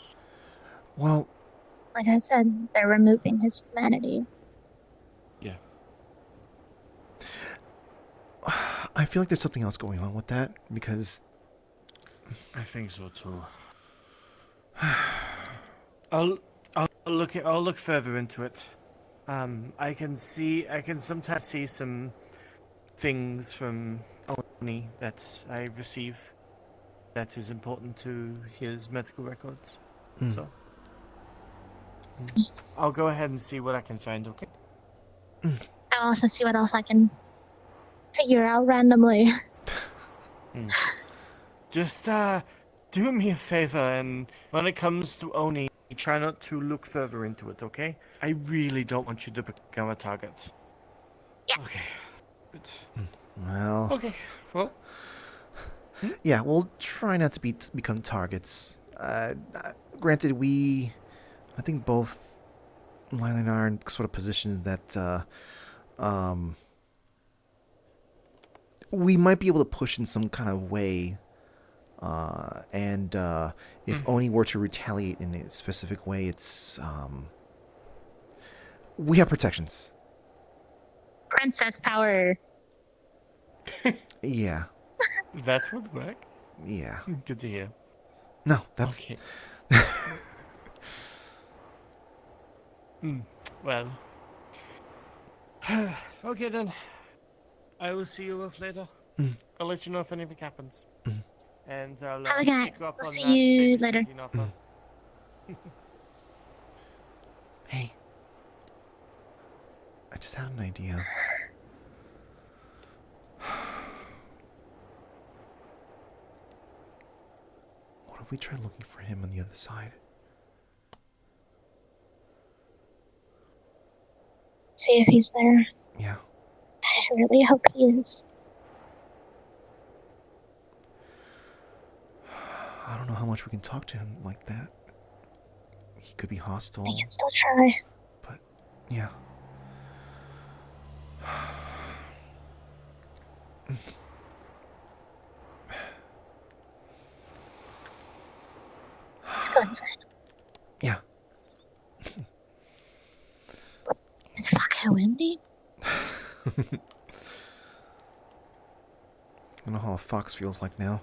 well, Like I said, they're removing his humanity. Yeah. I feel like there's something else going on with that because I think so too. I'll look further into it. I can sometimes see some things from Oni that I receive that is important to his medical records. So I'll go ahead and see what I can find, okay? I'll also see what else I can figure out randomly. Just do me a favor, and when it comes to Oni, try not to look further into it, okay? I really don't want you to become a target. Yeah. Okay. Good. well, Okay. Well. Yeah, we'll try not to become targets. Granted, I think both Lila and I are in sort of positions that we might be able to push in some kind of way. And if Oni were to retaliate in a specific way, it's we have protections. Princess power. Yeah. That would work. Yeah. Good to hear. No, that's okay. Well. Okay then. I will see you both later. I'll let you know if anything happens. And I'll Okay, pick you up we'll on see that you later. babysitting offer. Hey. I just had an idea. What if we try looking for him on the other side? See if he's there. Yeah. I really hope he is. I don't know how much we can talk to him like that. He could be hostile. I can still try. But, yeah. Let's go inside. Yeah. It's fucking windy. I know how a fox feels like now.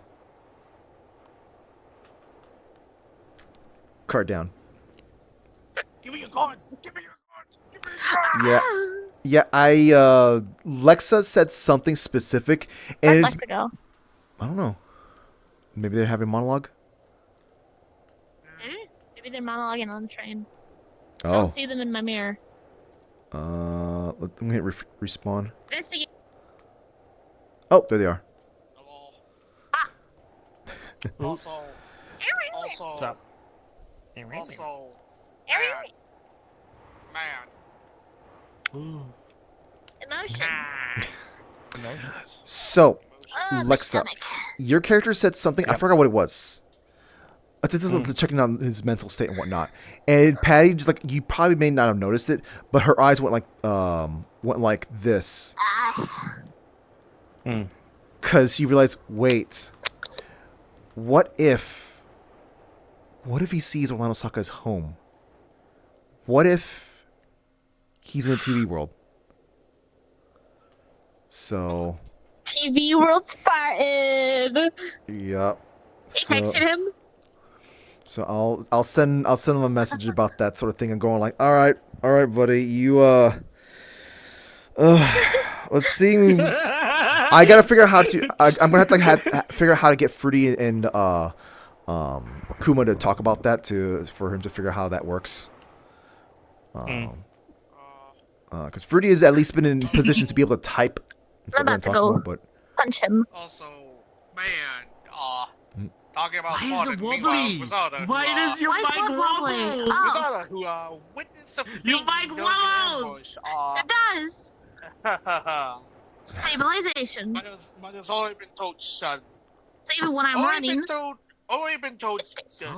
Card down. Yeah. Yeah, Lexa said something specific, and Where'd it's, Lexa go? I don't know. Maybe they're having a monologue? Maybe they're monologuing on the train. I Oh. don't see them in my mirror. Let me hit respawn. Investigate. Oh, there they are. Also, What's up? also, man. Emotions. So, My Lexa, stomach. your character said something. I forgot what it was. This is checking on his mental state and whatnot. And Patty, just like you probably may not have noticed it, but her eyes went like this, because he realized, wait, what if he sees Orlando Saka's home? What if he's in the TV world? So. TV world Spartan. Yep. He texted him. So I'll send him a message about that sort of thing and going like, all right, buddy, you let's see. I gotta figure out how to. I'm gonna have to figure out how to get Fruity and Kuma to talk about that for him to figure out how that works. Because Fruity has at least been in position to be able to type. I'm about to go punch him. Also, man, talking about Why is it wobbly? Why does your bike wobble? Wizarda, who witnessed a Your bike wobbles! It does. Stabilization. But it's only been told shut. So even when I'm running, Only been told it stays. shut